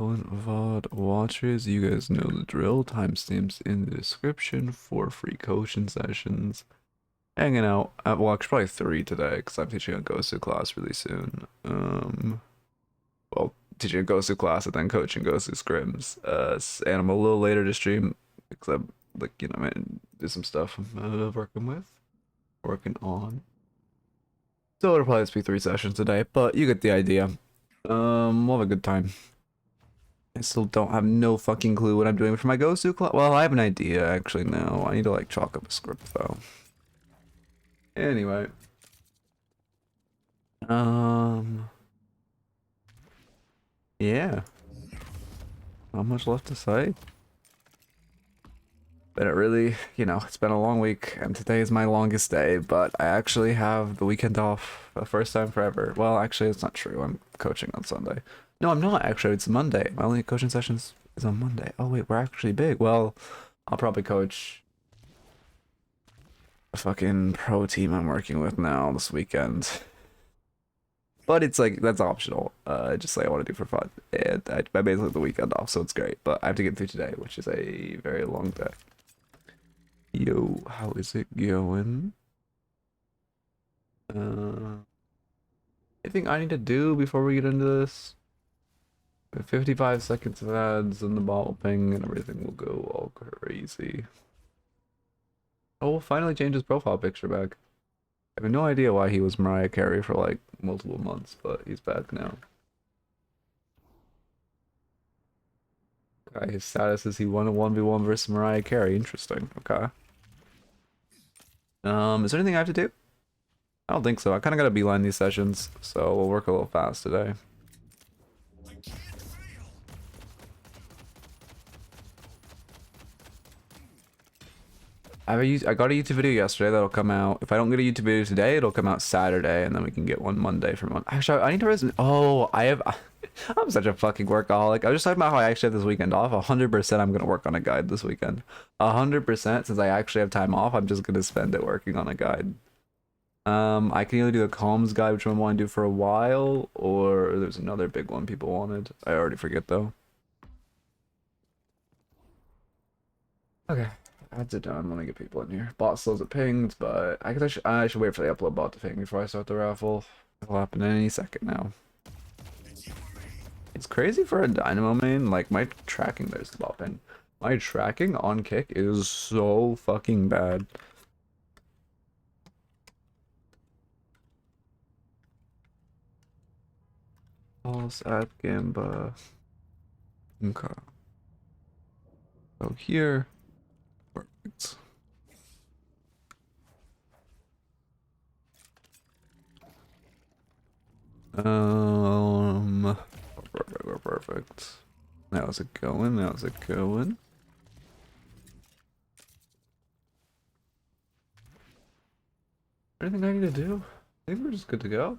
VOD watchers, you guys know the drill. Timestamps in the description for free coaching sessions. Hanging out. Well, actually probably 3 today because I'm teaching a Gosu class really soon. Well, teaching a Gosu class and then coaching Gosu scrims. And I'm a little later to stream because I'm like, you know, man, do some stuff I'm working on. So it'll probably just be 3 sessions today, but you get the idea. We'll have a good time. I still don't have no fucking clue what I'm doing for my Gosu class. Well, I have an idea actually now. I need to like chalk up a script though. Anyway. Yeah. Not much left to say. But it really, you know, it's been a long week, and today is my longest day, but I actually have the weekend off for the first time forever. Well, actually, it's not true. I'm coaching on Sunday. No, I'm not, actually. It's Monday. My only coaching sessions is on Monday. Oh, wait, we're actually big. Well, I'll probably coach a fucking pro team I'm working with now this weekend. But it's like, that's optional. Just like I want to do for fun. And I basically have the weekend off, so it's great. But I have to get through today, which is a very long day. Yo, how is it going? Anything I need to do before we get into this? 55 seconds of ads and the bottle ping and everything will go all crazy. Oh, we'll finally change his profile picture back. I have no idea why he was Mariah Carey for like multiple months, but he's back now. Okay, his status is he won a 1v1 versus Mariah Carey. Interesting. Okay. Is there anything I have to do? I don't think so. I kind of got to beeline these sessions, so we'll work a little fast today. I got a YouTube video yesterday that'll come out. If I don't get a YouTube video today, it'll come out Saturday, and then we can get one Monday for month. Actually, I need to Oh, I'm such a fucking workaholic. I was just talking about how I actually have this weekend off. 100% I'm gonna work on a guide this weekend. 100% since I actually have time off, I'm just gonna spend it working on a guide. I can either do a comms guide, which I want to do for a while, or there's another big one people wanted. I already forget though. Okay. Ads are done. Let me get people in here. Bot slows it pinged, but I guess I should wait for the upload bot to ping before I start the raffle. It'll happen any second now. It's crazy for a Dynamo main. Like my tracking, there's the bot ping. My tracking on kick is so fucking bad. Pulse at Gamba. Okay. Go here. Perfect. Perfect. How's it going? How's it going? Anything I need to do? I think we're just good to go.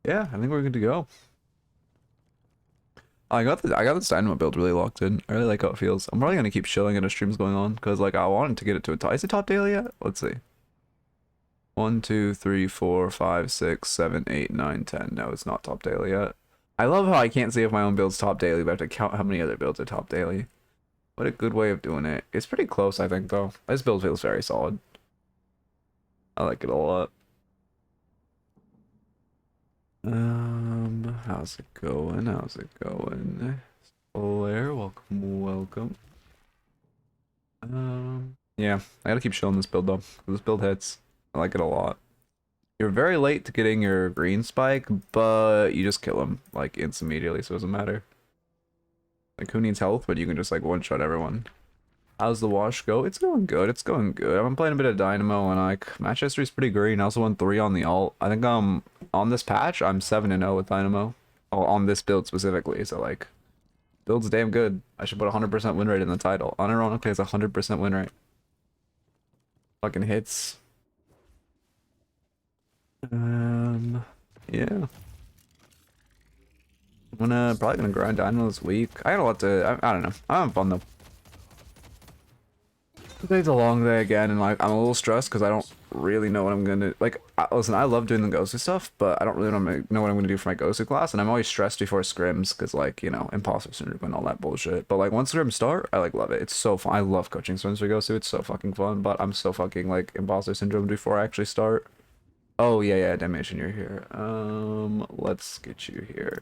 Yeah, I think we're good to go. I got this Dynamo build really locked in. I really like how it feels. I'm probably gonna keep chilling as streams going on because like I wanted to get it to a top. Is it top daily yet? Let's see. 1, 2, 3, 4, 5, 6, 7, 8, 9, 10. No, it's not top daily yet. I love how I can't see if my own build's top daily, but I have to count how many other builds are top daily. What a good way of doing it. It's pretty close, I think, though. This build feels very solid. I like it a lot. How's it going? How's it going? Blair, welcome. Yeah, I gotta keep showing this build though. This build hits. I like it a lot. You're very late to getting your green spike, but you just kill him like immediately, so it doesn't matter. Like who needs health, but you can just like one-shot everyone. How's the wash go? It's going good. It's going good. I'm playing a bit of Dynamo and like match history is pretty green. I also won 3 on the alt. I think on this patch I'm 7-0 with Dynamo. Oh, on this build specifically. So like build's damn good. I should put 100% win rate in the title. Unironically it's 100% win rate. Fucking hits. Yeah. I'm probably gonna grind Dynamo this week. I got a lot to I don't know. I'm having fun though. Today's a long day again, and like I'm a little stressed because I don't really know what I'm gonna like. Listen, I love doing the ghosted stuff, but I don't really know what I'm gonna do for my ghosted class, and I'm always stressed before scrims because like, you know, imposter syndrome and all that bullshit. But like once scrims start, I like love it. It's so fun. I love coaching scrims for ghosted. It's so fucking fun. But I'm so fucking like imposter syndrome before I actually start. Oh yeah, Damnation, you're here. Let's get you here.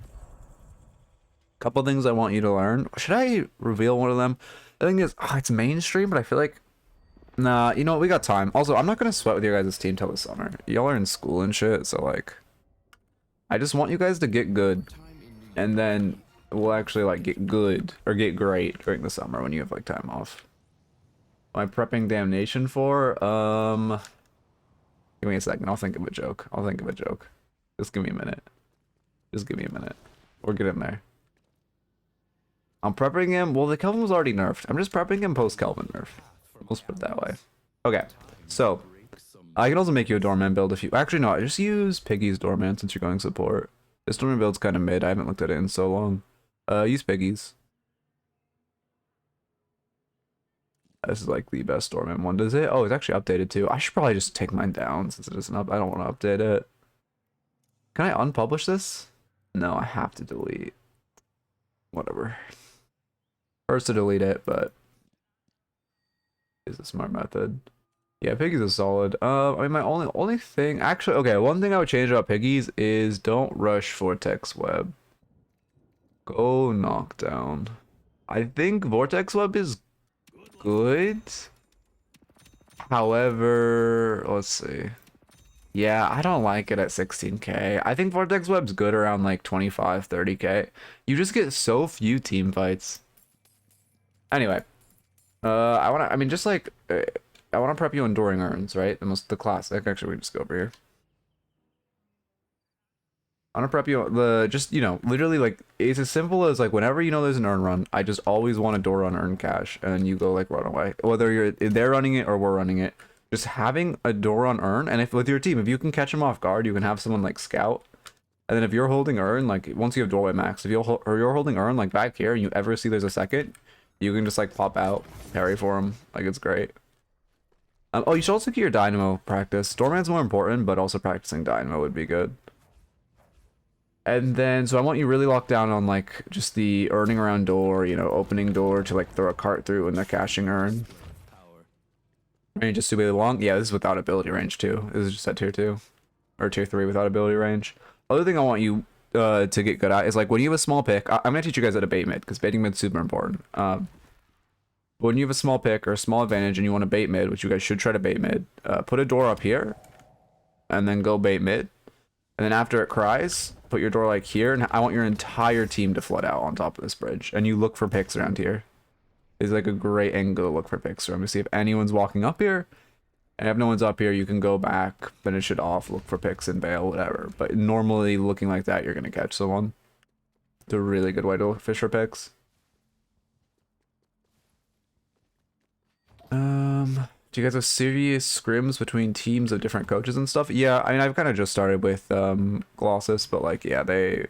Couple things I want you to learn. Should I reveal one of them? The thing is, it's mainstream, but I feel like, nah, you know what, we got time. Also, I'm not gonna sweat with your guys' team till the summer. Y'all are in school and shit, so like, I just want you guys to get good, and then we'll actually like get good or get great during the summer when you have like time off. Am I prepping Damnation for? Give me a second. I'll think of a joke. Just give me a minute. We'll get in there. I'm prepping him. Well, the Kelvin was already nerfed. I'm just prepping him post-Kelvin nerf. Let's put it that way. Okay, so I can also make you a Doorman build if you... Actually, no, just use Piggy's Doorman since you're going support. This Doorman build's kind of mid. I haven't looked at it in so long. Use Piggy's. This is like the best Doorman one. Does it? Oh, it's actually updated too. I should probably just take mine down since it isn't up. I don't want to update it. Can I unpublish this? No, I have to delete. Whatever. First to delete it, but is a smart method. Yeah, Piggy's is solid. I mean, my only thing, actually, okay, one thing I would change about Piggy's is don't rush Vortex Web. Go Knockdown. I think Vortex Web is good. However, let's see. Yeah, I don't like it at 16k. I think Vortex Web's good around like 25, 30k. You just get so few team fights. Anyway, I mean, just like, I want to prep you Enduring Urns, right? The classic. Actually, we just go over here. I want to prep you just, you know, literally like, it's as simple as like, whenever you know there's an urn run, I just always want a door run urn cache, and then you go like run away. Whether they're running it or we're running it, just having a door on urn, and if with your team, if you can catch them off guard, you can have someone like scout. And then if you're holding urn, like once you have doorway max, if you're holding urn like back here, and you ever see there's a second, you can just like pop out, parry for him. Like, it's great. Oh, you should also get your dynamo practice. Doorman's more important, but also practicing dynamo would be good. And then, so I want you really locked down on like just the urning around door, you know, opening door to like throw a cart through and the caching urn. Range is super long. Yeah, this is without ability range too. This is just at tier 2 or tier 3 without ability range. Other thing I want you to get good at is like when you have a small pick. I'm gonna teach you guys how to bait mid because baiting mid's super important. When you have a small pick or a small advantage and you want to bait mid, which you guys should try to bait mid, put a door up here and then go bait mid. And then after it cries, put your door like here, and I want your entire team to flood out on top of this bridge. And you look for picks around here. It's like a great angle to look for picks from to see if anyone's walking up here. And if no one's up here, you can go back, finish it off, look for picks and bail, whatever. But normally looking like that, you're going to catch someone. It's a really good way to fish for picks. Do you guys have serious scrims between teams of different coaches and stuff? Yeah, I mean, I've kind of just started with Glossus, but like, yeah, I'm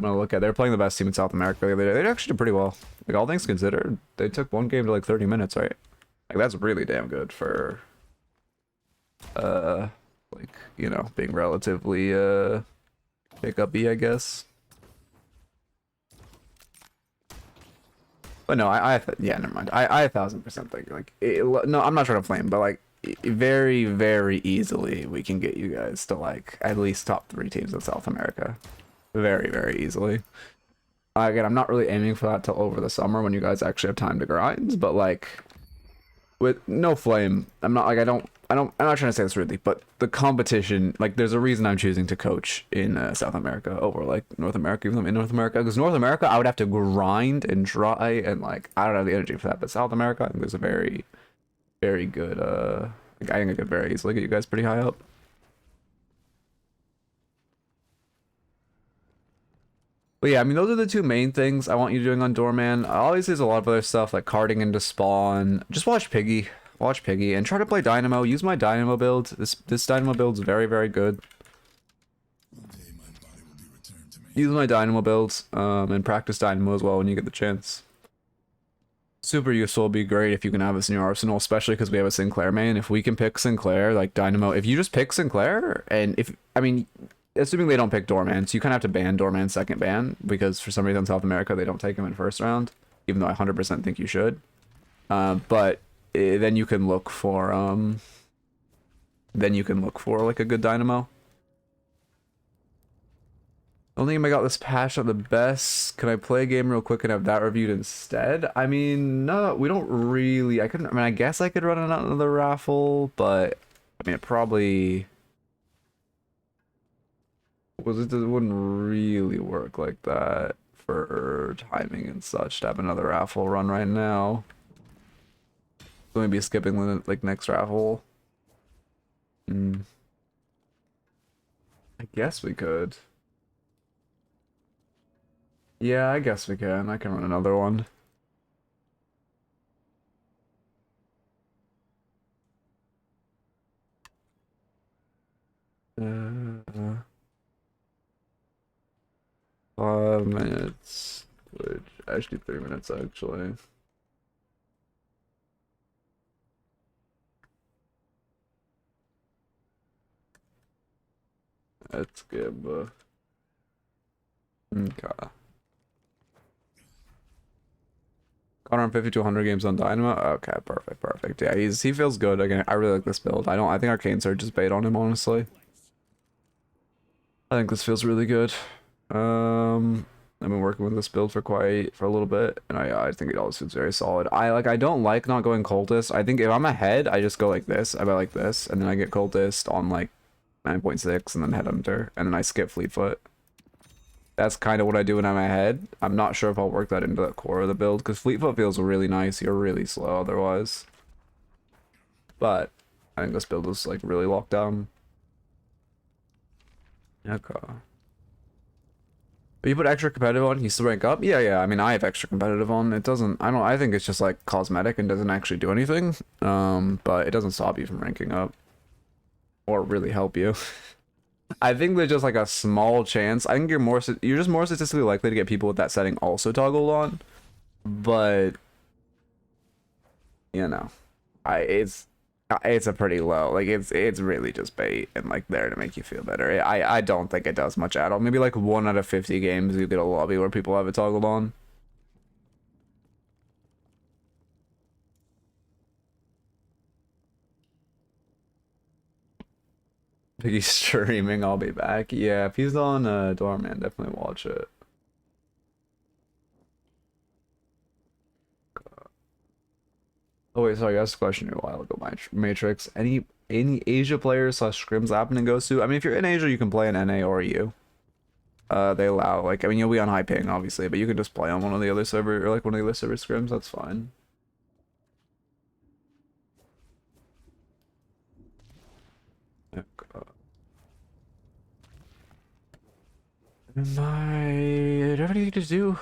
gonna look at, they're playing the best team in South America the other day. They actually did pretty well. Like, all things considered, they took one game to like 30 minutes, right? Like, that's really damn good for, like, you know, being relatively, pick-up-y, I guess. But no, yeah, never mind. I 1000% think like no, I'm not trying to flame, but like very, very easily we can get you guys to like at least top 3 teams in South America, very, very easily. Again, I'm not really aiming for that till over the summer when you guys actually have time to grind, but like with no flame, I'm not trying to say this rudely, but the competition, like there's a reason I'm choosing to coach in South America over like North America, even though I'm in North America, because North America I would have to grind and try, and like I don't have the energy for that. But South America, I think there's a very, very good like, I think I could very easily get you guys pretty high up. But yeah, I mean, those are the 2 main things I want you doing on Doorman. Obviously, there's a lot of other stuff like carding into spawn. Just watch Piggy. Watch Piggy and try to play Dynamo. Use my Dynamo build. This Dynamo build's very, very good. Use my Dynamo builds and practice Dynamo as well when you get the chance. super useful. It'd be great if you can have this in your arsenal, especially because we have a Sinclair main. If we can pick Sinclair, like Dynamo, if you just pick Sinclair, and if, I mean, assuming they don't pick Doorman, so you kind of have to ban Doorman second ban, because for some reason in South America, they don't take him in first round, even though I 100% think you should. But then you can look for, like a good Dynamo. Only time I got this patch on the best. Can I play a game real quick and have that reviewed instead? I mean, no, we don't really. I mean, I guess I could run another raffle, but I mean, it probably it wouldn't really work like that for timing and such to have another raffle run right now. So maybe skipping the like next raffle. I guess we could. Yeah, I guess we can. I can run another one. Uh, 5 minutes. Which actually 3 minutes actually. That's good. Okay. Caught around 50 to 100 games on Dynamo. Okay, perfect. Yeah, he feels good. Again, I really like this build. I think Arcane Surge is bait on him, honestly. I think this feels really good. I've been working with this build for a little bit, and I think it always feels very solid. I don't like not going cultist. I think if I'm ahead, I just go like this. I go like this, and then I get cultist on like 9.6, and then headhunter, and then I skip fleetfoot. That's kind of what I do when I'm ahead. I'm not sure if I'll work that into the core of the build, because fleetfoot feels really nice. You're really slow otherwise. But I think this build is like really locked down. Okay. But you put extra competitive on, you still rank up? Yeah. I mean, I have extra competitive on. It doesn't, I think it's just like cosmetic and doesn't actually do anything. But it doesn't stop you from ranking up. Or really help you. I think there's just like a small chance. I think you're just more statistically likely to get people with that setting also toggled on. But you know, it's a pretty low. Like it's really just bait and like there to make you feel better. I don't think it does much at all. Maybe like 1 out of 50 games you get a lobby where people have it toggled on. If he's streaming, I'll be back. Yeah, if he's on Doorman, definitely watch it. Oh wait, sorry, I asked a question a while ago. Matrix. Any Asia players / scrims happening goes to? I mean, if you're in Asia, you can play in NA or EU. They allow, like, I mean, you'll be on high ping, obviously, but you can just play on one of the other server, or like one of the other server scrims. That's fine. Oh, God. Do I have anything to do?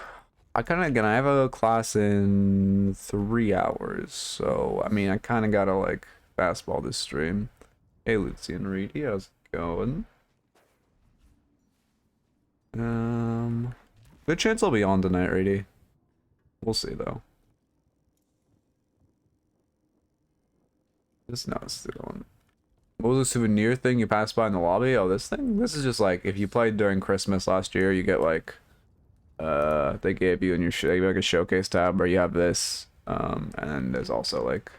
Again, I have a class in 3 hours, so I mean, I kind of gotta like fastball this stream. Hey, Lucian Reedy, how's it going? Good chance I'll be on tonight, Reedy. We'll see though. This no, it's the one. What was the souvenir thing you passed by in the lobby? Oh, this thing? This is just like if you played during Christmas last year, you get like they gave you in your like a showcase tab where you have this and then there's also like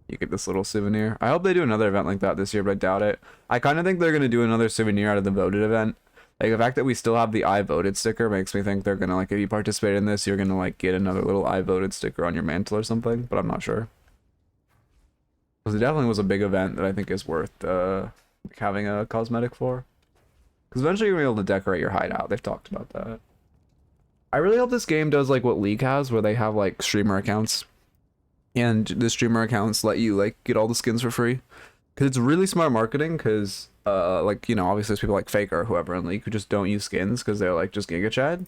you get this little souvenir. I hope they do another event like that this year, but I doubt it. I kind of think they're gonna do another souvenir out of the voted event. Like the fact that we still have the I voted sticker makes me think they're gonna like if you participate in this, you're gonna like get another little I voted sticker on your mantle or something, but I'm not sure. Because it definitely was a big event that I think is worth having a cosmetic for. Because eventually you're gonna be able to decorate your hideout. They've talked about that. I really hope this game does like what League has, where they have like streamer accounts. And the streamer accounts let you like get all the skins for free. Because it's really smart marketing, because like, you know, obviously there's people like Faker or whoever in League who just don't use skins because they're like just Giga Chad.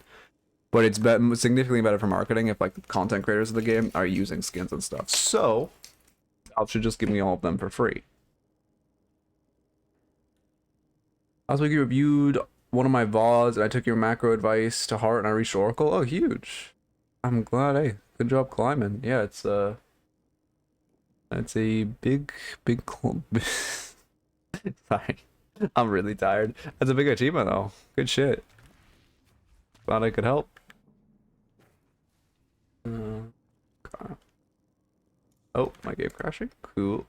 But it's significantly better for marketing if like the content creators of the game are using skins and stuff. So Valve should just give me all of them for free. Last week you reviewed one of my VODs and I took your macro advice to heart and I reached Oracle. Oh, huge. I'm glad, hey. Good job climbing. Yeah, it's a big Sorry. I'm really tired. That's a big achievement though. Good shit. Glad I could help. Okay. Oh, my game crashing. Cool.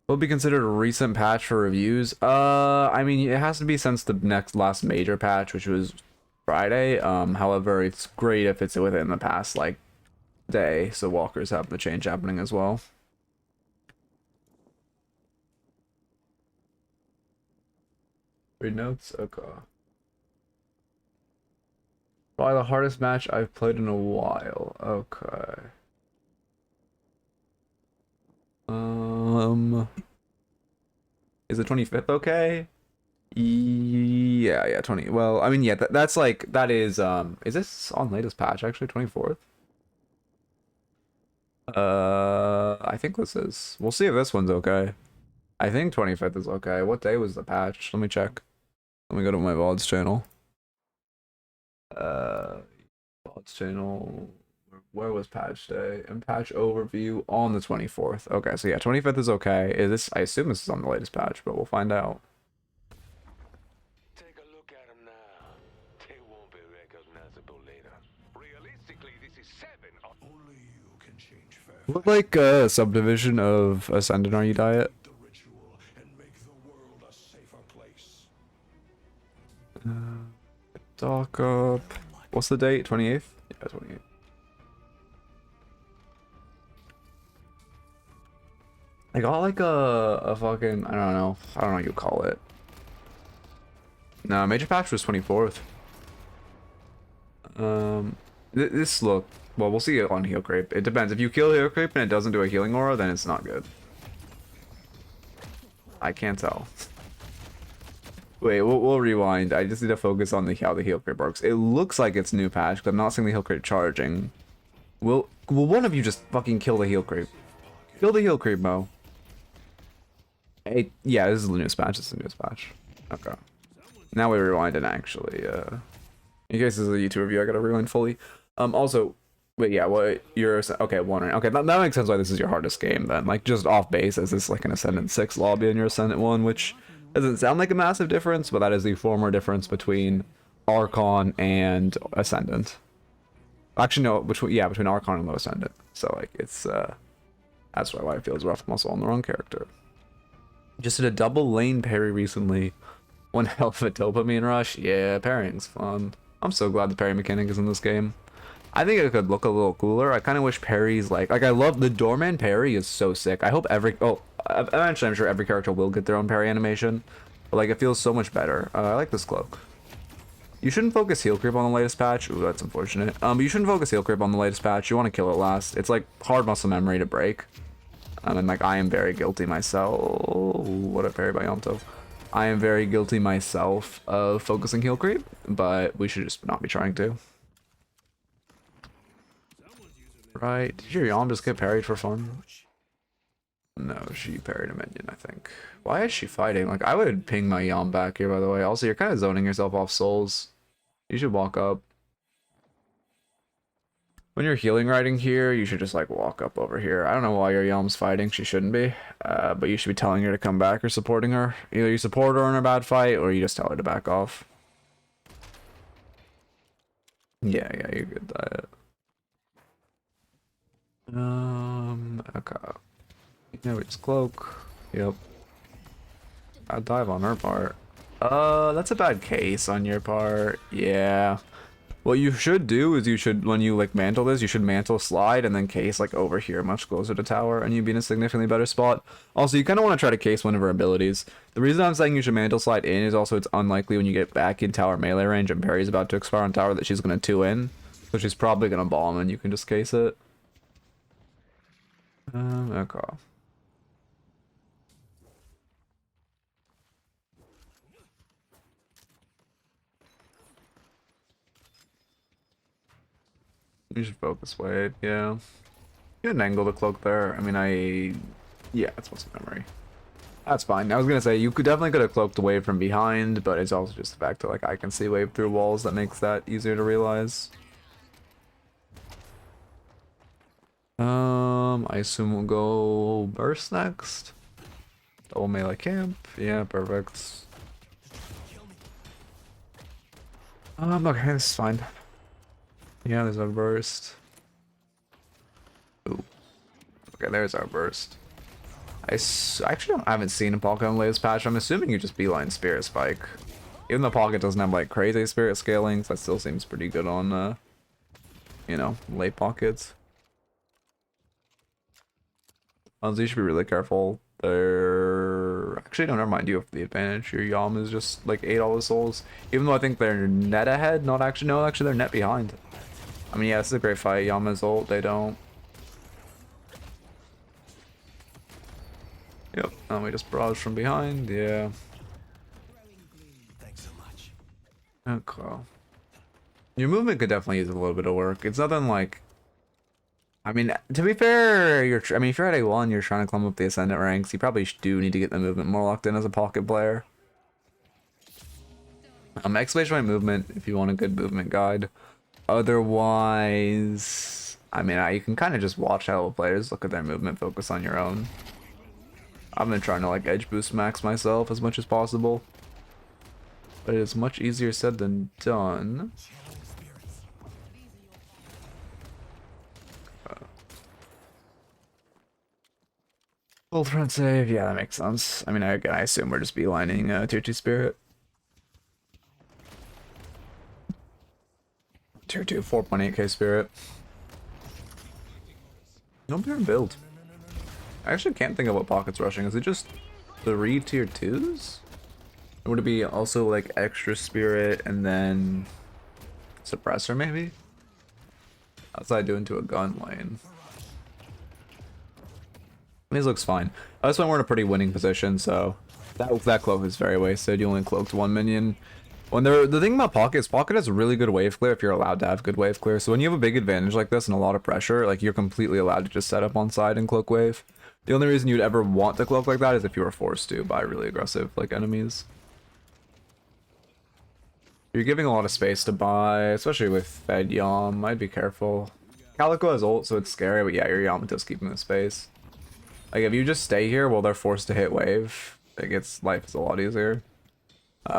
Will be considered a recent patch for reviews? I mean, it has to be since the last major patch, which was Friday. However, it's great if it's within the past like day, so walkers have the change happening as well. Read notes? Okay. Probably the hardest match I've played in a while. Okay. Is the 25th okay? Yeah, 20. Well, I mean, yeah, that's like, that is this on latest patch actually, 24th? I think this is. We'll see if this one's okay. I think 25th is okay. What day was the patch? Let me check. Let me go to my VODs channel. VODs channel. Where was patch day? And patch overview on the 24th. Okay, so yeah, 25th is okay. Is this? I assume this is on the latest patch, but we'll find out. Take a look at them now. They won't be recognizable later. Realistically, this is 7. Only you can change fast. What like a subdivision of Ascendant are you diet? The ritual and make the world a safer place. Dock up. What's the date? 28th? Yeah, 28th. I got like a fucking, I don't know what you call it. No, major patch was 24th. This look, well, we'll see it on heal creep. It depends. If you kill heal creep and it doesn't do a healing aura, then it's not good. I can't tell. Wait, we'll rewind. I just need to focus on how the heal creep works. It looks like it's new patch, but I'm not seeing the heal creep charging. Will one of you just fucking kill the heal creep? Kill the heal creep, Mo. Hey, yeah, this is the newest patch. This is the newest patch. Okay. Now we rewind and actually, in case this is a YouTube review, I gotta rewind fully. Also, wait, yeah, what you're okay, wondering. Okay, that makes sense why this is your hardest game then. Like, just off base, as this like an Ascendant 6 lobby and your Ascendant 1, which doesn't sound like a massive difference, but that is the former difference between Archon and Ascendant. Actually, no, between Archon and Low Ascendant. So like, it's that's why it feels rough. I'm also on the wrong character. Just did a double lane parry recently. One hell of a dopamine rush. Yeah, parrying's fun. I'm so glad the parry mechanic is in this game. I think it could look a little cooler. I kind of wish parries like I love the Doorman parry is so sick. I hope eventually I'm sure every character will get their own parry animation. But like it feels so much better. I like this cloak. You shouldn't focus heal creep on the latest patch. Ooh, that's unfortunate. But you shouldn't focus heal creep on the latest patch. You want to kill it last. It's like hard muscle memory to break. And like I am very guilty myself. What a parry by Yomto. I am very guilty myself of focusing heal creep, but we should just not be trying to. Right? Did your Yom just get parried for fun? No, she parried a minion, I think. Why is she fighting? Like, I would ping my Yom back here, by the way. Also, you're kind of zoning yourself off souls. You should walk up. When you're healing riding here, you should just, like, walk up over here. I don't know why your Yom's fighting. She shouldn't be. But you should be telling her to come back or supporting her. Either you support her in a bad fight, or you just tell her to back off. Yeah, you're good, diet. Okay. Yeah, we just cloak. Yep. I'd dive on her part. That's a bad case on your part. Yeah. What you should do is when you like mantle this, you should mantle slide and then case like over here much closer to tower and you'd be in a significantly better spot. Also, you kind of want to try to case one of her abilities. The reason I'm saying you should mantle slide in is also it's unlikely when you get back in tower melee range and parry's about to expire on tower that she's going to 2-in. So she's probably going to bomb and you can just case it. Okay. You should focus wave, yeah. You didn't angle the cloak there. I mean, yeah, it's muscle memory. That's fine. I was gonna say you could definitely could have cloaked the wave from behind, but it's also just the fact that like I can see wave through walls that makes that easier to realize. I assume we'll go burst next. Double melee camp. Yeah, perfect. Okay, this is fine. Yeah, there's our burst. Ooh. Okay, there's our burst. Actually I haven't seen a Pocket on latest patch. I'm assuming you just beeline Spirit Spike. Even though Pocket doesn't have like crazy Spirit scalings, that still seems pretty good on, you know, late Pockets. So you should be really careful. Actually, no, never mind. You have the advantage. Your Yam is just like 8 all the souls. Even though I think they're net ahead, not actually. No, actually they're net behind. I mean, yeah, this is a great fight. Yama's ult, they don't. Yep, and we just barrage from behind. Yeah. Thanks so much. Okay. Your movement could definitely use a little bit of work. It's nothing like. I mean, to be fair, if you're at A1, you're trying to climb up the Ascendant ranks, you probably do need to get the movement more locked in as a Pocket player. Exclamation point movement if you want a good movement guide. Otherwise, I mean, you can kind of just watch how players look at their movement, focus on your own. I've been trying to like edge boost max myself as much as possible, but it's much easier said than done. Full front save, yeah, that makes sense. I mean, I assume we're just beelining tier 2 spirit. Tier 2, 4.8k spirit. No better build. I actually can't think of what Pocket's rushing. Is it just 3 tier 2s? Or would it be also like extra spirit and then suppressor maybe? Outside doing to a gun lane. These looks fine. That's when we're in a pretty winning position, so that cloak is very wasted. You only cloaked 1 minion. The thing about Pocket is Pocket has really good wave clear if you're allowed to have good wave clear. So when you have a big advantage like this and a lot of pressure, like you're completely allowed to just set up on side and cloak wave. The only reason you'd ever want to cloak like that is if you were forced to by really aggressive like enemies. You're giving a lot of space to buy, especially with Fed Yam. I'd be careful. Calico has ult, so it's scary, but yeah, your Yam does keep him in space. Like, if you just stay here while they're forced to hit wave, life is a lot easier.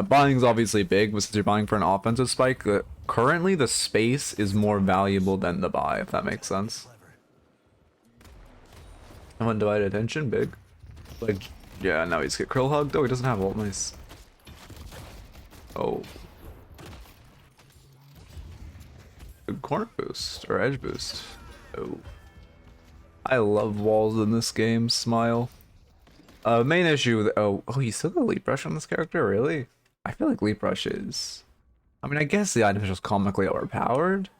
Buying's obviously big, but since you're buying for an offensive spike, currently the space is more valuable than the buy, if that makes sense. Undivided attention, big. Like, yeah, now he's get Krill hugged. Oh, he doesn't have ult, nice. Oh. Good corner boost, or edge boost. Oh. I love walls in this game, smile. Main issue with oh, you still got leap rush on this character, really? I feel like leap rush is, I mean, I guess the item is just comically overpowered.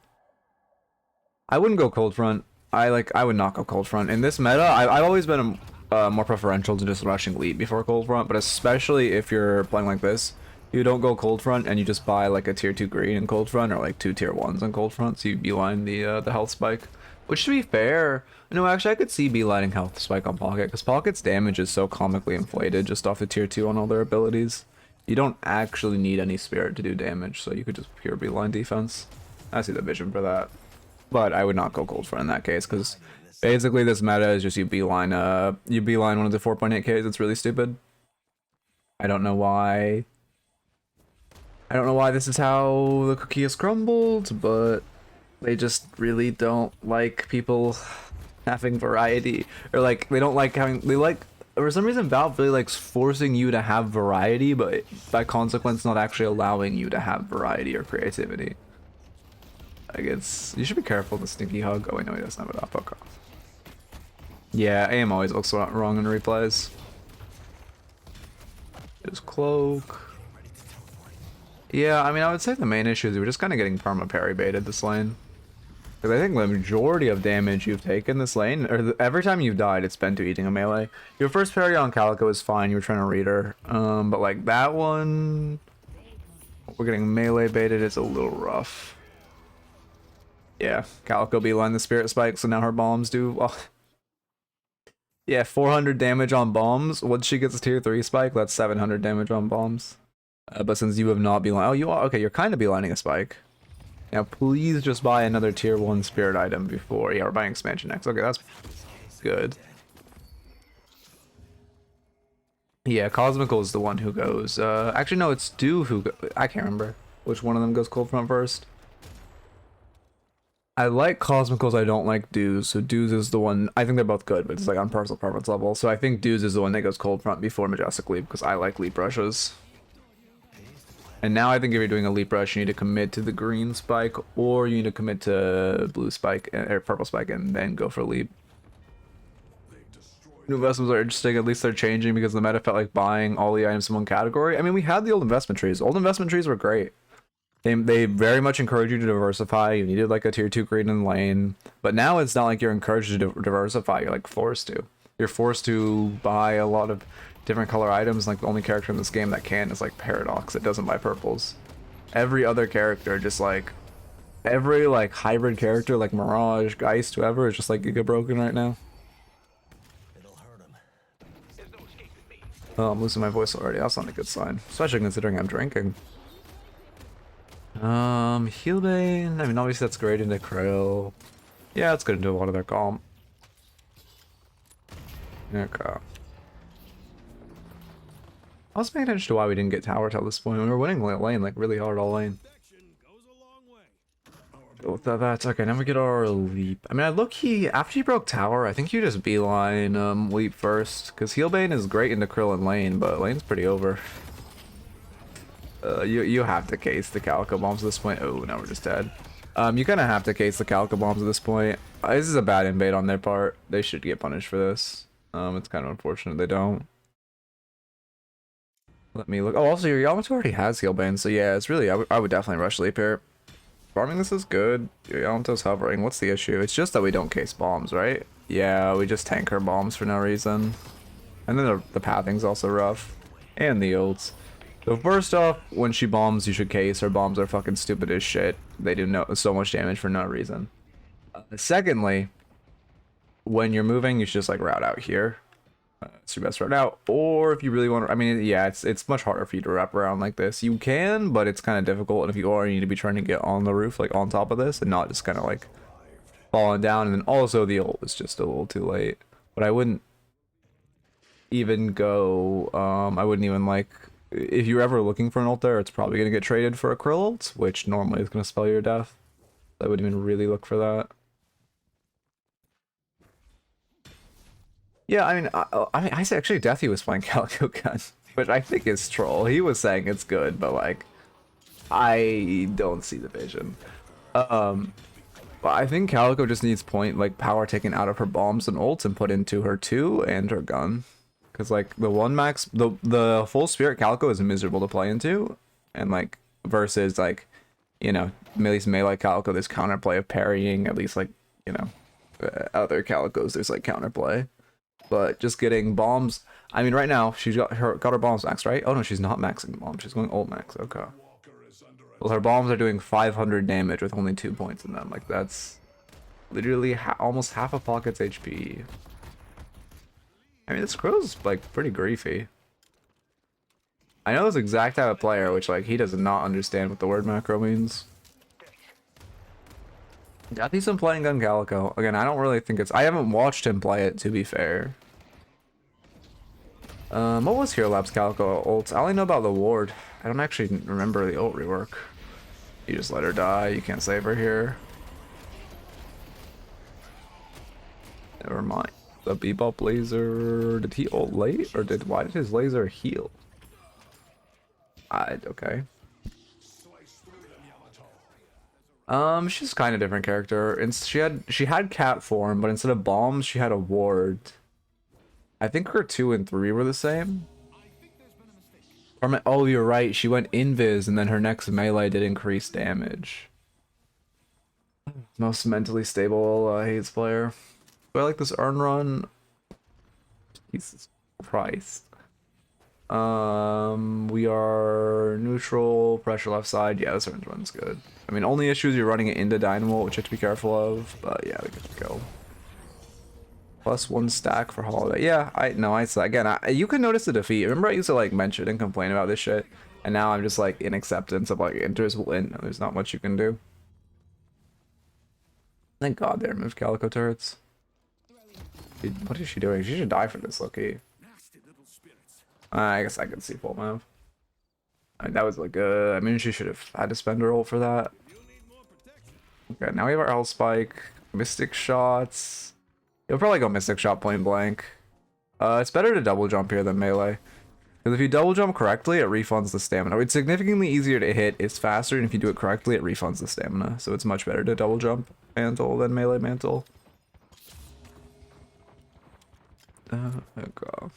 I wouldn't go cold front. I would not go cold front. In this meta, I've always been more preferential to just rushing leap before cold front, but especially if you're playing like this, you don't go cold front and you just buy like a tier 2 green in cold front or like 2 tier 1s in cold front, so you beeline the health spike. Which, to be fair, no, actually I could see beelining health spike on Pocket, because Pocket's damage is so comically inflated just off the tier 2 on all their abilities. You don't actually need any spirit to do damage, so you could just pure beeline defense. I see the vision for that. But I would not go cold front in that case, because basically this meta is just you beeline one of the 4.8ks. It's really stupid. I don't know why. I don't know why this is how the cookie is crumbled, but they just really don't like people having variety, or like they don't like having, for some reason Valve really likes forcing you to have variety, but by consequence not actually allowing you to have variety or creativity. Like, you should be careful of the stinky hug. Oh wait, no, he doesn't have it up. Okay. Yeah, aim always looks wrong in replays. Just cloak. Yeah, I mean, I would say the main issue is we're just kind of getting perma parry baited this lane. Because I think the majority of damage you've taken this lane, or every time you've died, it's been to eating a melee. Your first parry on Calico is fine, you were trying to read her. But like that one, we're getting melee baited, it's a little rough. Yeah, Calico beeline the spirit spike, so now her bombs do well. Yeah, 400 damage on bombs. Once she gets a tier 3 spike, that's 700 damage on bombs. But since you have not beeline, oh, you are okay. You're kind of beelining a spike. Now, please just buy another tier 1 spirit item before. Yeah, we're buying expansion next. Okay, that's good. Yeah, Cosmical is the one who goes. Actually, no, it's Dew who. I can't remember which one of them goes cold front first. I like Cosmicals, I don't like Dews. So Dews is the one. I think they're both good, but it's like on personal preference level. So I think Dews is the one that goes cold front before Majestic Leap because I like leap rushes. And now I think if you're doing a leap rush, you need to commit to the green spike, or you need to commit to blue spike or purple spike, and then go for leap. New investments are interesting. At least they're changing because the meta felt like buying all the items in one category. I mean, we had the old investment trees. Old investment trees were great. They very much encourage you to diversify. You needed like a tier 2 green in lane, but now it's not like you're encouraged to diversify. You're like forced to. You're forced to buy a lot of different color items. Like the only character in this game that can is like Paradox. It doesn't buy purples. Every other character, just like every like hybrid character, like Mirage, Geist, whoever, is just like Giga broken right now. Oh, I'm losing my voice already. That's not a good sign, especially considering I'm drinking. Healbane. I mean, obviously that's great into Krill. Yeah, it's good into a lot of their comp. Okay. I was paying attention to why we didn't get tower till this point. We were winning lane like really hard all lane. With that, okay, now we get our leap. I mean, I low-key, after you broke tower, I think you just beeline leap first. Because Healbane is great into Krill and lane, but lane's pretty over. You have to case the Calico bombs at this point. Oh, now we're just dead. You kind of have to case the Calico bombs at this point. This is a bad invade on their part. They should get punished for this. It's kind of unfortunate they don't. Let me look. Oh, also your Yamato already has Healbane, so yeah, it's really, I would definitely rush leap here. Farming this is good. Your Yamato's hovering. What's the issue? It's just that we don't case bombs, right? Yeah, we just tank her bombs for no reason. And then the pathing's also rough. And the ults. So first off, when she bombs, you should case. Her bombs are fucking stupid as shit. They do so much damage for no reason. Secondly, when you're moving, you should just like route out here. It's your best route out. Or if you really want to, I mean, yeah, it's much harder for you to wrap around like this. You can, but it's kind of difficult. And if you are, you need to be trying to get on the roof, like on top of this, and not just kind of like falling down. And then also the ult is just a little too late. But I wouldn't even go, I wouldn't even like, if you're ever looking for an ult there, it's probably going to get traded for a Krill ult, which normally is going to spell your death. I wouldn't even really look for that. Yeah, I mean, I say actually Deathy was playing Calico Gun, which I think is troll. He was saying it's good, but like, I don't see the vision. But I think Calico just needs power taken out of her bombs and ults and put into her 2 and her gun. Because like the 1 max, the full spirit Calico is miserable to play into, and like versus like, you know, at least melee Calico, there's counterplay of parrying. At least like, you know, other Calicos there's like counterplay. But just getting bombs. I mean, right now she's got her bombs maxed, right? Oh no, she's not maxing bombs. She's going ult max. Okay. Well, her bombs are doing 500 damage with only 2 points in them. Like that's literally almost half a Pocket's HP. I mean, this Crow's like pretty griefy. I know this exact type of player, which like he does not understand what the word macro means. Deathy's been playing Gun Calico. Again, I don't really think it's, I haven't watched him play it, to be fair. What was Hero Labs Calico ults? I only know about the ward. I don't actually remember the ult rework. You just let her die. You can't save her here. Never mind. The Bebop laser. Did he ult late, or why did his laser heal? Okay. She's kind of different character. And she had cat form, but instead of bombs, she had a ward. I think her 2 and 3 were the same. Oh, you're right. She went invis, and then her next melee did increase damage. Most mentally stable Hades player. Do I like this earn run? Jesus Christ. We are neutral, pressure left side. Yeah, this earn run's good. I mean, only issue is you're running it into Dynamo, which you have to be careful of. But yeah, we get to go. +1 stack for holiday. Yeah, I saw again. You can notice the defeat. Remember, I used to like mention and complain about this shit, and now I'm just like in acceptance of like Inter's win. There's not much you can do. Thank God they removed Calico turrets. Dude, what is she doing? She should die for this, Loki. I guess I could see full move. I mean, that was like I mean, she should have had to spend her ult for that. Okay, now we have our L spike, Mystic shots. You'll probably go Mystic shot point blank. It's better to double jump here than melee. Because if you double jump correctly, it refunds the stamina. It's significantly easier to hit, it's faster, and if you do it correctly, it refunds the stamina. So it's much better to double jump mantle than melee mantle. Okay.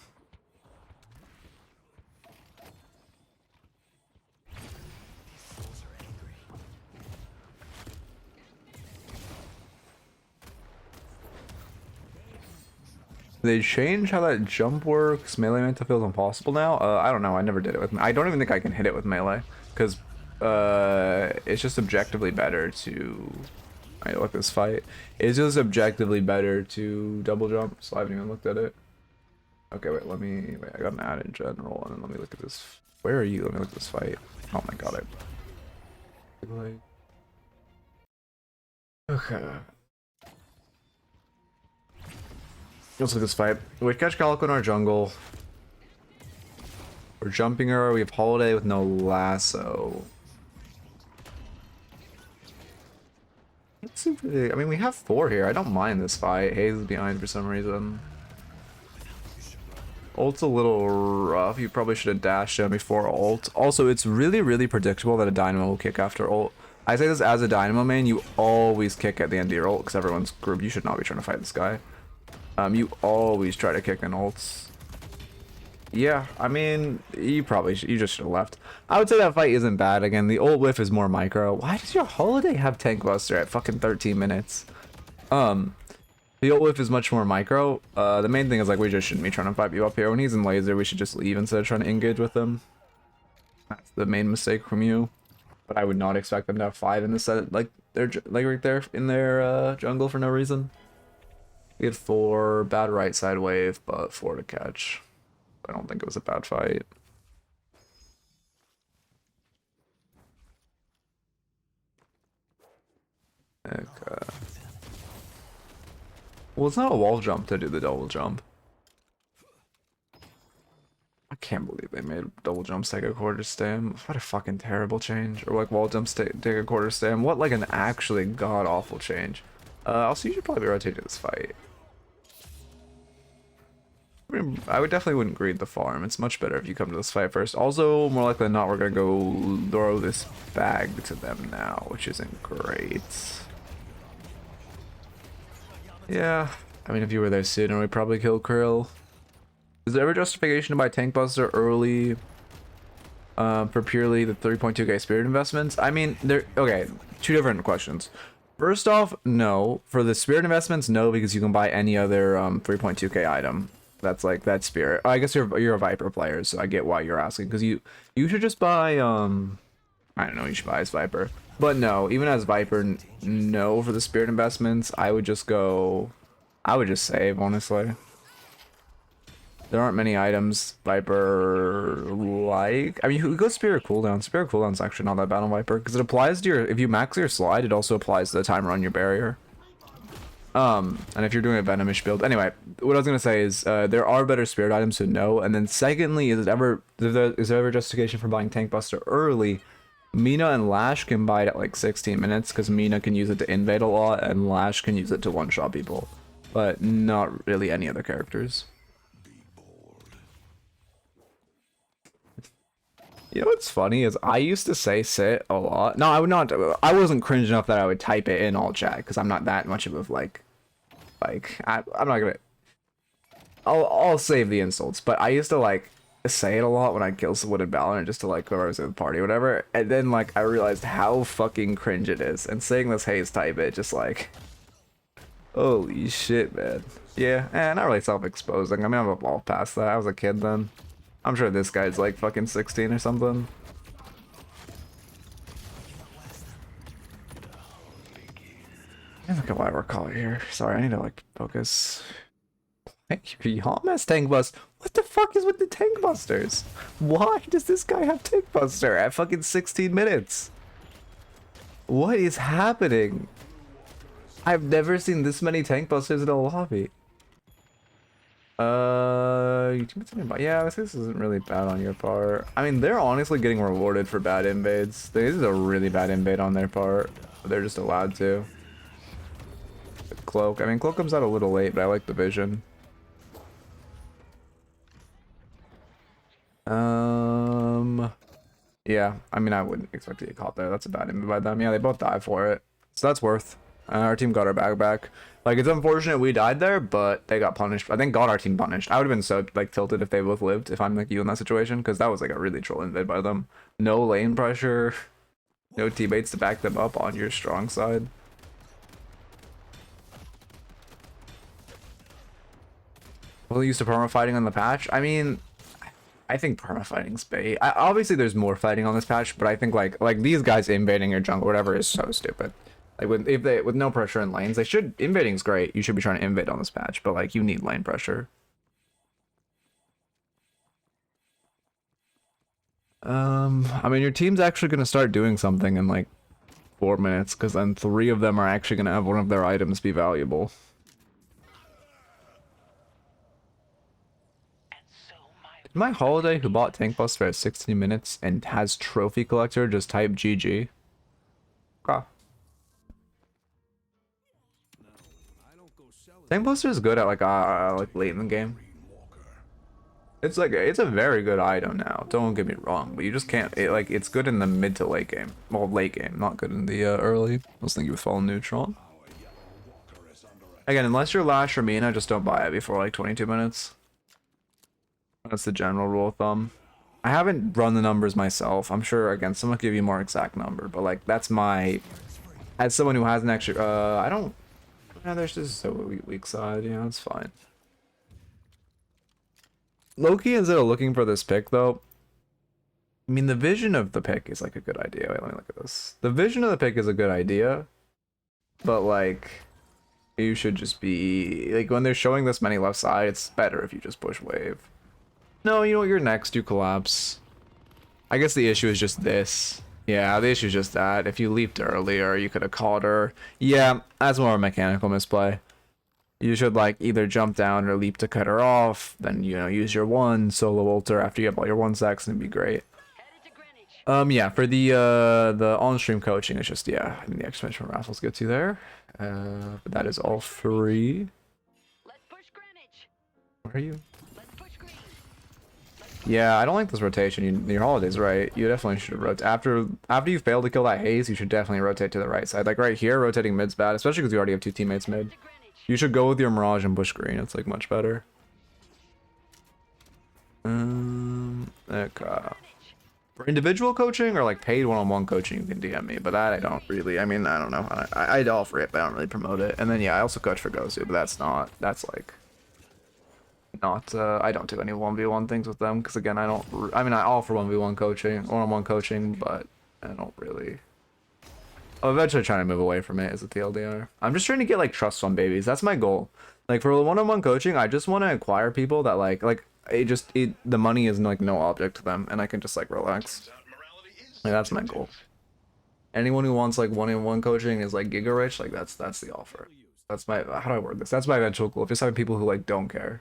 They change how that jump works. Melee mantle feels impossible now. I don't know. I never did it with. I don't even think I can hit it with melee because it's just objectively better to. I look at this fight. It's just objectively better to double jump. So I haven't even looked at it. Okay, wait. I got an ad in general, and then let me look at this. Where are you? Let me look at this fight. Oh my god! Okay. Let's look at this fight. We catch Calico in our jungle. We're jumping her. We have Holiday with no lasso. Let's see if I mean, we have 4 here. I don't mind this fight. Haze is behind for some reason. Ult's a little rough. You probably should have dashed him before ult. Also, it's really, really predictable that a Dynamo will kick after ult. I say this as a Dynamo main. You always kick at the end of your ult because everyone's group. You should not be trying to fight this guy. You always try to kick in ults. Yeah, I mean, you just should have left. I would say that fight isn't bad. Again, the ult whiff is more micro. Why does your Holiday have Tank Buster at fucking 13 minutes? The ult whiff is much more micro. The main thing is like we just shouldn't be trying to fight you up here. When he's in laser, we should just leave instead of trying to engage with him. That's the main mistake from you. But I would not expect them to have 5 in the set, like they're like right there in their jungle for no reason. We had 4, bad right side wave, but 4 to catch. I don't think it was a bad fight. Okay. Well, it's not a wall jump to do the double jump. I can't believe they made double jumps take a quarter stam. What a fucking terrible change. Or like wall jumps take a quarter stam. What like an actually god awful change. Also, you should probably be rotating this fight. I mean, I would definitely wouldn't greed the farm. It's much better if you come to this fight first. Also, more likely than not, we're gonna go throw this bag to them now, which isn't great. Yeah, I mean, if you were there sooner, we'd probably kill Krill. Is there ever justification to buy Tank Buster early for purely the 3.2k spirit investments? I mean, okay, 2 different questions. First off, no. For the spirit investments, no, because you can buy any other 3.2k item. That's like that spirit. I guess you're a Viper player, so I get why you're asking. Because you should just buy I don't know, you should buy as Viper. But no, even as Viper, no, for the spirit investments, I would just save, honestly. There aren't many items Viper like. I mean, who goes Spirit cooldown? Spirit cooldown's actually not that bad on Viper because it applies to your. If you max your slide, it also applies to the timer on your barrier. And if you're doing a venomish build, anyway, what I was gonna say is there are better spirit items to know. And then secondly, is there ever justification for buying Tank Buster early? Mina and Lash can buy it at like 16 minutes because Mina can use it to invade a lot and Lash can use it to one-shot people, but not really any other characters. You know what's funny is I used to say sit a lot. No, I would not. I wasn't cringe enough that I would type it in all chat because I'm not that much of a I'm not gonna. I'll save the insults, but I used to like say it a lot when I kill some wooded Valorant just to like whoever was in the party, whatever. And then like I realized how fucking cringe it is, and saying this Haze type it just like, holy shit, man. Yeah, not really self-exposing. I mean, I've evolved past that. I was a kid then. I'm sure this guy's like fucking 16 or something. Look at why we're calling here. Sorry, I need to like focus. Hey, Yom has tank bust. What the fuck is with the tank busters? Why does this guy have tank buster at fucking 16 minutes? What is happening? I've never seen this many tank busters in a lobby. Yeah, I think this isn't really bad on your part. I mean, they're honestly getting rewarded for bad invades. This is a really bad invade on their part. But they're just allowed to. Cloak. I mean, Cloak comes out a little late, but I like the vision. Yeah, I mean, I wouldn't expect to get caught there. That's a bad invade by them. Yeah, they both die for it. So that's worth. Our team got our bag back. Like, it's unfortunate we died there, but they got punished. I think God our team punished. I would have been so, like, tilted if they both lived, if I'm, like, you in that situation, because that was, like, a really troll invade by them. No lane pressure. No teammates to back them up on your strong side. Well, used to perma fighting on the patch. I mean, I think perma fighting's bait. Obviously, there's more fighting on this patch, but I think like these guys invading your jungle, whatever, is so stupid. Like with no pressure in lanes, they should invading's great. You should be trying to invade on this patch, but like you need lane pressure. I mean, your team's actually gonna start doing something in like 4 minutes, because then 3 of them are actually gonna have one of their items be valuable. My holiday who bought Tank Buster at 16 minutes and has Trophy Collector just type GG. Okay. Tank Buster is good at like late in the game. It's a very good item now. Don't get me wrong, but you just can't. It's good in the mid to late game. Well, late game, not good in the early. I was thinking with Fallen Neutron. Again, unless you're Lash or Mina, just don't buy it before like 22 minutes. That's the general rule of thumb. I haven't run the numbers myself. I'm sure, again, someone will give you a more exact number, but like that's my, as someone who has an extra, I don't, yeah, there's just a weak side, yeah, it's fine. Loki, instead of looking for this pick though, I mean, the vision of the pick is like a good idea. Wait, let me look at this. The vision of the pick is a good idea, but like, you should just be, like, when they're showing this many left side, it's better if you just push wave. No, you know what, you're next, you collapse. I guess the issue is just this. Yeah, the issue is just that. If you leaped earlier, you could have caught her. Yeah, that's more of a mechanical misplay. You should, like, either jump down or leap to cut her off, then, you know, use your one, solo ulter after you have all your 1 secs, and it'd be great. Yeah, for the on-stream coaching, it's just, yeah, I mean, the exclamation raffles gets you there. But that is all free. Where are you? Yeah, I don't like this rotation. Your holiday's right. You definitely should rotate. After you fail to kill that haze, you should definitely rotate to the right side. Like right here, rotating mid's bad, especially because you already have 2 teammates mid. You should go with your Mirage and push green. It's like much better. Okay. For individual coaching or like paid one-on-one coaching, you can DM me, but that I don't really. I mean, I don't know. I'd offer it, but I don't really promote it. And then yeah, I also coach for Gozu, but that's like. Not I don't do any 1v1 things with them because again I offer 1v1 coaching, one-on-one coaching, but I don't really. I'm eventually trying to move away from it as a TLDR. I'm just trying to get like trust fund babies. That's my goal. Like for one-on-one coaching, I just want to acquire people that like the money is like no object to them and I can just like relax. Like that's my goal. Anyone who wants like one-on-one coaching is like giga rich, like that's the offer. That's my, how do I word this? That's my eventual goal. Just having people who like don't care.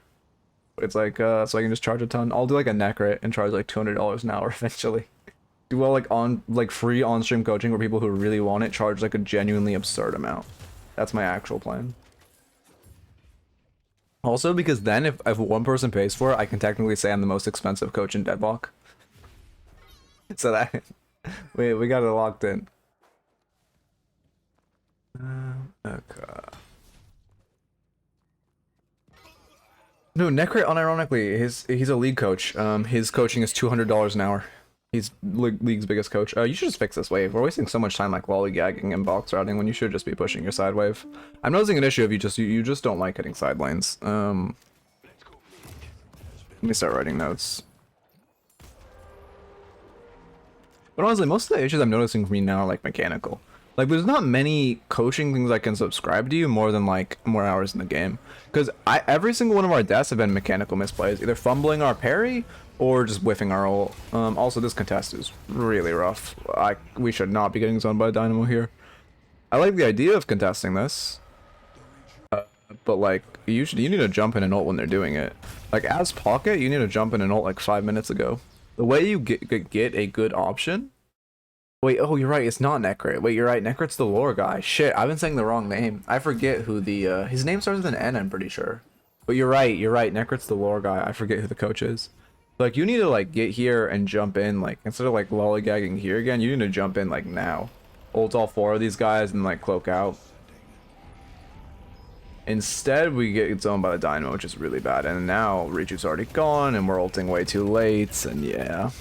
It's like, so I can just charge a ton. I'll do like a neck rate and charge like $200 an hour eventually. Do well like free on-stream coaching where people who really want it charge like a genuinely absurd amount. That's my actual plan. Also, because then if one person pays for it, I can technically say I'm the most expensive coach in Deadlock. So that we got it locked in. Okay. No, Necrit, unironically, he's a league coach. His coaching is $200 an hour. He's league's biggest coach. You should just fix this wave. We're wasting so much time like lollygagging and box routing when you should just be pushing your side wave. I'm noticing an issue of you just don't like hitting side lanes. Let me start writing notes. But honestly, most of the issues I'm noticing from you now are like mechanical. Like, there's not many coaching things I can subscribe to you more than like more hours in the game. Because every single one of our deaths have been mechanical misplays, either fumbling our parry or just whiffing our ult. Also, this contest is really rough. We should not be getting zoned by a Dynamo here. I like the idea of contesting this, but like you need to jump in an ult when they're doing it. Like as Pocket, you need to jump in an ult like 5 minutes ago. The way you get a good option. Wait, oh, you're right. It's not Necrit. Wait, you're right. Necrit's the lore guy. Shit, I've been saying the wrong name. I forget who the his name starts with an N. I'm pretty sure. But you're right. You're right. Necrit's the lore guy. I forget who the coach is. Like you need to like get here and jump in. Like instead of like lollygagging here again, you need to jump in like now. Ult all 4 of these guys and like cloak out. Instead, we get zoned by the Dynamo, which is really bad. And now Riju's already gone, and we're ulting way too late. And yeah.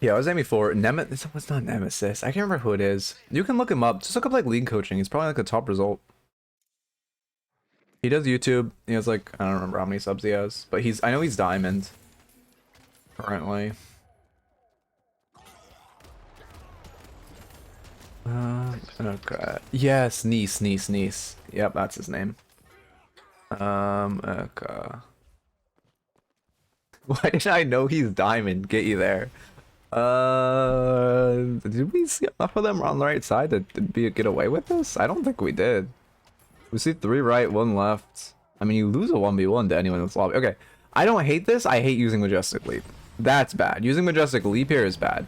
Yeah, I was aiming for Nemesis. It's not Nemesis. I can't remember who it is. You can look him up. Just look up like league coaching. He's probably like the top result. He does YouTube. He has like, I don't remember how many subs he has, but I know he's diamond currently. Okay. Yes, Nice. Yep, that's his name. Okay. Why did I know he's diamond? Get you there. Did we see enough of them on the right side to get away with this? I don't think we did. We see 3 right, 1 left. I mean, you lose a 1v1 to anyone in this lobby. Okay, I don't hate this. I hate using Majestic Leap. That's bad. Using Majestic Leap here is bad.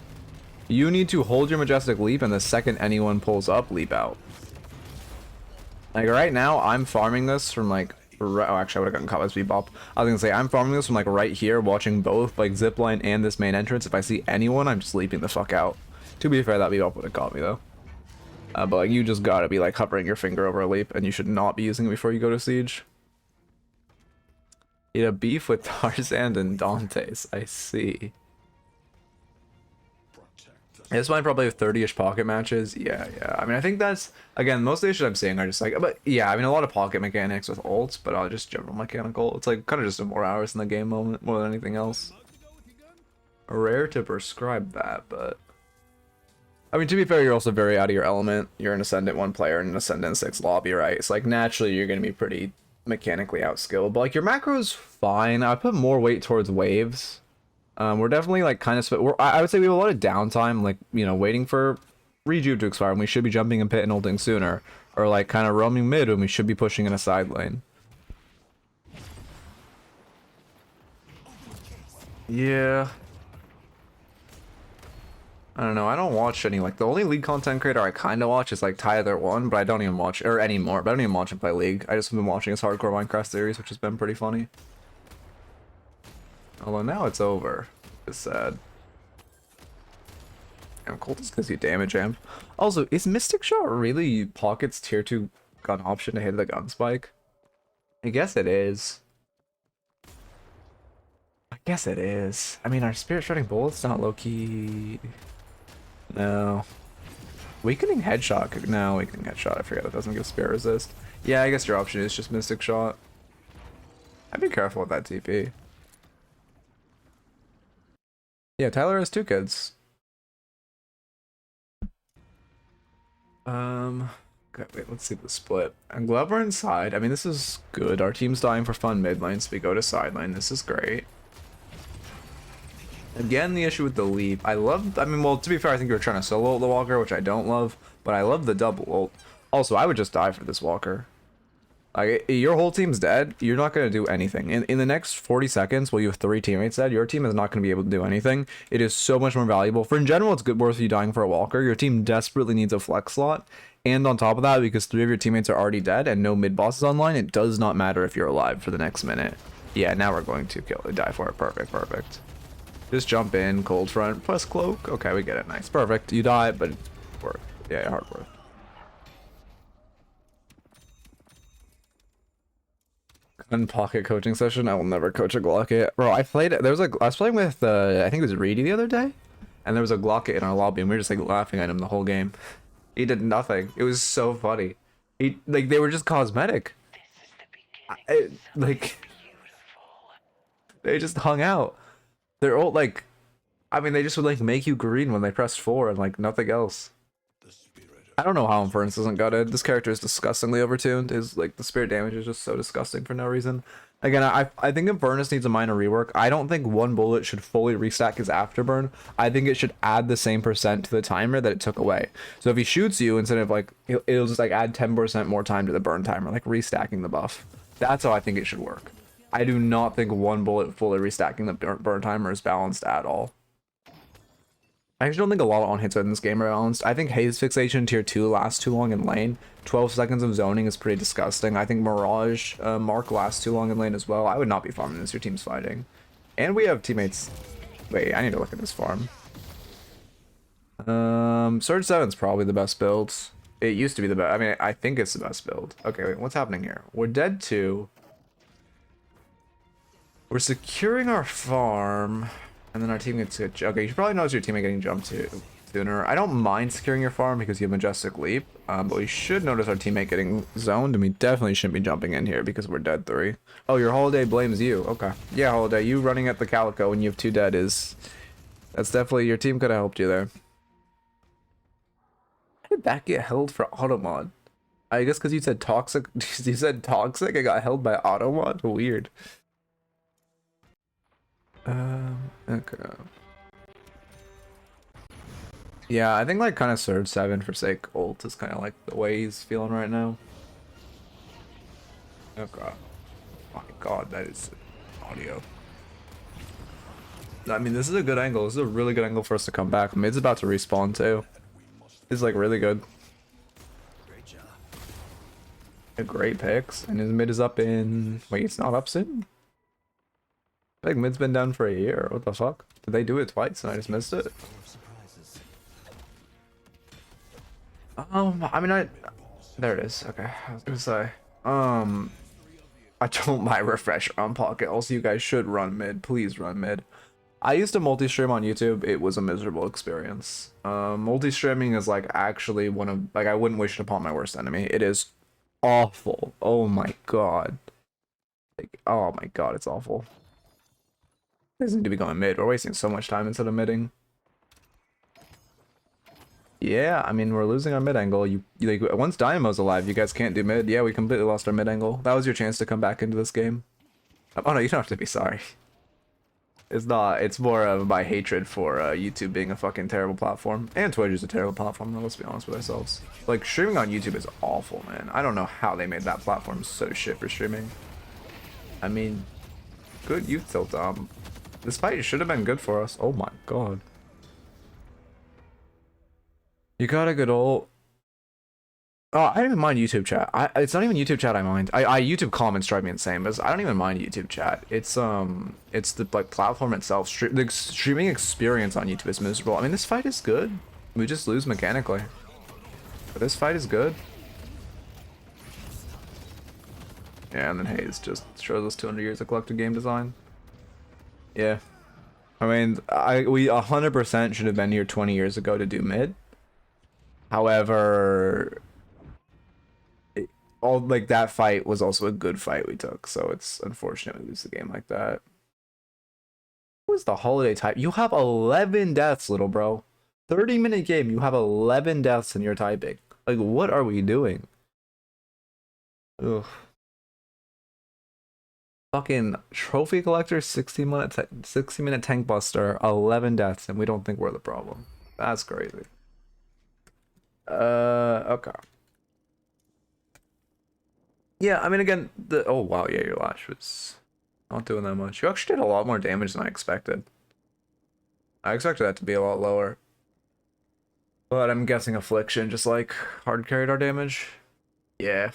You need to hold your Majestic Leap, and the second anyone pulls up, leap out. Like, right now, I'm farming this from, like... Oh, actually, I would have gotten caught by speed bop. I was gonna say, I'm farming this from, like, right here, watching both, like, zipline and this main entrance. If I see anyone, I'm just leaping the fuck out. To be fair, that speed bop would have caught me, though. But, like, you just gotta be, like, hovering your finger over a leap, and you should not be using it before you go to Siege. You had a beef with Tarzan and Dante's. I see. This might probably have 30-ish pocket matches. Yeah. I mean, I think that's, again, most of the issues I'm seeing are just like, but yeah, I mean, a lot of pocket mechanics with ults, but I'll just general mechanical. It's like kind of just a more hours in the game moment more than anything else. Rare to prescribe that, but I mean, to be fair, you're also very out of your element. You're an Ascendant 1 player in an Ascendant 6 lobby, right? It's like naturally you're going to be pretty mechanically outskilled, but like your macro's fine. I put more weight towards waves. We're definitely like kind of I would say we have a lot of downtime, like, you know, waiting for Riju to expire when we should be jumping in pit and ulting sooner, or like kind of roaming mid when we should be pushing in a side lane. Yeah. I don't know. I don't watch any, like, the only League content creator I kind of watch is like Tyler1, but I don't even watch, or anymore, but I don't even watch him play League. I just have been watching his hardcore Minecraft series, which has been pretty funny. Although now it's over. It's sad. And Cultist gives you damage amp. Also, is Mystic Shot really Pocket's tier 2 gun option to hit the gun spike? I guess it is. I mean, our Spirit Shredding Bullet's not low-key. No. Weakening Headshot. No, Weakening Headshot. I forget that doesn't give Spirit Resist. Yeah, I guess your option is just Mystic Shot. I'd be careful with that TP. Yeah, Tyler has 2 kids. Okay, wait, let's see the split. And Glover inside. I mean, this is good. Our team's dying for fun mid lane, so we go to side lane. This is great. Again, the issue with the leap. I mean, well, to be fair, I think you're trying to solo ult the Walker, which I don't love, but I love the double ult. Also, I would just die for this Walker. Like, your whole team's dead, you're not going to do anything. In the next 40 seconds, while you have 3 teammates dead, your team is not going to be able to do anything. It is so much more valuable. For in general, it's good worth you dying for a Walker. Your team desperately needs a flex slot. And on top of that, because 3 of your teammates are already dead and no mid-boss is online, it does not matter if you're alive for the next minute. Yeah, now we're going to die for it. Perfect. Just jump in, cold front, plus cloak. Okay, we get it. Nice. Perfect. You die, but it's worth. Yeah, hard worth. Pocket coaching session. I will never coach a Glocket. Bro, I was playing with I think it was Reedy the other day, and there was a Glocket in our lobby, and we were just like laughing at him the whole game. He did nothing. It was so funny. They were just cosmetic. Like they just hung out. Their ult, like, I mean, they just would like make you green when they pressed 4 and like nothing else. I don't know how Infernus isn't gutted. This character is disgustingly overtuned. His like the spirit damage is just so disgusting for no reason. Again, I think Infernus needs a minor rework. I don't think one bullet should fully restack his afterburn. I think it should add the same percent to the timer that it took away. So if he shoots you, instead of like it'll just like add 10% more time to the burn timer, like restacking the buff. That's how I think it should work. I do not think one bullet fully restacking the burn timer is balanced at all. I actually don't think a lot of on-hits in this game are balanced. I think Haze Fixation tier 2 lasts too long in lane. 12 seconds of zoning is pretty disgusting. I think Mirage Mark lasts too long in lane as well. I would not be farming this, your team's fighting. And we have teammates... Wait, I need to look at this farm. Surge 7's probably the best build. It used to be the best. I mean, I think it's the best build. Okay, wait, what's happening here? We're dead 2. We're securing our farm. And then our team gets hit. Okay, you should probably notice your teammate getting jumped to sooner. I don't mind securing your farm because you have Majestic Leap, but we should notice our teammate getting zoned, and we definitely shouldn't be jumping in here because we're dead 3. Oh, your Holiday blames you. Okay. Yeah, Holiday, you running at the Calico when you have 2 dead is... That's definitely... Your team could have helped you there. How did that get held for Automod? I guess because you said toxic. You said toxic? I got held by Automod? Weird. Okay. Yeah, I think like kind of Surge 7 for sake ult is kind of like the way he's feeling right now. Okay. Oh my god, that is audio. I mean, this is a good angle. This is a really good angle for us to come back. Mid's about to respawn too. It's like really good. A great picks, and his mid is up in... Wait, it's not up soon? I think mid's been down for a year. What the fuck? Did they do it twice and I just missed it? I mean, there it is. Okay, I was gonna say, I don't mind refresher on Pocket. Also, you guys should run mid. Please run mid. I used to multi-stream on YouTube. It was a miserable experience. Multi-streaming is like actually one of, like, I wouldn't wish it upon my worst enemy. It is awful. Oh my god. Like, oh my god, it's awful. They seem to be going mid. We're wasting so much time instead of midding. Yeah, I mean, we're losing our mid angle. You like, once Dynamo's alive, you guys can't do mid. Yeah, we completely lost our mid angle. That was your chance to come back into this game. Oh no, you don't have to be sorry. It's not. It's more of my hatred for YouTube being a fucking terrible platform. And Twitch is a terrible platform, though, let's be honest with ourselves. Like, streaming on YouTube is awful, man. I don't know how they made that platform so shit for streaming. I mean, good youth tilt. This fight should have been good for us. Oh my god. You got a good ult. Oh, I don't even mind YouTube chat. It's not even YouTube chat I mind. YouTube comments drive me insane, but I don't even mind YouTube chat. It's the like platform itself. The streaming experience on YouTube is miserable. I mean, this fight is good. We just lose mechanically. But this fight is good. Yeah, and then Haze just shows us 200 years of collective game design. Yeah. I mean, we 100% should have been here 20 years ago to do mid. However, all like that fight was also a good fight we took, so it's unfortunate we lose the game like that. What was the holiday type? You have 11 deaths, little bro. 30-minute game, you have 11 deaths in your typing. Like, what are we doing? Ugh. Fucking trophy collector, 60-minute tank buster, 11 deaths, and we don't think we're the problem. That's crazy. Okay. Yeah, I mean, again, oh wow, yeah, your lash was not doing that much. You actually did a lot more damage than I expected. I expected that to be a lot lower. But I'm guessing Affliction just like hard carried our damage. Yeah.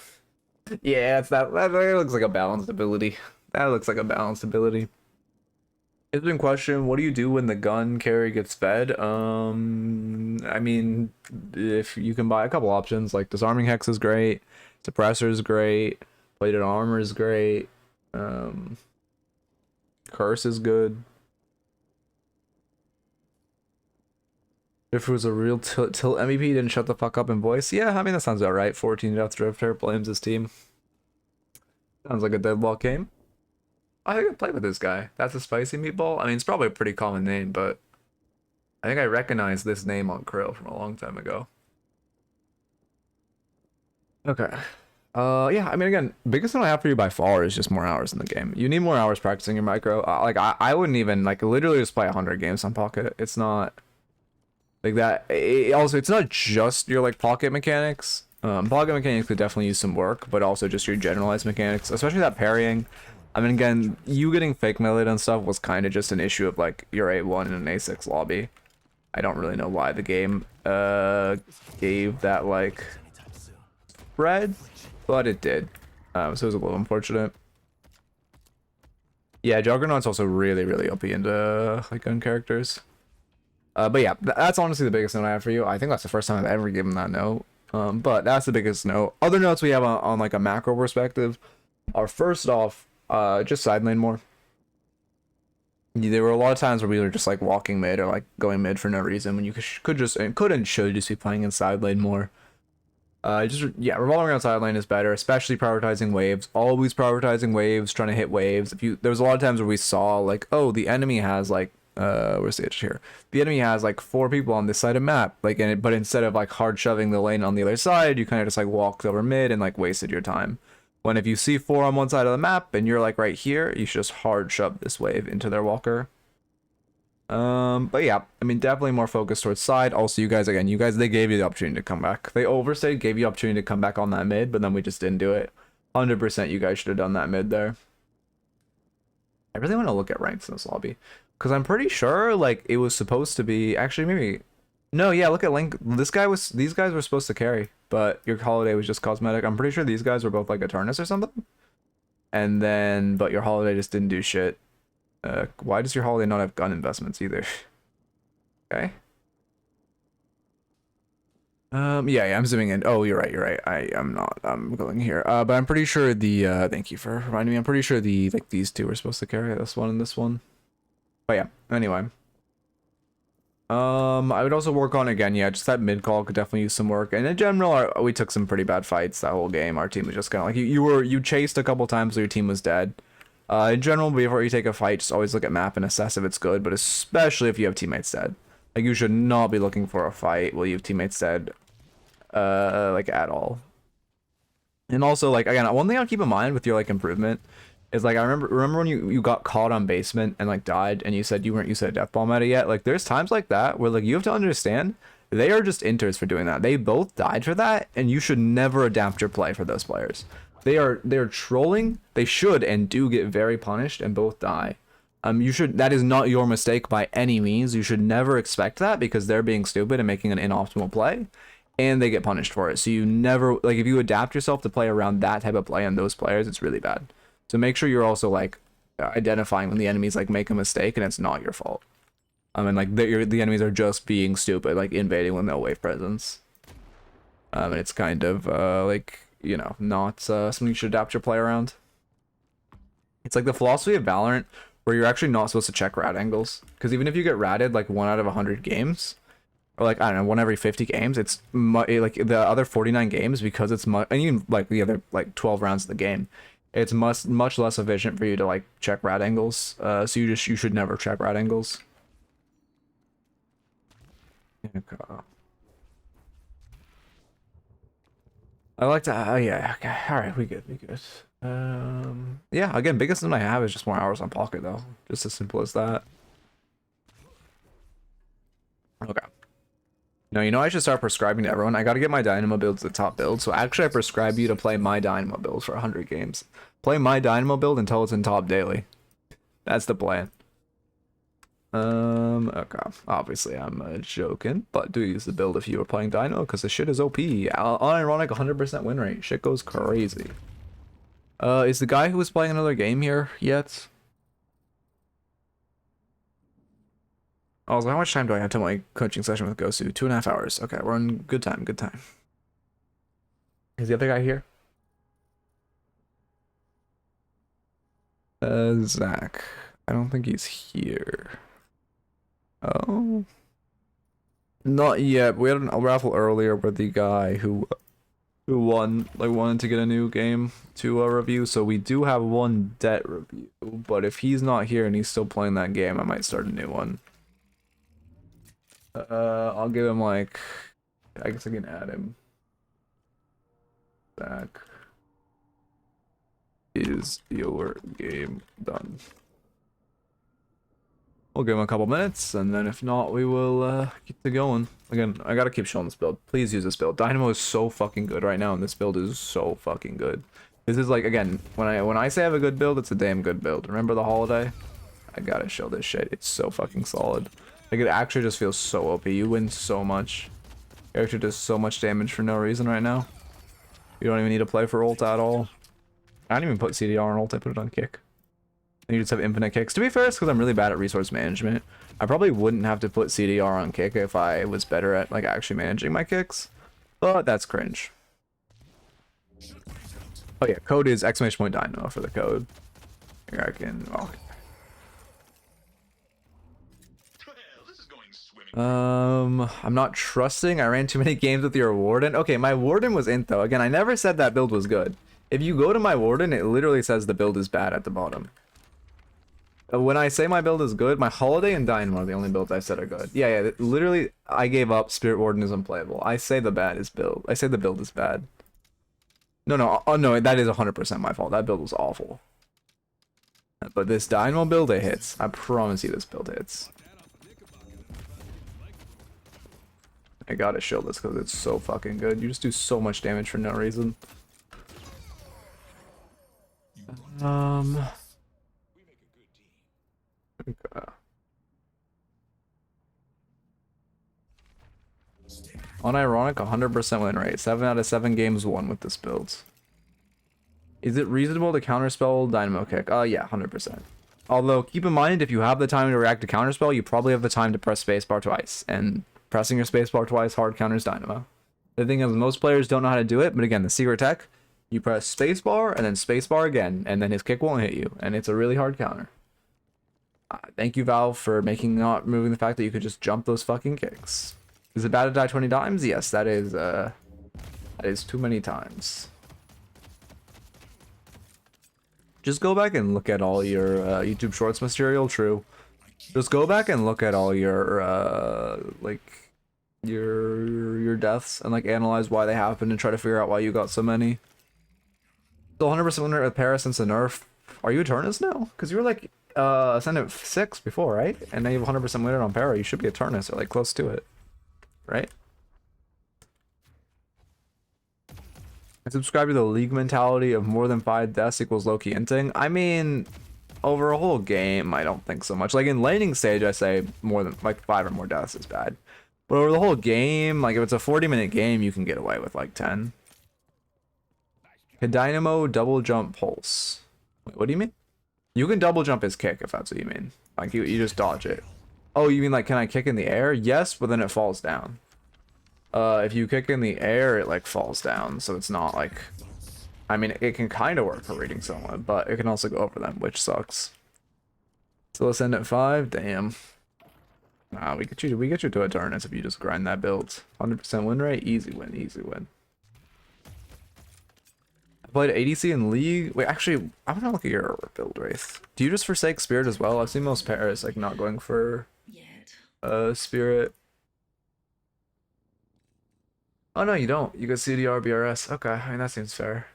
Yeah, it's that looks like a balanced ability. That looks like a balanced ability. It's been questioned, what do you do when the gun carry gets fed? I mean, if you can buy a couple options, like Disarming Hex is great, Suppressor is great, Plated Armor is great, Curse is good. If it was a real tilt MVP, didn't shut the fuck up in voice. Yeah, I mean, that sounds about right. 14 death Drifter blames his team. Sounds like a Deadlock game. I think I played with this guy. That's a spicy meatball. I mean, it's probably a pretty common name, but I think I recognized this name on Krill from a long time ago. Okay. Yeah, I mean, again, biggest thing I have for you by far is just more hours in the game. You need more hours practicing your micro. Like, I wouldn't even, like, literally just play 100 games on Pocket. It's not, like, that. Also, it's not just your, like, Pocket mechanics. Pocket mechanics could definitely use some work, but also just your generalized mechanics, especially that parrying. I mean, again, you getting fake melee and stuff was kind of just an issue of, like, your A1 in an A6 lobby. I don't really know why the game, gave that, like, spread, but it did. So it was a little unfortunate. Yeah, Juggernaut's also really, really OP into like gun characters. But yeah, that's honestly the biggest note I have for you. I think that's the first time I've ever given that note. But that's the biggest note. Other notes we have on like a macro perspective are, first off, just side lane more. There were a lot of times where we were just like walking mid or like going mid for no reason when you could and should just be playing in side lane more. Yeah, revolving around side lane is better, especially prioritizing waves. Always prioritizing waves, trying to hit waves. There was a lot of times where we saw like, oh, the enemy has like, where's the edge here? The enemy has like 4 people on this side of map, like, but instead of like hard shoving the lane on the other side, you kind of just like walked over mid and like wasted your time. When if you see 4 on one side of the map and you're like right here, you should just hard shove this wave into their walker. But yeah, I mean, definitely more focused towards side. Also, you guys, they gave you the opportunity to come back. They overstayed, gave you opportunity to come back on that mid, but then we just didn't do it. 100% you guys should have done that mid there. I really want to look at ranks in this lobby, because I'm pretty sure, like, it was supposed to be, actually, maybe, no, yeah, look at Link. These guys were supposed to carry, but your Holiday was just cosmetic. I'm pretty sure these guys were both, like, Eternus or something. And then, but your Holiday just didn't do shit. Why does your Holiday not have gun investments either? Okay. Yeah, I'm zooming in. Oh, you're right. I'm going here. But I'm pretty sure thank you for reminding me. I'm pretty sure like these two were supposed to carry this one and this one. But yeah, anyway. I would also work on, again, yeah, just that mid call could definitely use some work. And in general, we took some pretty bad fights that whole game. Our team was just kind of like, you chased a couple times so your team was dead. In general, before you take a fight, just always look at map and assess if it's good, but especially if you have teammates dead. Like, you should not be looking for a fight while you have teammates dead, like, at all. And also, like, again, one thing I'll keep in mind with your, like, improvement is, like, I remember when you got caught on basement and, like, died, and you said you weren't used to a death bomb meta yet. Like, there's times like that where, like, you have to understand they are just inters for doing that. They both died for that, and you should never adapt your play for those players. They're trolling. They should and do get very punished and both die. That is not your mistake by any means. You should never expect that because they're being stupid and making an inoptimal play, and they get punished for it. So you never, like, if you adapt yourself to play around that type of play and those players, it's really bad. So make sure you're also like identifying when the enemies like make a mistake and it's not your fault. And like the enemies are just being stupid, like invading with no wave presence. And it's kind of like, you know, not something you should adapt your play around. It's like the philosophy of Valorant where you're actually not supposed to check rat angles, because even if you get ratted like 1 out of 100 games, or like, I don't know, 1 every 50 games, it's like the other 49 games, because it's and even like the other like 12 rounds of the game, it's much less efficient for you to like check rat angles. So you should never check rat angles. Okay. I like to, yeah, okay, alright, we good. Yeah, again, biggest thing I have is just more hours on Pocket, though. Just as simple as that. Okay. No, you know, I should start prescribing to everyone. I gotta get my Dynamo build to the top build, so actually I prescribe you to play my Dynamo build for 100 games. Play my Dynamo build until it's in top daily. That's the plan. Okay. Obviously, I'm joking, but do use the build if you were playing Dino, because the shit is OP. Unironic 100% win rate. Shit goes crazy. Is the guy who was playing another game here yet? Also, how much time do I have till my coaching session with Gosu? 2.5 hours. Okay, we're on good time, good time. Is the other guy here? Zach. I don't think he's here. Oh. Not yet. We had a raffle earlier where the guy who won, like, wanted to get a new game to review, so we do have one debt review, but if he's not here and he's still playing that game, I might start a new one. I'll give him like, I guess I can add him back. Is your game done? We'll give him a couple minutes, and then if not, we will keep it going. Again, I gotta keep showing this build. Please use this build. Dynamo is so fucking good right now, and this build is so fucking good. This is like, again, when I say I have a good build, it's a damn good build. Remember the holiday? I gotta show this shit. It's so fucking solid. Like, it actually just feels so OP. You win so much. Character does so much damage for no reason right now. You don't even need to play for ult at all. I didn't even put CDR on ult, I put it on kick. And you just have infinite kicks. To be fair, it's because I'm really bad at resource management. I probably wouldn't have to put CDR on kick if I was better at like actually managing my kicks. But that's cringe. Oh yeah, code is !Dynamo for the code. Here I can I'm not trusting. I ran too many games with your warden. Okay, my warden was int though. Again, I never said that build was good. If you go to my warden, it literally says the build is bad at the bottom. When I say my build is good, my holiday and dynamo are the only builds I said are good. Yeah, literally, I gave up. Spirit warden is unplayable. I say the bad is build. I say the build is bad. No, no, that is 100% my fault. That build was awful. But this dynamo build, it hits. I promise you, this build hits. I gotta show this because it's so fucking good. You just do so much damage for no reason. Okay. Unironic 100% win rate. 7 out of 7 games won with this build. Is it reasonable to counterspell Dynamo Kick? Yeah, 100%. Although, keep in mind, if you have the time to react to counterspell, you probably have the time to press spacebar twice. And pressing your spacebar twice hard counters Dynamo. The thing is, most players don't know how to do it, but again, the secret tech, you press spacebar and then spacebar again, and then his kick won't hit you, and it's a really hard counter. Thank you, Valve, for not removing the fact that you could just jump those fucking kicks. Is it bad to die 20 times? Yes, that is too many times. Just go back and look at all your YouTube Shorts material. True. Just go back and look at all your like your deaths and like analyze why they happened and try to figure out why you got so many. Still 100% winner at Paris since the nerf. Are you Eternus now? Because you were like Ascendant 6 before, right? And now you have 100% winner on Para. You should be Eternus or like close to it, right? I subscribe to the league mentality of more than 5 deaths equals low-key inting. I mean, over a whole game, I don't think so much. Like in laning stage, I say more than like 5 or more deaths is bad. But over the whole game, like if it's a 40-minute game, you can get away with like 10. Can Dynamo double jump pulse? Wait, what do you mean? You can double jump his kick if that's what you mean. Like you just dodge it. Oh, you mean like can I kick in the air? Yes, but then it falls down. If you kick in the air, it like falls down, so it's not like, I mean, it can kind of work for reading someone, but it can also go over them, which sucks. So let's end at 5. Damn. Nah, we get you to Eternus if you just grind that build. 100% win rate, easy win, easy win. I played ADC in League. Wait, actually, I want to look at your build, Wraith. Do you just forsake Spirit as well? I've seen most pairs like not going for Spirit. Oh no, you don't. You go CDR, BRS. Okay, I mean that seems fair.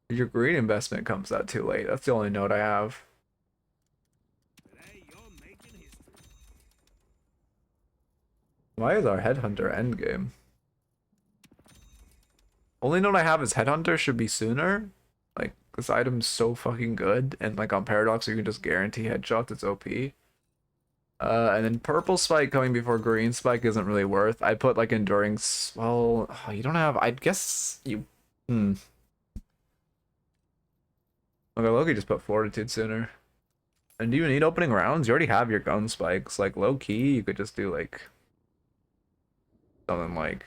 Your green investment comes out too late. That's the only note I have. Why is our Headhunter endgame? Only note I have is Headhunter should be sooner. Like, this item's so fucking good. And like on Paradox, you can just guarantee headshots. It's OP. And then purple spike coming before green spike isn't really worth. I put like enduring. Well, you don't have. I guess you. Okay, Loki just put fortitude sooner. And do you need opening rounds? You already have your gun spikes. Like low key, you could just do like something like.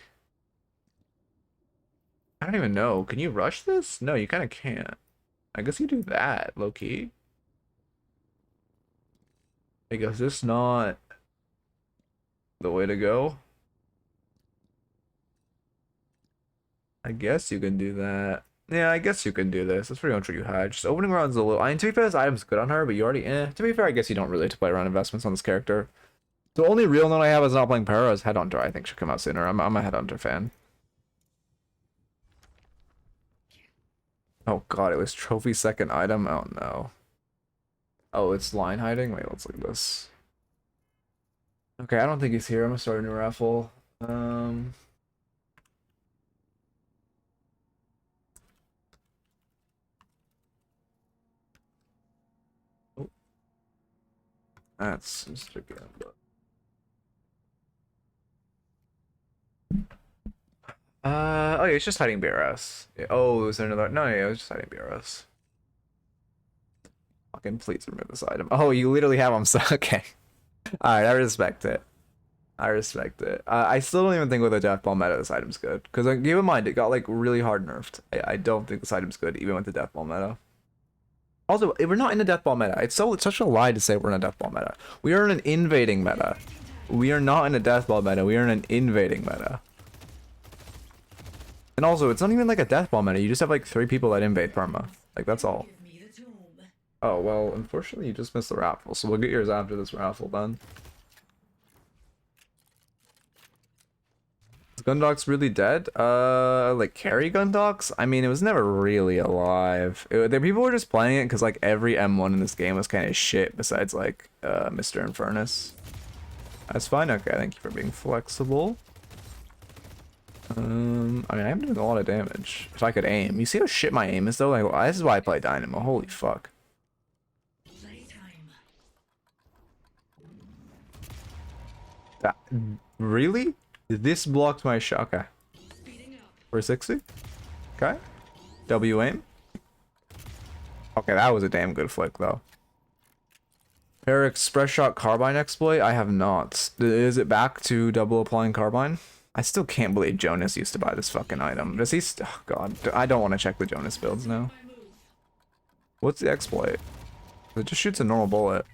I don't even know. Can you rush this? No, you kind of can't. I guess you do that low key. Like, is this not the way to go? I guess you can do that. Yeah, I guess you can do this. That's pretty much what you had. Just opening rounds a little. I mean, to be fair, this item's good on her, but you already. To be fair, I guess you don't really have to play around investments on this character. The only real note I have is not playing Para is Headhunter. I think should come out sooner. I'm a Headhunter fan. Oh god, it was trophy second item. Oh no. Oh, it's line hiding. Wait, let's look at this. Okay, I don't think he's here. I'm gonna start a new raffle. Oh, that's Mr. Gamba. Oh yeah, it's just hiding BRS. Yeah, oh, is there another? No, yeah, it was just hiding BRS. Fucking please remove this item. Oh, you literally have them, so okay. Alright, I respect it. I respect it. I still don't even think with a death ball meta this item's good. Because like, keep in mind, it got like really hard nerfed. I don't think this item's good, even with the death ball meta. Also, we're not in a death ball meta. It's such a lie to say we're in a death ball meta. We are in an invading meta. We are not in a death ball meta. We are in an invading meta. And also, it's not even like a death ball meta. You just have like 3 people that invade perma. Like, that's all. Oh, well, unfortunately, you just missed the raffle. So we'll get yours after this raffle then. Is Gundock's really dead? Like carry Gundock's? I mean, it was never really alive. People were just playing it because like every M1 in this game was kind of shit besides like Mr. Infernus. That's fine. Okay, thank you for being flexible. I mean, I'm doing a lot of damage. If I could aim. You see how shit my aim is though? Like, this is why I play Dynamo. Holy fuck. That, really? This blocked my shot. Okay. 460. Okay. W aim. Okay, that was a damn good flick though. Pair express shot carbine exploit? I have not. Is it back to double applying carbine? I still can't believe Jonas used to buy this fucking item. Does he? Oh god, I don't want to check the Jonas builds now. What's the exploit? It just shoots a normal bullet.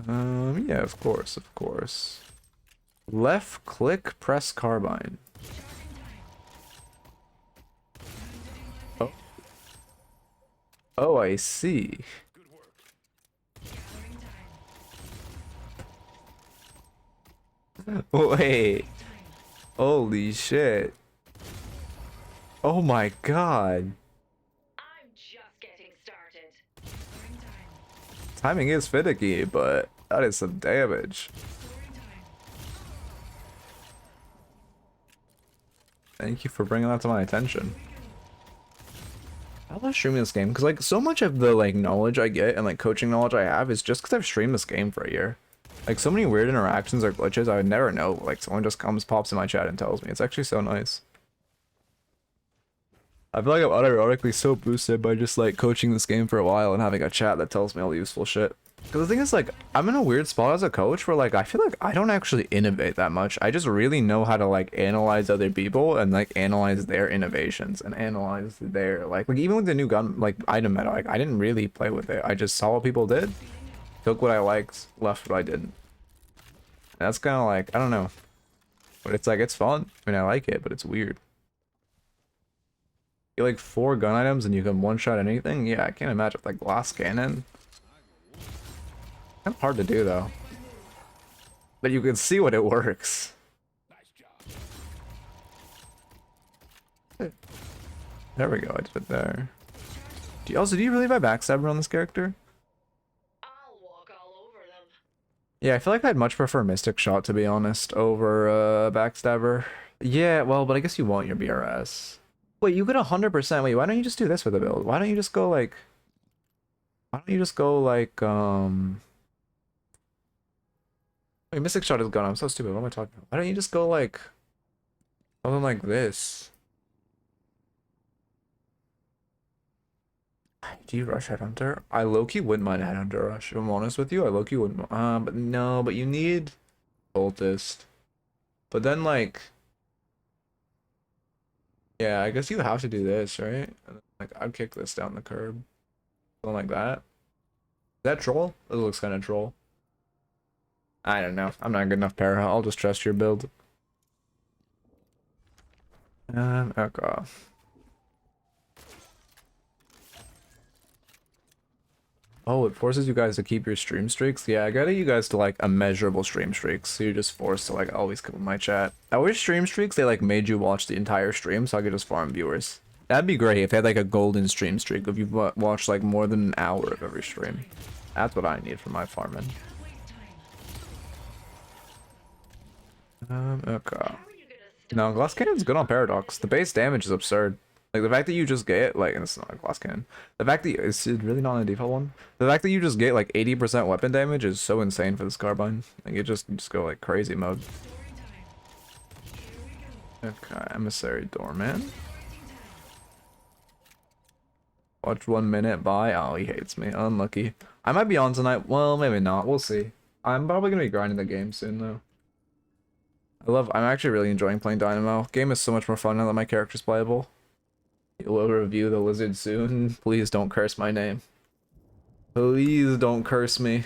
Yeah, of course, of course. Left click, press carbine. Oh. Oh, I see. Wait. Holy shit. Oh my god. I'm just getting started. Timing is finicky, but that is some damage. Thank you for bringing that to my attention. I love streaming this game because like so much of the like knowledge I get and like coaching knowledge I have is just because I've streamed this game for a year. Like so many weird interactions or glitches I would never know. Like someone just comes, pops in my chat and tells me. It's actually so nice. I feel like I'm unironically so boosted by just like coaching this game for a while and having a chat that tells me all the useful shit. Because the thing is, like, I'm in a weird spot as a coach where, like, I feel like I don't actually innovate that much. I just really know how to, like, analyze other people and, like, analyze their innovations and analyze their, like even with the new gun, like, item meta, like, I didn't really play with it. I just saw what people did, took what I liked, left what I didn't. And that's kind of like, I don't know. But it's, like, it's fun. I mean, I like it, but it's weird. You like 4 gun items and you can one-shot anything? Yeah, I can't imagine, like, glass cannon. Kind of hard to do though, but you can see what it works. There we go. I did it there. Do you really buy backstabber on this character? I'll walk all over them. Yeah, I feel like I'd much prefer Mystic Shot to be honest over backstabber. Yeah, well, but I guess you want your BRS. Wait, you get 100%. Wait, why don't you just do this with the build? Why don't you just go like? Why don't you just go like Wait, Mystic Shot is gone. I'm so stupid. What am I talking about? Why don't you just go like something like this? Do you rush Headhunter? I low-key wouldn't mind a Headhunter rush. If I'm honest with you, I low-key wouldn't. But no, but you need Cultist. But then like, yeah, I guess you have to do this, right? And then, like, I'd kick this down the curb, something like that. Is that troll? It looks kind of troll. I don't know. I'm not good enough para. I'll just trust your build. Okay. Oh, it forces you guys to keep your stream streaks? Yeah, I gotta you guys to like immeasurable stream streaks, so you're just forced to like always come in my chat. I wish stream streaks they like made you watch the entire stream so I could just farm viewers. That'd be great if they had like a golden stream streak if you watched like more than an hour of every stream. That's what I need for my farming. Okay. No, glass cannon's good on Paradox. The base damage is absurd. Like the fact that you just get like, and it's not a glass cannon. The fact that it's really not a default one. The fact that you just get like 80% weapon damage is so insane for this carbine. Like you just go like crazy mode. Okay, Emissary Doorman. Watch 1 minute. Bye. Oh, he hates me. Unlucky. I might be on tonight. Well, maybe not. We'll see. I'm probably gonna be grinding the game soon though. I'm actually really enjoying playing Dynamo. Game is so much more fun now that my character's playable. You will review the lizard soon. Please don't curse my name. Please don't curse me.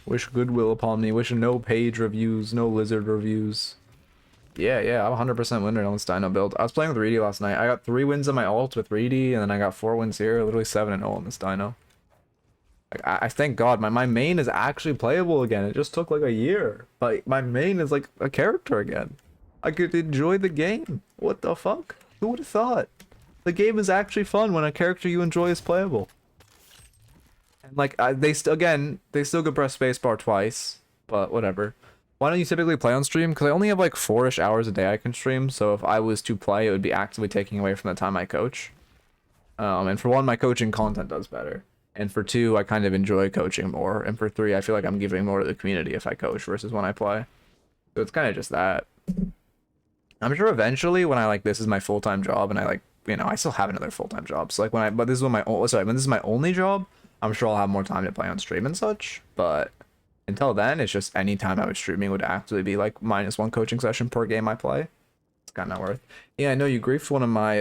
Wish goodwill upon me. Wish no page reviews, no lizard reviews. Yeah, I'm 100% winner on this Dino build. I was playing with Reedy last night. I got 3 wins on my ult with Reedy, and then I got 4 wins here. Literally 7-0 on this Dino. Like, I thank God my main is actually playable again. It just took like a year, but my main is like a character again. I could enjoy the game. What the fuck? Who would have thought? The game is actually fun when a character you enjoy is playable. And like they still could press spacebar twice, but whatever. Why don't you typically play on stream? Because I only have like 4-ish hours a day I can stream, so if I was to play, it would be actively taking away from the time I coach. And for 1, my coaching content does better. And for 2, I kind of enjoy coaching more. And for 3, I feel like I'm giving more to the community if I coach versus when I play. So it's kind of just that. I'm sure eventually when I like this is my full-time job and I like, you know, I still have another full-time job. So like when this is my only job, I'm sure I'll have more time to play on stream and such. But until then, it's just any time I was streaming would actually be like -1 coaching session per game I play. It's kind of worth. Yeah, I know you griefed one of my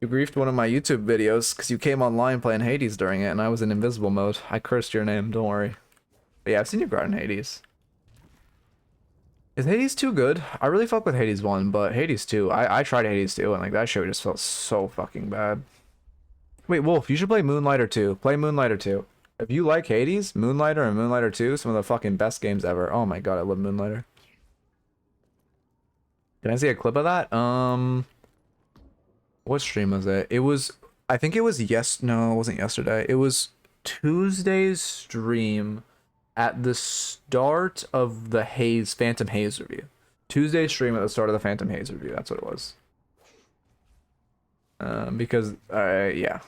YouTube videos because you came online playing Hades during it and I was in invisible mode. I cursed your name, don't worry. But yeah, I've seen you grind Hades. Is Hades 2 good? I really fuck with Hades 1, but Hades 2, I tried Hades 2 and like that shit just felt so fucking bad. Wait, Wolf, you should play Moonlighter 2. Play Moonlighter 2. If you like Hades, Moonlighter and Moonlighter 2, some of the fucking best games ever. Oh my god, I love Moonlighter. Can I see a clip of that? What stream was it? It was, I think it was no, it wasn't yesterday. It was Tuesday's stream at the start of the Phantom Haze review. Tuesday's stream at the start of the Phantom Haze review. That's what it was. Yeah.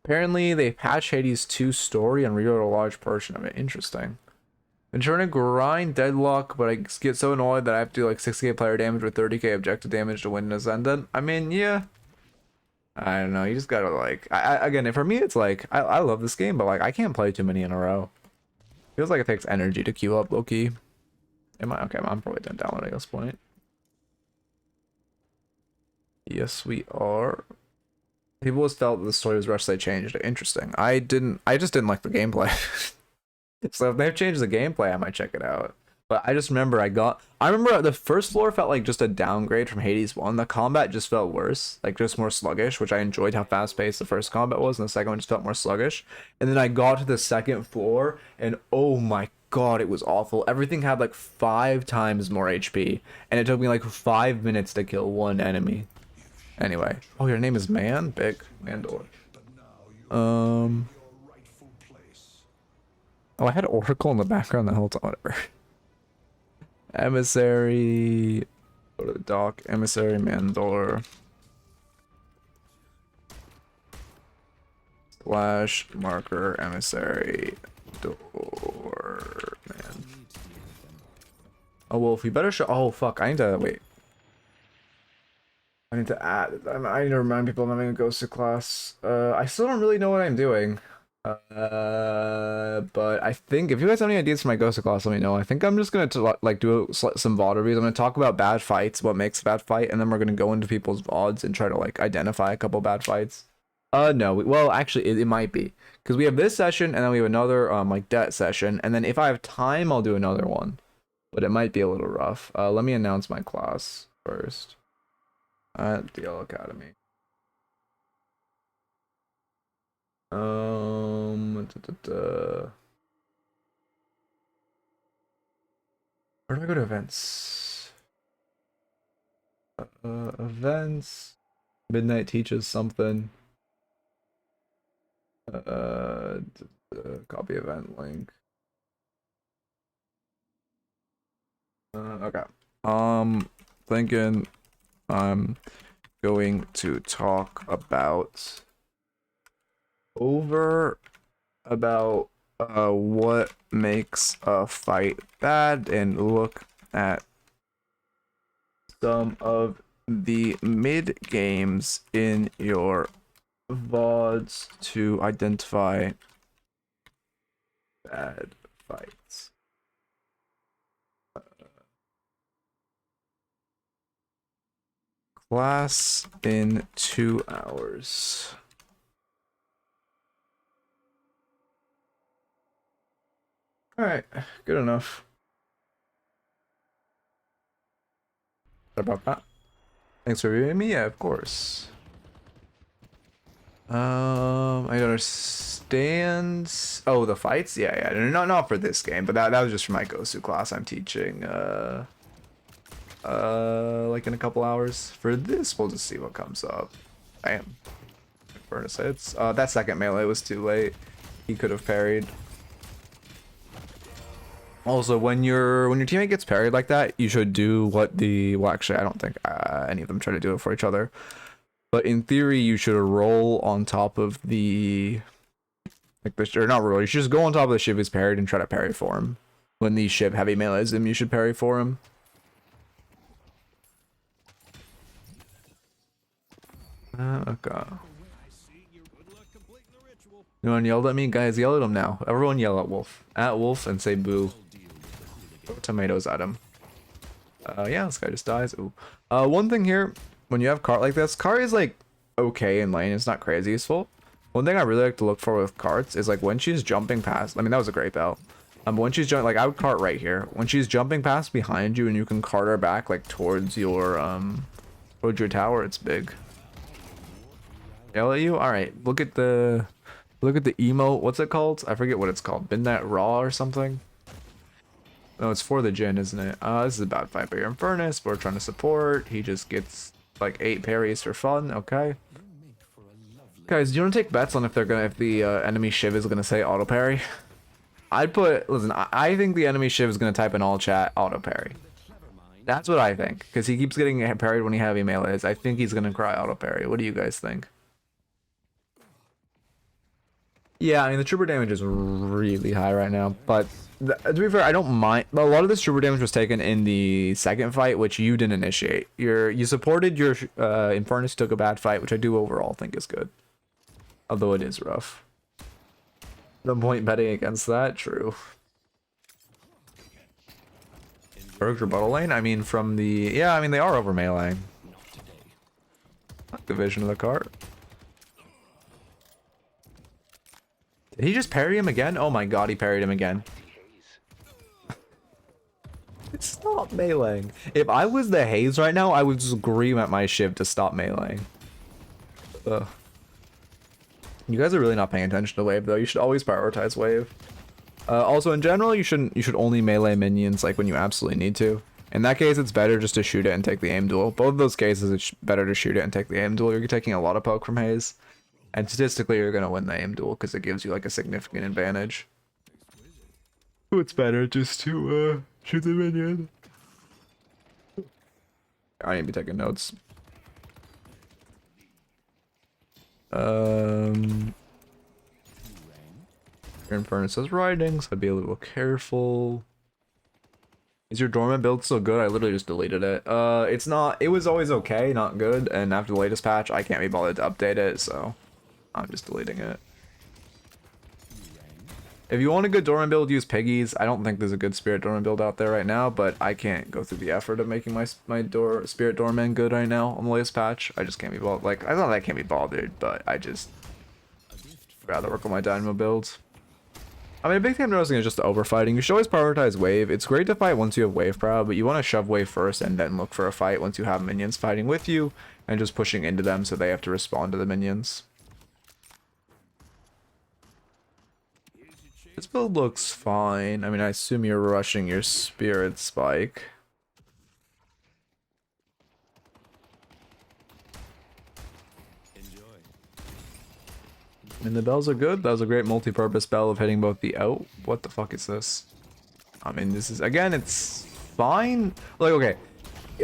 Apparently they patched Hades 2 story and rewrote a large portion of it. Interesting. Been trying to grind Deadlock, but I get so annoyed that I have to do like 60k player damage with 30k objective damage to win an Ascendant. I mean, yeah. I don't know, you just gotta like... again, for me, it's like, I love this game, but like, I can't play too many in a row. Feels like it takes energy to queue up, low-key. Okay, I'm probably done downloading at this point. Yes, we are. People always felt that the story was rushed, they changed it. Interesting. I just didn't like the gameplay. So if they've changed the gameplay, I might check it out. But I just remember I remember the first floor felt like just a downgrade from Hades 1. The combat just felt worse, like just more sluggish, which I enjoyed how fast paced the first combat was, and the second one just felt more sluggish. And then I got to the second floor, and oh my god, it was awful. Everything had like 5 times more HP, and it took me like 5 minutes to kill 1 enemy. Anyway, oh, your name is Man? Big Mandor. Oh, I had Oracle in the background the whole time. Whatever. Emissary. Go to the dock. Emissary Mandor. Slash marker Emissary Doorman. Oh, Wolf, you better show. Oh, fuck. I need to. Wait. I need to add. I need to remind people I'm having a ghosted class. I still don't really know what I'm doing. But I think if you guys have any ideas for my ghosted class, let me know. I think I'm just gonna like do some VOD reviews. I'm gonna talk about bad fights, what makes a bad fight, and then we're gonna go into people's VODs and try to like identify a couple bad fights. No, well, actually, it might be because we have this session and then we have another like debt session, and then if I have time, I'll do another one. But it might be a little rough. Let me announce my class first. DL Academy. Where do I go to events? Events. Midnight teaches something. Copy event link. Okay. Thinking I'm going to talk about what makes a fight bad and look at some of the mid games in your VODs to identify bad fights. Class in 2 hours. Alright, good enough. What about that? Thanks for viewing me? Yeah, of course. I understand. Oh, the fights? Yeah. Not for this game, but that was just for my Gosu class I'm teaching. Like in a couple hours. For this, we'll just see what comes up. Bam. Furnace hits. That second melee was too late. He could have parried. Also, when your teammate gets parried like that, you should do what well, actually, I don't think any of them try to do it for each other. But in theory, you should roll on top of the, or not roll. You should just go on top of the ship who's parried and try to parry for him. When the ship heavy melees him, you should parry for him. Okay. No one yelled at me? Guys, yell at him now. Everyone yell at Wolf. At Wolf and say boo. Throw tomatoes at him. Yeah, this guy just dies. Ooh. One thing here, when you have cart like this, cart is like okay in lane. It's not crazy useful. One thing I really like to look for with carts is like when she's jumping past. I mean, that was a great belt. When she's jumping, like I would cart right here. When she's jumping past behind you and you can cart her back like towards your tower, it's big. Yell at you? Alright, look at the emote. What's it called? I forget what it's called. Midnight Raw or something? No, it's for the Jin, isn't it? This is a bad fight, but you're in Furnace. We're trying to support. He just gets like 8 parries for fun. Okay. Guys, do you want to take bets on if the enemy Shiv is gonna say auto parry? Listen, I think the enemy Shiv is gonna type in all chat auto parry. That's what I think, because he keeps getting parried when he heavy melees. I think he's gonna cry auto parry. What do you guys think? Yeah, I mean, the trooper damage is really high right now, but to be fair, I don't mind. A lot of this trooper damage was taken in the second fight, which you didn't initiate. You supported your Infernus, took a bad fight, which I do overall think is good. Although it is rough. No point betting against that, true. Berg's rebuttal lane? I mean, from the... Yeah, I mean, they are over meleeing. Like the vision of the cart. Did he just parry him again? Oh my god, he parried him again. Stop meleeing. If I was the Haze right now, I would scream at my Shiv to stop meleeing. Ugh. You guys are really not paying attention to wave though. You should always prioritize wave. Also, in general, you should only melee minions like when you absolutely need to. In that case, it's better just to shoot it and take the aim duel. Both of those cases, it's better to shoot it and take the aim duel. You're taking a lot of poke from Haze. And statistically, you're going to win the aim duel because it gives you like a significant advantage. So it's better just to shoot the minion. I need to be taking notes. Infernus says writing, so I'd be a little careful. Is your Doorman build still good? I literally just deleted it. It's not. It was always okay, not good. And after the latest patch, I can't be bothered to update it, so I'm just deleting it. If you want a good Doorman build, use Piggies. I don't think there's a good Spirit Doorman build out there right now, but I can't go through the effort of making my Spirit Doorman good right now on the latest patch. I just can't be bothered. Like, I thought I can't be bothered, but I just rather work on my Dynamo builds. I mean, a big thing I'm noticing is just the overfighting. You should always prioritize wave. It's great to fight once you have wave prow, but you want to shove wave first and then look for a fight once you have minions fighting with you and just pushing into them so they have to respond to the minions. This build looks fine. I mean, I assume you're rushing your spirit spike. And the bells are good. That was a great multi-purpose bell of hitting both the out. What the fuck is this? I mean, this is, again, it's fine. Like, okay,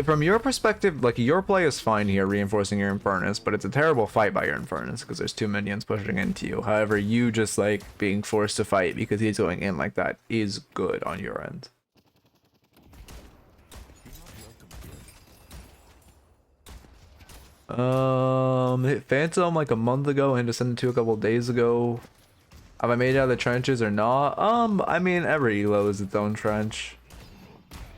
from your perspective, like, your play is fine here, reinforcing your Infernus, but it's a terrible fight by your Infernus because there's 2 minions pushing into you. However, you just, like, being forced to fight because he's going in like that is good on your end. Hit Phantom like a month ago and Ascendant 2 a couple days ago. Have I made it out of the trenches or not? I mean, every elo is its own trench.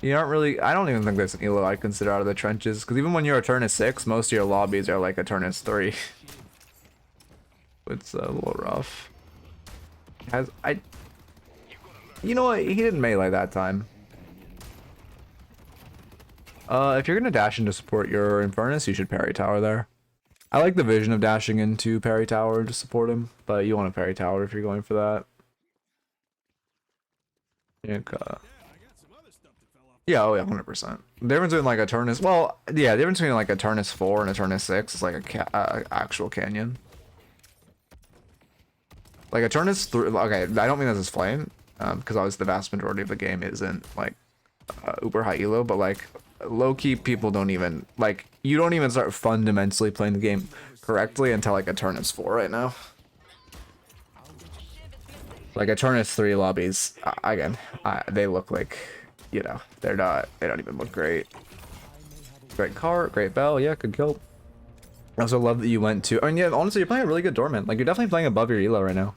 You aren't really, I don't even think there's an elo I consider out of the trenches, because even when you're a Turnus 6, most of your lobbies are like a Turnus 3. It's a little rough. You know what, he didn't melee that time. If you're gonna dash into support your Infernus, you should parry tower there. I like the vision of dashing into parry tower to support him, but you want to parry tower if you're going for that. Yeah, oh yeah, 100%. The difference between like a Turnus, well, yeah, the difference between like a Turnus 4 and a Turnus 6 is like a actual canyon. Like a Turnus 3, okay, I don't mean this as flame, because obviously the vast majority of the game isn't like uber high elo, but like low-key people don't even, like, you don't even start fundamentally playing the game correctly until like a Turnus 4 right now. Like a Turnus 3 lobbies, again, they look like, you know, they don't even look great. Great cart, great bell, yeah, good kill. I also love that you went to, I mean, yeah, honestly, you're playing a really good Doorman. Like, you're definitely playing above your elo right now.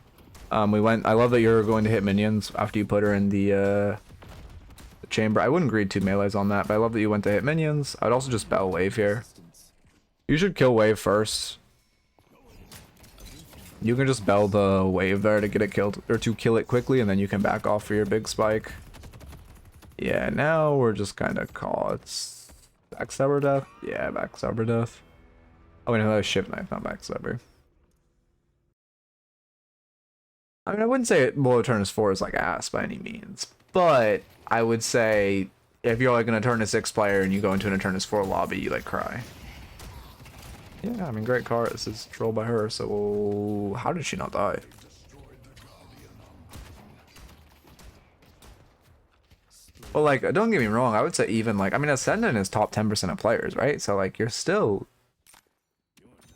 I love that you're going to hit minions after you put her in the chamber. I wouldn't greed 2 melees on that, but I love that you went to hit minions. I'd also just bell wave here. You should kill wave first. You can just bell the wave there to get it killed, or to kill it quickly, and then you can back off for your big spike. Yeah, now we're just kind of caught. It's backstabber death? Yeah, backstabber death. Oh, wait, no, that was ship knife, not backstabber. I mean, I wouldn't say Bullet Turnus 4 is like ass by any means, but I would say if you're like an Eternus 6 player and you go into an Eternus 4 lobby, you like cry. Yeah, I mean, great card. This is trolled by her, so how did she not die? Well, like, don't get me wrong, I would say even like, I mean, Ascendant is top 10% of players, right? So like, you're still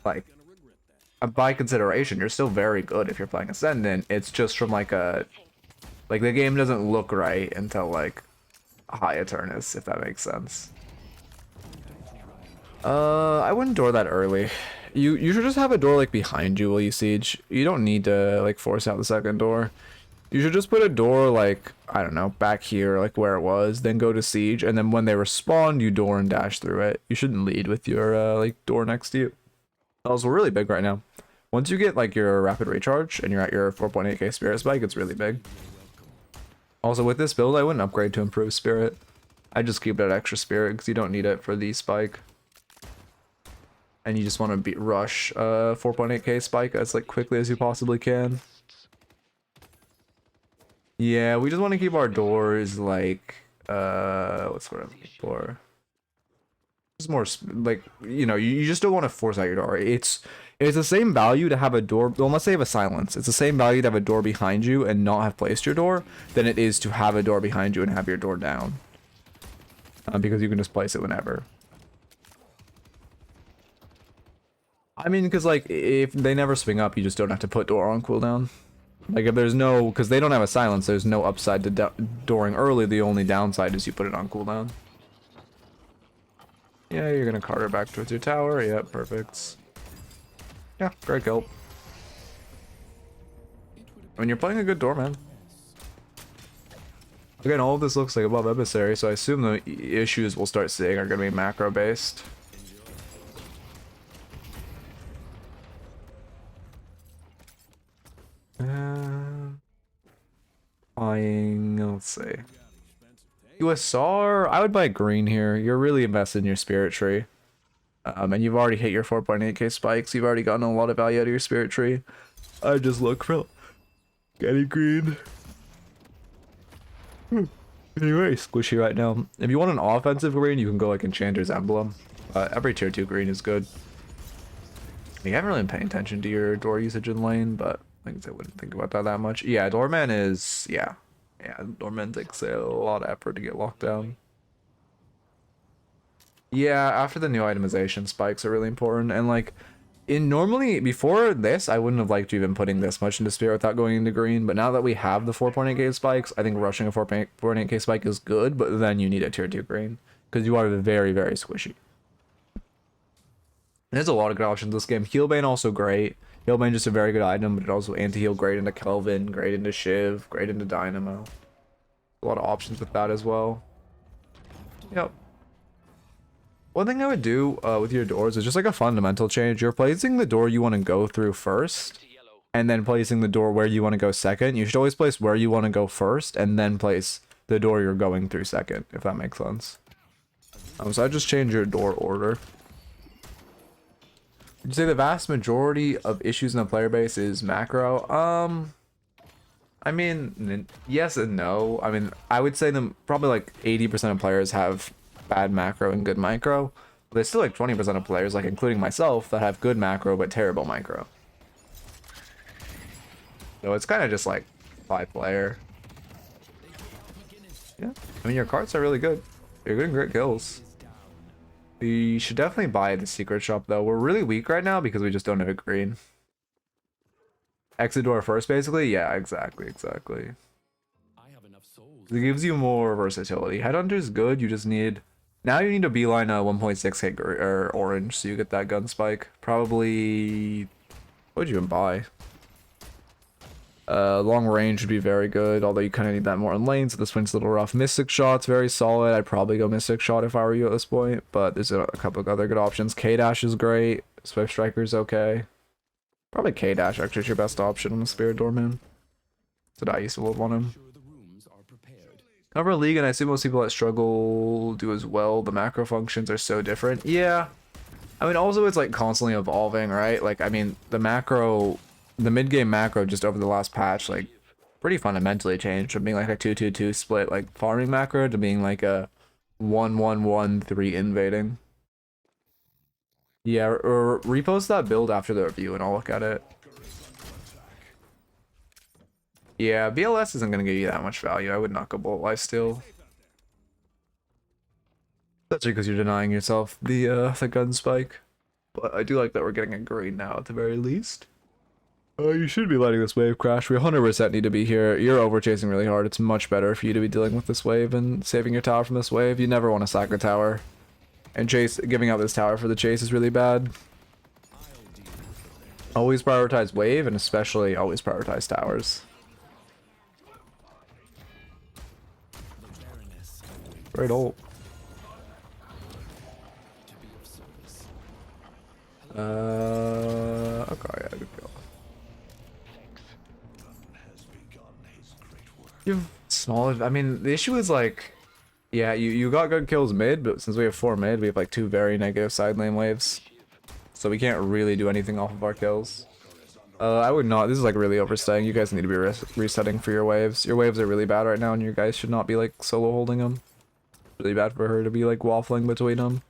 like, by consideration, you're still very good if you're playing Ascendant. It's just from like the game doesn't look right until like high Eternus, if that makes sense. I wouldn't door that early. You should just have a door like behind you while you siege. You don't need to like force out the second door. You should just put a door like, I don't know, back here, like where it was, then go to siege, and then when they respawn, you door and dash through it. You shouldn't lead with your like door next to you. Also really big right now. Once you get like your rapid recharge and you're at your 4.8k spirit spike, it's really big. Also with this build, I wouldn't upgrade to improve spirit. I just keep it at extra spirit because you don't need it for the spike. And you just want to rush 4.8k spike as like quickly as you possibly can. Yeah, we just want to keep our doors like what's what I'm looking for? Just more like, you know, you just don't want to force out your door. It's the same value to have a door, well, unless they have a silence. It's the same value to have a door behind you and not have placed your door than it is to have a door behind you and have your door down. Because you can just place it whenever. I mean, because like if they never swing up, you just don't have to put door on cooldown. Like if there's no, because they don't have a silence, there's no upside to dooring early. The only downside is you put it on cooldown. Yeah, you're gonna cart her back towards your tower. Yep, perfect. Yeah, great kill. I mean, you're playing a good Doorman. Again, all of this looks like above Emissary, so I assume the issues we'll start seeing are gonna be macro based. Buying, let's see. USR, I would buy green here. You're really invested in your spirit tree. And you've already hit your 4.8k spikes. You've already gotten a lot of value out of your spirit tree. I just look for getting green. You're very squishy right now. If you want an offensive green, you can go like Enchanter's Emblem. Every tier 2 green is good. You haven't really been paying attention to your door usage in lane, but I guess I wouldn't think about that much. Yeah, Doorman is, yeah. Yeah, Doorman takes a lot of effort to get locked down. Yeah, after the new itemization, spikes are really important. And like, normally, before this, I wouldn't have liked even putting this much into Spirit without going into green. But now that we have the 4.8k spikes, I think rushing a 4.8k spike is good, but then you need a tier 2 green. Because you are very, very squishy. There's a lot of good options in this game. Healbane also great. Healbane just a very good item, but it also anti-heal great into Kelvin, great into Shiv, great into Dynamo. A lot of options with that as well. Yep. One thing I would do with your doors is just like a fundamental change. You're placing the door you want to go through first, and then placing the door where you want to go second. You should always place where you want to go first, and then place the door you're going through second, if that makes sense. So I just change your door order. Would you say the vast majority of issues in the player base is macro? I mean, yes and no. I mean, I would say probably like 80% of players have bad macro and good micro. But there's still like 20% of players, like including myself, that have good macro but terrible micro. So it's kind of just like by player. Yeah, I mean your cards are really good. You're getting great kills. We should definitely buy the secret shop though. We're really weak right now because we just don't have a green. Exit door first, basically. Yeah, exactly. It gives you more versatility. Headhunter's good. You just need now. You need to beeline a 1.6k or orange, so you get that gun spike. Probably. What would you even buy? Long range would be very good, although you kind of need that more in lane, so this one's a little rough. Mystic Shot's very solid. I'd probably go Mystic Shot if I were you at this point, but there's a couple of other good options. K-Dash is great. Swift Striker's okay. Probably K-Dash actually is your best option on the Spirit Doorman. That's what I used to love on him. Cover League, and I assume most people that struggle do as well. The macro functions are so different. Yeah. I mean, also it's like constantly evolving, right? Like, I mean, the mid-game macro just over the last patch, like, pretty fundamentally changed from being like a 2-2-2 split, like, farming macro to being like a 1-1-1-3 invading. Yeah, or repost that build after the review and I'll look at it. Yeah, BLS isn't going to give you that much value. I would not go Bolt Lifesteal. Especially because you're denying yourself the gun spike. But I do like that we're getting a green now at the very least. You should be letting this wave crash. We 100% need to be here. You're over chasing really hard. It's much better for you to be dealing with this wave and saving your tower from this wave. You never want to sack a tower. And giving up this tower for the chase is really bad. Always prioritize wave, and especially always prioritize towers. Great ult. Okay, yeah, good kill. You've small. I mean, the issue is like, yeah, you got good kills mid, but since we have 4 mid, we have like 2 very negative side lane waves, so we can't really do anything off of our kills. I would not. This is like really overstaying. You guys need to be resetting for your waves. Your waves are really bad right now, and you guys should not be like solo holding them. Really bad for her to be like waffling between them.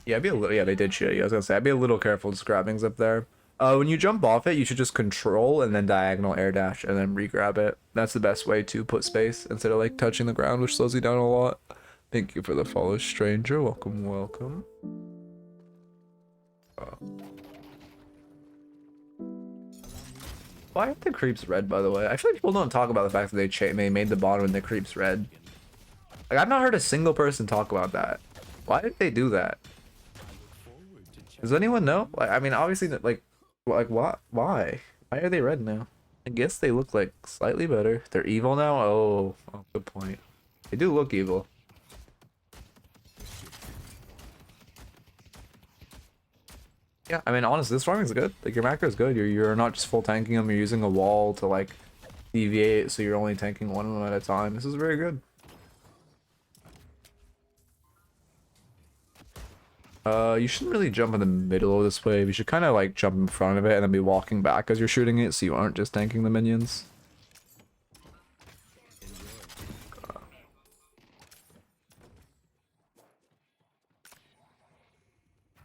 Yeah, they did shit. I was gonna say, I'd be a little careful just grabbing up there. When you jump off it, you should just control and then diagonal air dash and then re-grab it. That's the best way to put space instead of like touching the ground, which slows you down a lot. Thank you for the follow, stranger. Welcome, welcome. Why aren't the creeps red, by the way? I feel like people don't talk about the fact that they made the bottom and the creeps red. Like, I've not heard a single person talk about that. Why did they do that? Does anyone know? Like, I mean, obviously, like what? Why? Why are they red now? I guess they look like slightly better. They're evil now? Oh, good point. They do look evil. Yeah, I mean, honestly, this farming is good. Like, your macro is good. You're not just full tanking them. You're using a wall to, like, deviate, so you're only tanking one of them at a time. This is very good. You shouldn't really jump in the middle of this wave. You should kind of like jump in front of it and then be walking back as you're shooting it, so you aren't just tanking the minions.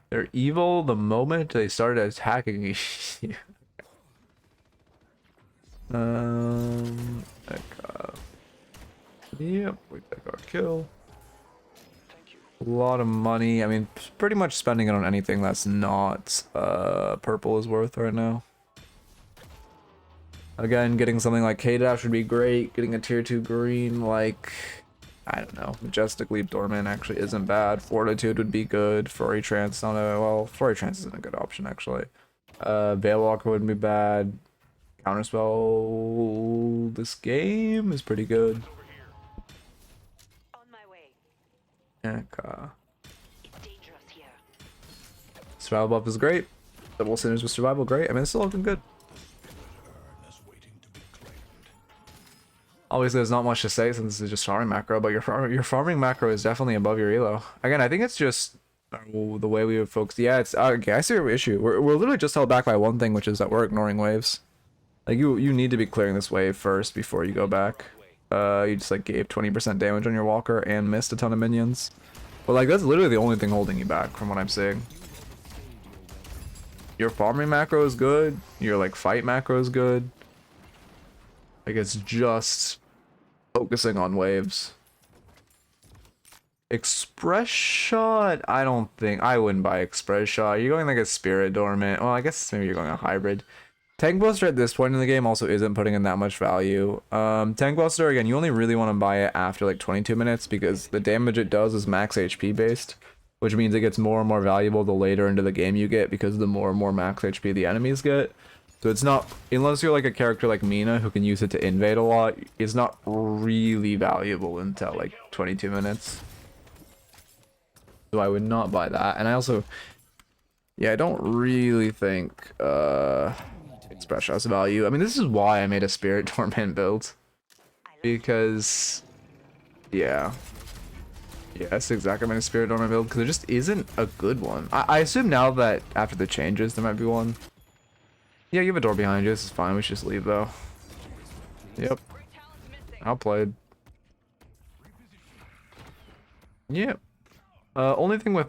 They're evil the moment they started attacking you. Okay. Yep, we take our kill. A lot of money. I mean, pretty much spending it on anything that's not purple is worth right now. Again, getting something like K-Dash would be great. Getting a tier 2 green like, I don't know, Majestic Leap Doorman actually isn't bad. Fortitude would be good. Flurry Trance, not a, well, Flurry Trance isn't a good option actually. Veil Walker wouldn't be bad. Counterspell this game is pretty good. On my way. Okay. It's dangerous here. Survival buff is great. Double Sinners with survival, great. I mean, it's still looking good. Obviously, there's not much to say since this is just farming macro, but your farming macro is definitely above your elo. Again, I think it's just the way we would focus. Yeah, it's okay. I see your issue. We're literally just held back by one thing, which is that we're ignoring waves. Like you need to be clearing this wave first before you go back. You just like gave 20% damage on your walker and missed a ton of minions. But like that's literally the only thing holding you back from what I'm seeing. Your farming macro is good. Your like fight macro is good. Like it's just focusing on waves. Express shot, I don't think I wouldn't buy express shot. You're going like a spirit dormant. Well, I guess maybe you're going a hybrid. Tank Buster at this point in the game also isn't putting in that much value. Tank Buster, again, you only really want to buy it after like 22 minutes because the damage it does is max HP based, which means it gets more and more valuable the later into the game you get because the more and more max HP the enemies get. So it's not, unless you're like a character like Mina who can use it to invade a lot, it's not really valuable until like 22 minutes. So I would not buy that. And I also, yeah, I don't really think Express has value. I mean, this is why I made a Spirit Torment build. Because, yeah. Yeah, that's exactly my Spirit Dorman build, because there just isn't a good one. I assume now that after the changes, there might be one. Yeah, you have a door behind you. This is fine. We should just leave, though. Yep. Outplayed. Yep. Only thing with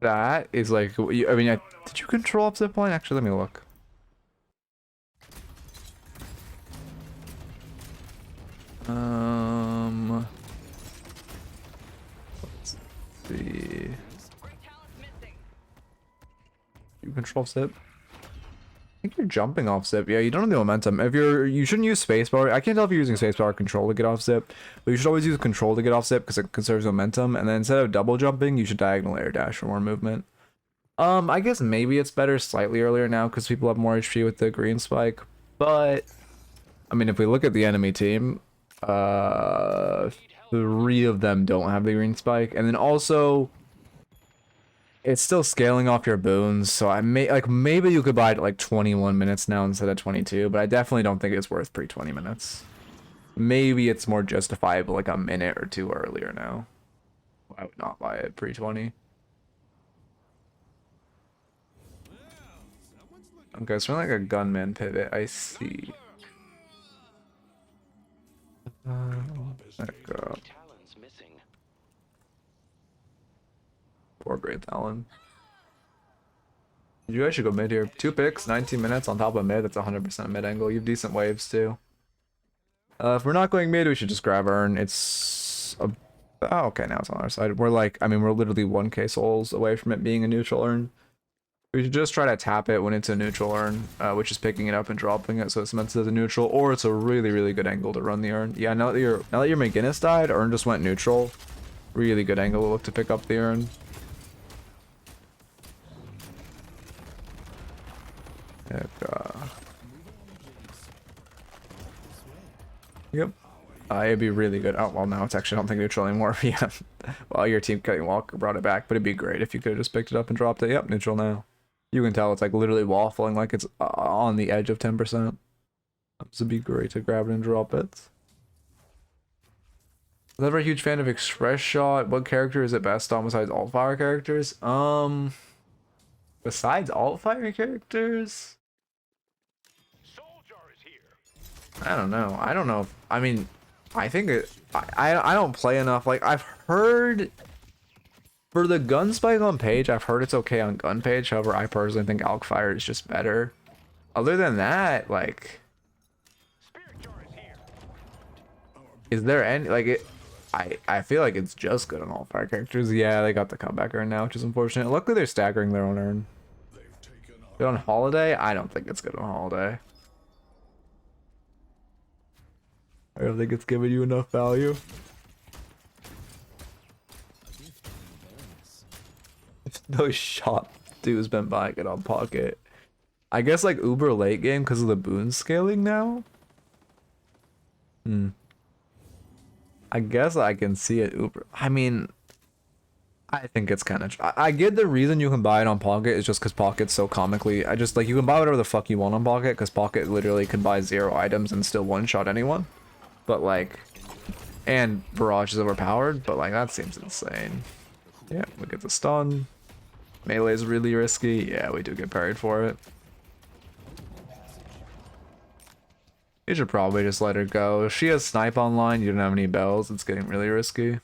that is, like, I mean, did you control up zip line? Actually, let me look. Let's see. You control zip? I think you're jumping off zip. Yeah, you don't have the momentum. If you shouldn't use spacebar. I can't tell if you're using spacebar control to get off zip, but you should always use control to get off zip because it conserves momentum. And then instead of double jumping, you should diagonal air dash for more movement. I guess maybe it's better slightly earlier now because people have more HP with the green spike. But I mean, if we look at the enemy team, 3 of them don't have the green spike, and then also it's still scaling off your boons, so I may like maybe you could buy it at like 21 minutes now instead of 22, but I definitely don't think it's worth pre 20 minutes. Maybe it's more justifiable like a minute or 2 earlier now. I would not buy it pre 20. Okay, so we're like a gunman pivot. I see. Poor Great Talon. You guys should go mid here. 2 picks, 19 minutes on top of mid. That's 100% mid angle. You have decent waves too. If we're not going mid, we should just grab Urn. It's oh, okay, now it's on our side. We're like, I mean, we're literally 1k souls away from it being a neutral Urn. We should just try to tap it when it's a neutral Urn, which is picking it up and dropping it, so it's meant as a neutral, or it's a really, really good angle to run the Urn. Yeah, now that your McGinnis died, Urn just went neutral. Really good angle to look to pick up the Urn. Yep. It'd be really good. Oh, well, now it's actually, I don't think neutral anymore. Yeah. Well, your team cutting walker brought it back, but it'd be great if you could have just picked it up and dropped it. Yep, neutral now. You can tell it's like literally waffling, like it's on the edge of 10%. This would be great to grab it and drop it. Never a huge fan of Express Shot. What character is it best on besides alt fire characters? Besides alt fire characters? Soldier is here. I don't know. I don't know if, I mean, I think it, I don't play enough. Like, I've heard for the gun spike on page, I've heard it's okay on gun page. However, I personally think Alk Fire is just better. Other than that, like, Spirit jar is here. is there any, like, it, I feel like it's just good on all fire characters. Yeah, they got the comeback urn now, which is unfortunate. Luckily, they're staggering their own urn. Good on Holiday? I don't think it's good on Holiday. I don't think it's giving you enough value. No shot dude's been buying it on Pocket. I guess like uber late game because of the boon scaling now? I guess I can see it uber. I mean, I think it's kind of... I get the reason you can buy it on Pocket is just because Pocket's so comically... I just, like, you can buy whatever the fuck you want on Pocket because Pocket literally can buy 0 items and still one-shot anyone. But, like... And Barrage is overpowered, but, like, that seems insane. Yeah, we get the stun. Melee is really risky. Yeah, we do get parried for it. You should probably just let her go. If she has snipe online, you don't have any bells, it's getting really risky.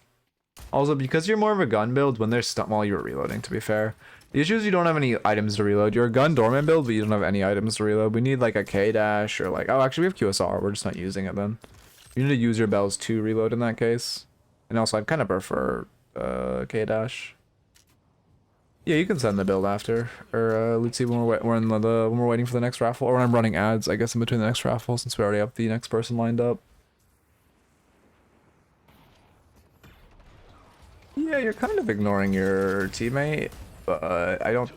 Also, because you're more of a gun build, when they're stun while you're reloading, to be fair. The issue is you don't have any items to reload. You're a gun Doorman build, but you don't have any items to reload. We need like a K-dash or like... Oh, actually we have QSR, we're just not using it then. You need to use your bells to reload in that case. And also, I'd kind of prefer K-dash. Yeah, you can send the build after, or let's see when we're waiting for the next raffle, or when I'm running ads, I guess in between the next raffle, since we already have the next person lined up. Yeah, you're kind of ignoring your teammate, but I don't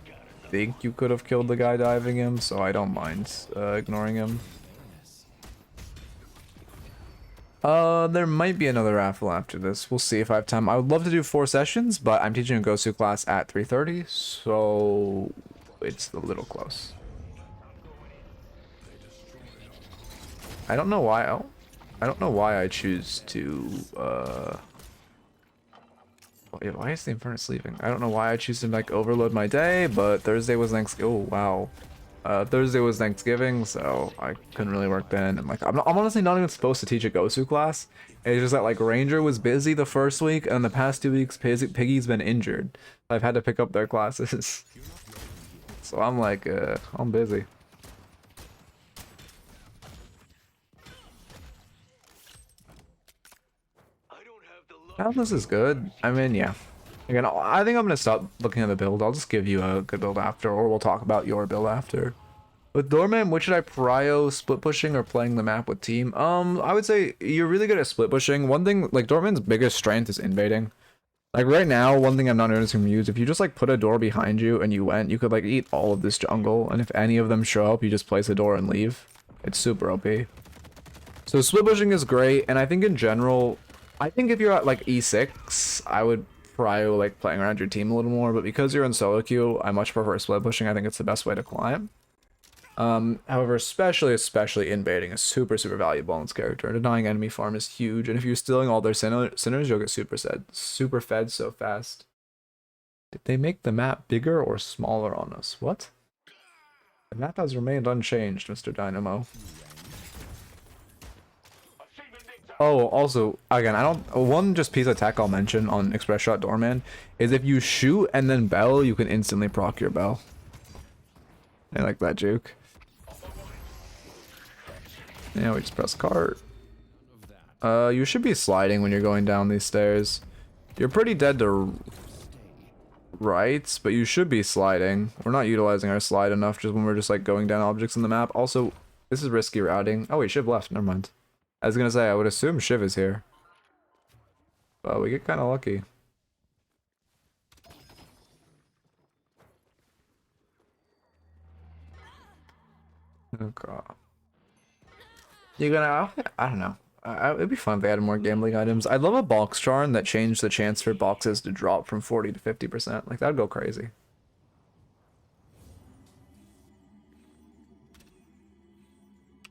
think you could have killed the guy diving him, so I don't mind ignoring him. There might be another raffle after this. We'll see if I have time. I would love to do 4 sessions, but I'm teaching a Gosu class at 3:30, so it's a little close. I don't know why. Oh, I don't know why I choose to. Why is the Inferno sleeping? I don't know why I choose to like overload my day, but Thursday was Thanksgiving. Oh wow. Thursday was Thanksgiving, so I couldn't really work then. And like, I'm honestly not even supposed to teach a Gosu class. It's just that like Ranger was busy the first week, and the past 2 weeks Piggy's been injured. I've had to pick up their classes. So I'm like, I'm busy. This is good. I mean, yeah. Again, I think I'm gonna stop looking at the build. I'll just give you a good build after, or we'll talk about your build after. With Doorman, which should I prio, split pushing or playing the map with team? I would say you're really good at split pushing. One thing, like Doorman's biggest strength is invading. Like right now, one thing I'm not noticing from you is if you just like put a door behind you and you went, you could like eat all of this jungle, and if any of them show up, you just place a door and leave. It's super OP. So split pushing is great, and I think in general, I think if you're at like E6, I would prio like playing around your team a little more, but because you're in solo queue, I much prefer split pushing. I think it's the best way to climb. However, especially invading is super valuable in this character. Denying enemy farm is huge, and if you're stealing all their sinners, you'll get super fed so fast. Did they make the map bigger or smaller on us? What? The map has remained unchanged, Mr. Dynamo. Oh, also, again, one just piece of tech I'll mention on Express Shot Doorman is if you shoot and then bell, you can instantly proc your bell. I like that juke. Yeah, we just press cart. You should be sliding when you're going down these stairs. You're pretty dead to rights, but you should be sliding. We're not utilizing our slide enough just when we're just like going down objects in the map. Also, this is risky routing. Oh wait, Shiv left, never mind. I was gonna say, I would assume Shiv is here. But we get kind of lucky. Oh god. You're gonna, I don't know. It'd be fun if they added more gambling items. I'd love a box charm that changed the chance for boxes to drop from 40 to 50%. Like, that'd go crazy.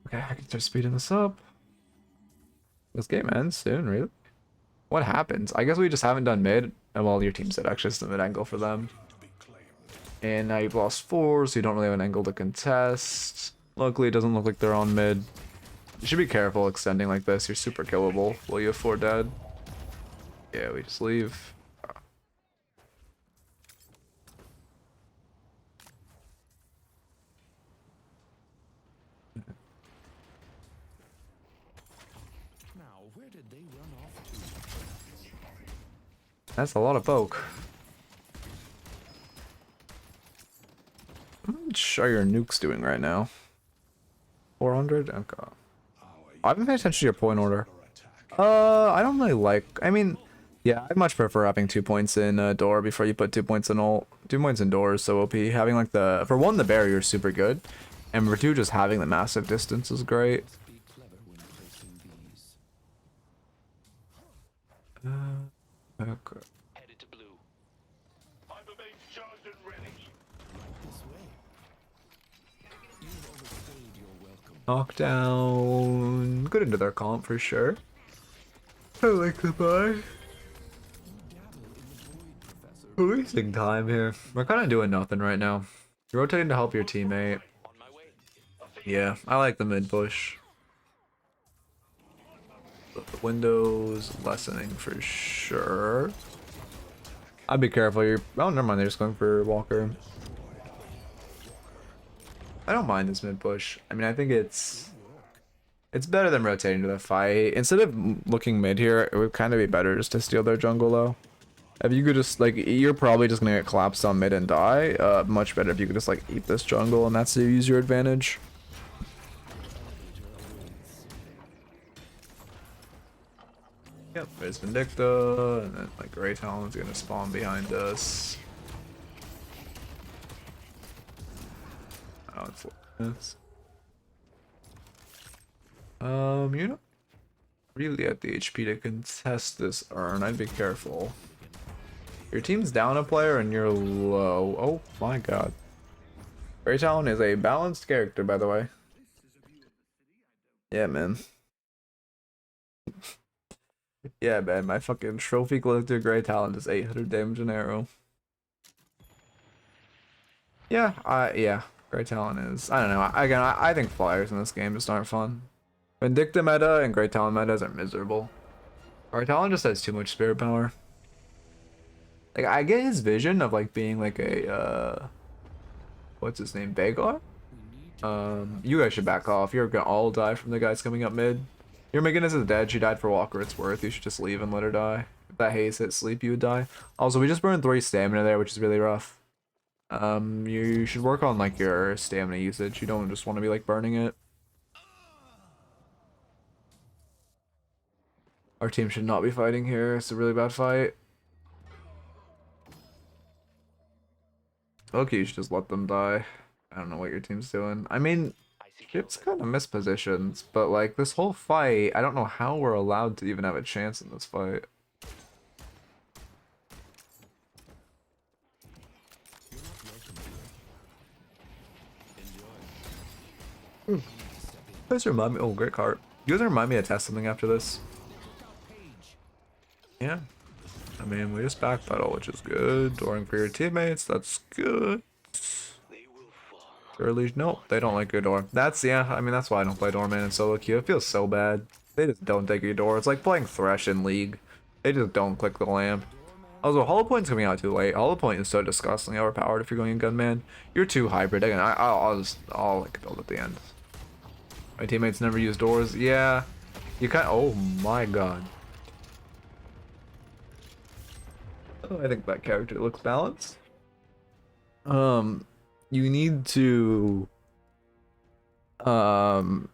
Okay, I can start speeding this up. This game ends soon, really? What happens? I guess we just haven't done mid. And well, your team said actually it's the mid angle for them. And now you've lost 4, so you don't really have an angle to contest. Luckily, it doesn't look like they're on mid. You should be careful extending like this. You're super killable. Well, you have 4 dead. Yeah, we just leave. Now, where did they run off to? That's a lot of poke. How much are your nukes doing right now? 400? Okay. I've been paying attention to your point order. I don't really like... I mean, yeah, I'd much prefer having 2 points in door before you put 2 points in ult. 2 points in door is so OP. Having like the... For one, the barrier is super good. And for two, just having the massive distance is great. Be clever when placing these. Okay. Headed to blue. I'm the main charged and ready. This way. You've overstayed your welcome. Knockdown. Good into their comp for sure. I like the buy. We're wasting time here. We're kind of doing nothing right now. You're rotating to help your teammate. On my way. Yeah, I like the mid push. But the windows lessening for sure. I'd be careful. You're... Oh, never mind. They're just going for Walker. I don't mind this mid push. I mean, I think it's better than rotating to the fight. Instead of looking mid here, it would kind of be better just to steal their jungle though. If you could just like, you're probably just gonna get collapsed on mid and die. Much better if you could just like eat this jungle and that's to use your advantage. Yep, there's Vindicta, and then like Grey Talon's gonna spawn behind us. Oh, it's this. You're not really at the HP to contest this urn. I'd be careful. Your team's down a player and you're low. Oh my god. Grey Talon is a balanced character, by the way. Yeah, man. Yeah, man. My fucking trophy collector Grey Talon does 800 damage an arrow. Yeah, yeah. Grey Talon is... I don't know. Again, I think flyers in this game just aren't fun. Vindicta meta and Grey Talon metas are miserable. Grey Talon just has too much spirit power. Like, I get his vision of, like, being, like, a, what's his name? Vagar? You guys should back off. You're gonna all die from the guys coming up mid. Your McGinnis is dead. She died for Walker. It's worth. You should just leave and let her die. If that haze hit sleep, you would die. Also, we just burned 3 stamina there, which is really rough. You should work on, like, your stamina usage. You don't just want to be, like, burning it. Our team should not be fighting here. It's a really bad fight. Okay, you should just let them die. I don't know what your team's doing. I mean, it's kind of mispositioned, but like this whole fight, I don't know how we're allowed to even have a chance in this fight. You guys remind me. Oh, great card. You guys remind me to test something after this. Yeah. I mean, we just backpedal, which is good. Dooring for your teammates, that's good. Early, nope, they don't like your door. That's, yeah, I mean, that's why I don't play Doorman in solo queue. It feels so bad. They just don't take your door. It's like playing Thresh in League. They just don't click the lamp. Also, Hollow Point's coming out too late. Hollow Point is so disgustingly overpowered if you're going in Gunman. You're too hybrid. Again, I'll like build at the end. My teammates never use doors. Yeah, you kind. Oh my god. Oh, I think that character looks balanced. You need to. Well,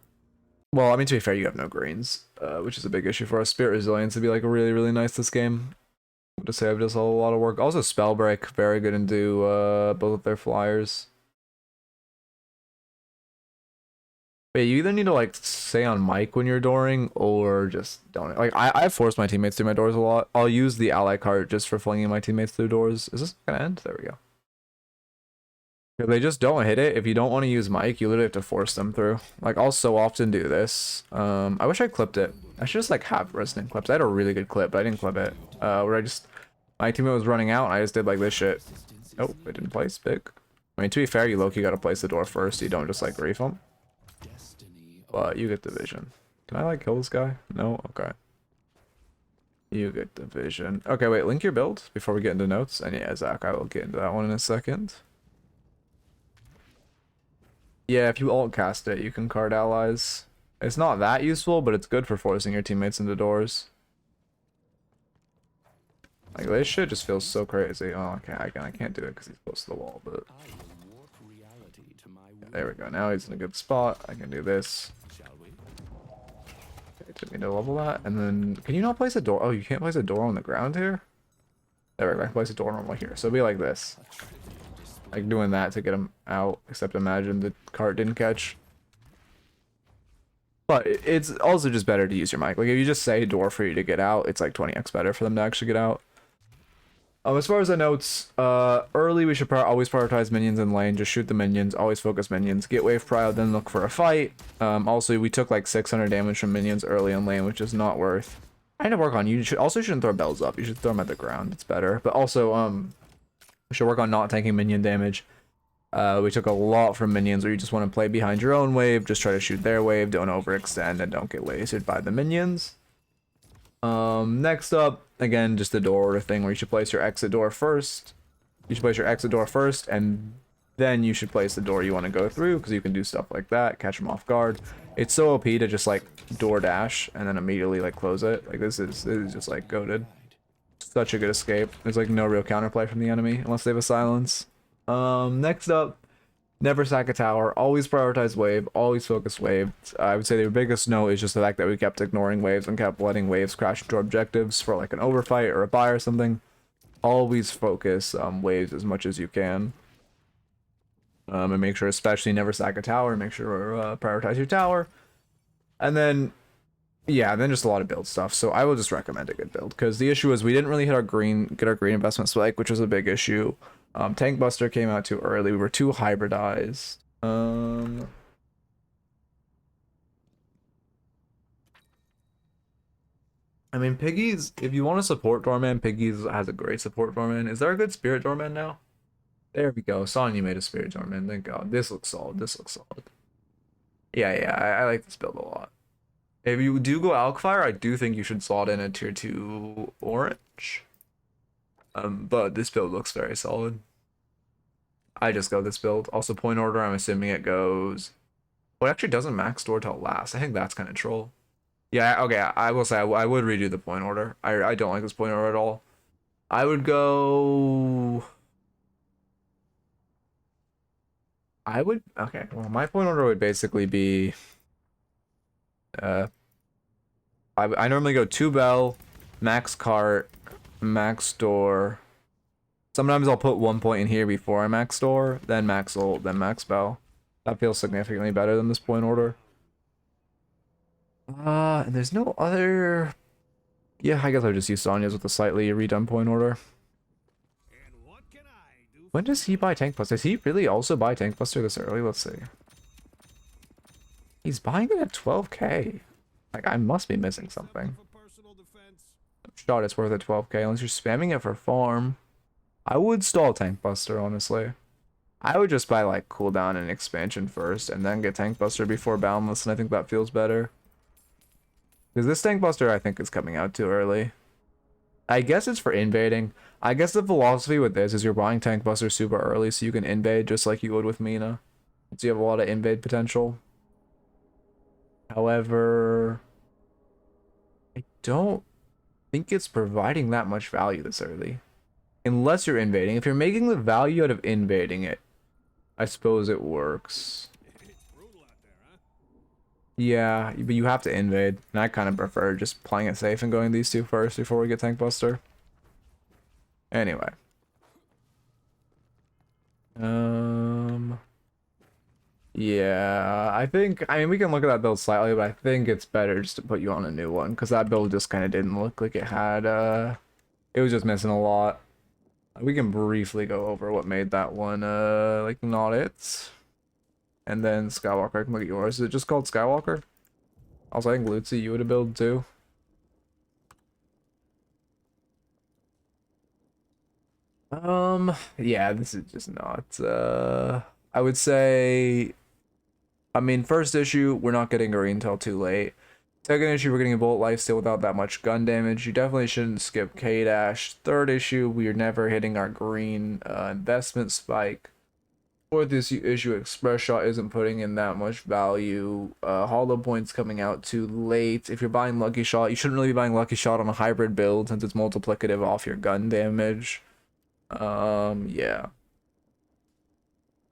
I mean, to be fair, you have no greens, which is a big issue for us. Spirit Resilience would be like really, really nice this game. To say I've just a lot of work. Also, Spellbreak, very good into both of their flyers. But you either need to like say on mic when you're dooring, or just don't. Like I force my teammates through my doors a lot. I'll use the ally cart just for flinging my teammates through doors. Is this gonna end? There we go. If they just don't hit it, if you don't want to use Mike, you literally have to force them through. Like, I'll so often do this. I wish I clipped it. I should just like have resonant clips. I had a really good clip, but I didn't clip it. Where I just, my teammate was running out and I just did like this shit. Oh, it didn't place big. I mean, to be fair, you low-key gotta place the door first. So you don't just like grief them. But you get the vision. Can I like kill this guy? No? Okay. You get the vision. Okay, wait, link your build before we get into notes. And yeah, Zach, I will get into that one in a second. Yeah, if you alt cast it, you can card allies. It's not that useful, but it's good for forcing your teammates into doors. Like, this shit just feels so crazy. Oh, okay, I can't do it because he's close to the wall, but... Yeah, there we go, now he's in a good spot. I can do this. It took me to level that, and then... Can you not place a door? Oh, you can't place a door on the ground here? There we go, I can place a door normally here. So it'll be like this. Like doing that to get him out, except imagine the cart didn't catch. But it's also just better to use your mic. Like if you just say door for you to get out, it's like 20x better for them to actually get out. As far as the notes, early we should always prioritize minions in lane. Just shoot the minions, always focus minions. Get wave prio, then look for a fight. Also, we took like 600 damage from minions early in lane, which is not worth. I need to work on you. Shouldn't throw bells up. You should throw them at the ground. It's better. But also, we should work on not taking minion damage. We took a lot from minions where you just want to play behind your own wave, just try to shoot their wave, don't overextend, and don't get lasered by the minions. Next up, again, just the door order thing where you should place your exit door first. You should place your exit door first, and then you should place the door you want to go through, because you can do stuff like that, catch them off guard. It's so OP to just like door dash and then immediately like close it. Like this is just like goated. Such a good escape. There's like no real counterplay from the enemy unless they have a silence. Next up, never sack a tower. Always prioritize wave. Always focus wave. I would say the biggest note is just the fact that we kept ignoring waves and kept letting waves crash into our objectives for like an overfight or a buy or something. Always focus waves as much as you can. And make sure, especially never sack a tower. Make sure prioritize your tower. And then, yeah, then just a lot of build stuff. So I will just recommend a good build because the issue is we didn't really get our green investment spike, which was a big issue. Tank Buster came out too early. We were too hybridized. I mean, Piggy's, if you want to support Doorman, Piggy's has a great support Doorman. Is there a good Spirit Doorman now? There we go. Sonya made a Spirit Doorman. Thank God. This looks solid. This looks solid. Yeah, I like this build a lot. If you do go Alkfire, I do think you should slot in a tier 2 orange. But this build looks very solid. I just go this build. Also, point order, I'm assuming it goes... Well, it actually doesn't max door till last. I think that's kind of troll. Yeah, okay, I will say I would redo the point order. I don't like this point order at all. I would go... Okay, well, my point order would basically be... I normally go 2 bell, max cart, max door. Sometimes I'll put 1 point in here before I max door, then max ult, then max bell. That feels significantly better than this point order. And there's no other... Yeah, I guess I'll just use Sonya's with a slightly redone point order. When does he buy Tank Buster? Does he really also buy Tank Buster this early? Let's see. He's buying it at 12k. Like, I must be missing something. Shot it's worth at 12k unless you're spamming it for farm. I would stall Tank Buster, honestly. I would just buy like cooldown and expansion first and then get Tank Buster before Boundless, and I think that feels better. Because this Tank Buster I think is coming out too early. I guess it's for invading. I guess the philosophy with this is you're buying Tank Buster super early so you can invade just like you would with Mina. So you have a lot of invade potential. However, I don't think it's providing that much value this early. Unless you're invading. If you're making the value out of invading it, I suppose it works. Yeah, but you have to invade. And I kind of prefer just playing it safe and going these two first before we get Tank Buster. Anyway. Yeah, I mean, we can look at that build slightly, but I think it's better just to put you on a new one, because that build just kind of didn't look like it had, it was just missing a lot. We can briefly go over what made that one, like, not it. And then Skywalker, I can look at yours. Is it just called Skywalker? Also, I think Lucy, you would have built too. Yeah, this is just not, I would say, I mean, first issue, we're not getting green until too late. Second issue, we're getting a bullet lifesteal without that much gun damage. You definitely shouldn't skip K-Dash. Third issue, we are never hitting our green investment spike. Fourth issue, Express Shot isn't putting in that much value. Hollow Point's coming out too late. If you're buying Lucky Shot, you shouldn't really be buying Lucky Shot on a hybrid build since it's multiplicative off your gun damage. Yeah.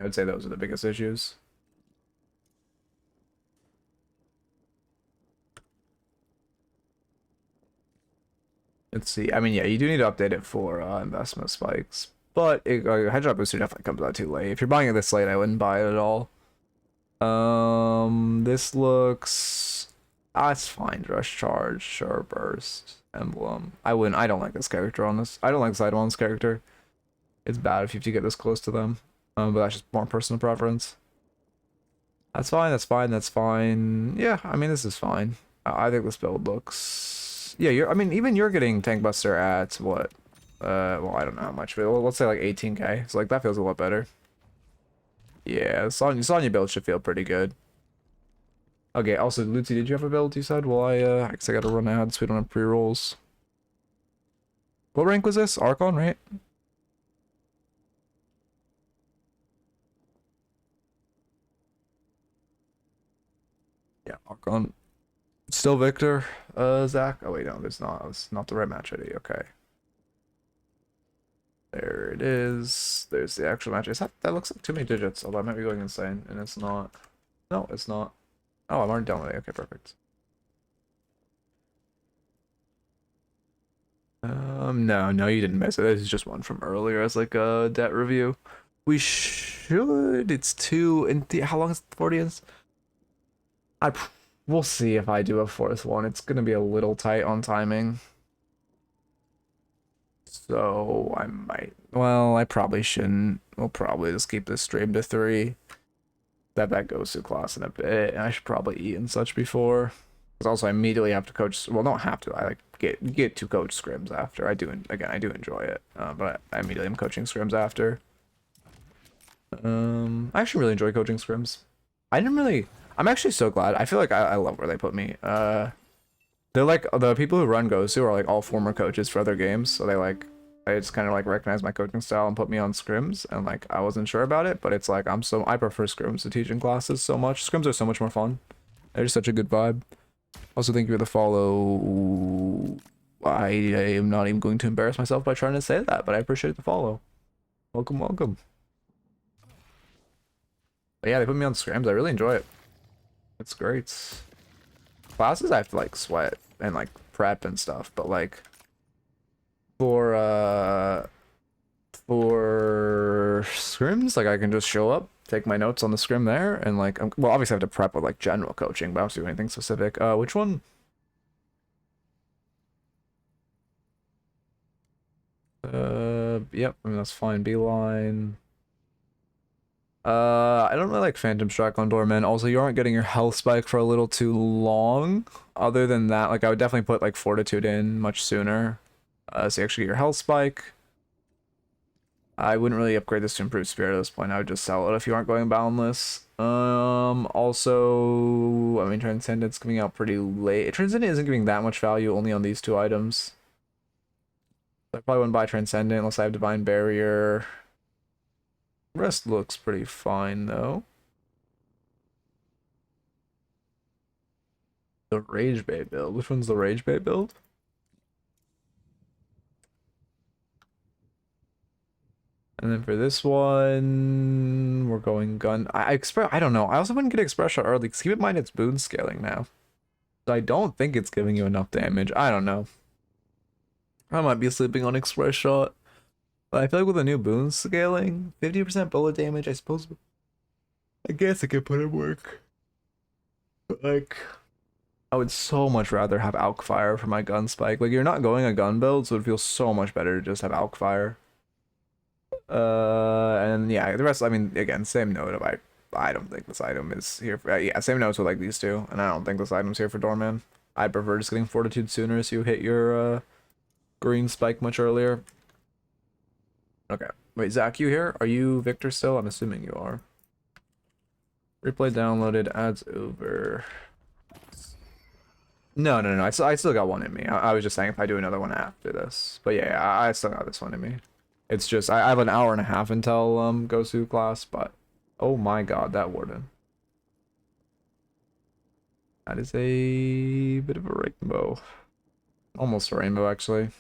I would say those are the biggest issues. Let's see. I mean, yeah, you do need to update it for investment spikes. But Headshot Booster definitely comes out too late. If you're buying it this late, I wouldn't buy it at all. This looks... Ah, it's fine. Rush Charge, Sure Burst, Emblem. I don't like this character on this. I don't like this item on this character. It's bad if you have to get this close to them. But that's just more personal preference. That's fine, that's fine, that's fine. Yeah, I mean, this is fine. I think this build looks... Yeah, I mean, even you're getting Tank Buster at, what? Well, I don't know how much, but let's say like 18k. So, like, that feels a lot better. Yeah, Sonya build should feel pretty good. Okay, also, Lucy, did you have a build you said? Well, I guess I gotta run ads so we don't have pre-rolls. What rank was this? Archon, right? Yeah, Archon. Still Victor, Zach? Oh wait, no, there's not. It's not the right match ID. Okay. There it is. There's the actual match. That looks like too many digits, although I might be going insane, and it's not. No, it's not. Oh, I'm already done with it. Okay, perfect. No, you didn't miss it. This is just one from earlier as like a debt review. We should. It's two. And how long is the 40 is? We'll see if I do a fourth one. It's gonna be a little tight on timing. So I might. Well, I probably shouldn't. We'll probably just keep this stream to 3. That goes to class in a bit, and I should probably eat and such before. Because also I immediately have to coach. Well, don't have to. I like get to coach scrims after. I do enjoy it. But I immediately am coaching scrims after. I actually really enjoy coaching scrims. I'm actually so glad. I feel like I love where they put me. They're like the people who run Gosu are like all former coaches for other games, so I just kind of like recognize my coaching style and put me on scrims, and like I wasn't sure about it, but it's like I prefer scrims to teaching classes so much. Scrims are so much more fun. They're just such a good vibe. Also, thank you for the follow. I am not even going to embarrass myself by trying to say that, but I appreciate the follow. Welcome, welcome. But yeah, they put me on scrims. I really enjoy it. It's great. Classes I have to like sweat and like prep and stuff, but like for scrims, like I can just show up, take my notes on the scrim there, and like well, obviously I have to prep with like general coaching, but I don't do anything specific. Which one? Yep, I mean that's fine. Beeline. I don't really like Phantom Strike on Doorman. Also, you aren't getting your health spike for a little too long. Other than that, like I would definitely put like Fortitude in much sooner. So you actually get your health spike. I wouldn't really upgrade this to improve spirit at this point. I would just sell it if you aren't going boundless. Also, I mean Transcendent's coming out pretty late. Transcendent isn't giving that much value only on these 2 items. I probably wouldn't buy Transcendent unless I have Divine Barrier. Rest looks pretty fine though. The Rage Bait build. Which one's the Rage Bait build? And then for this one, we're going gun. I don't know. I also wouldn't get Express Shot early because keep in mind it's boon scaling now. So I don't think it's giving you enough damage. I don't know. I might be sleeping on Express Shot. But I feel like with the new boon scaling, 50% bullet damage, I suppose. I guess I could put in work. But like, I would so much rather have Alk Fire for my gun spike. Like, you're not going a gun build, so it feels so much better to just have Alk Fire. And yeah, the rest, I mean, again, same note of I don't think this item is here for, yeah, same notes with like these two, and I don't think this item's here for Doorman. I prefer just getting Fortitude sooner so you hit your green spike much earlier. Okay, wait, Zach, you here? Are you Victor still? I'm assuming you are. Replay downloaded, ads over. No, I still got one in me. I was just saying if I do another one after this. But yeah, I still got this one in me. It's just, I have an hour and a half until Gosu class, but oh my god, that warden. That is a bit of a rainbow. Almost a rainbow, actually.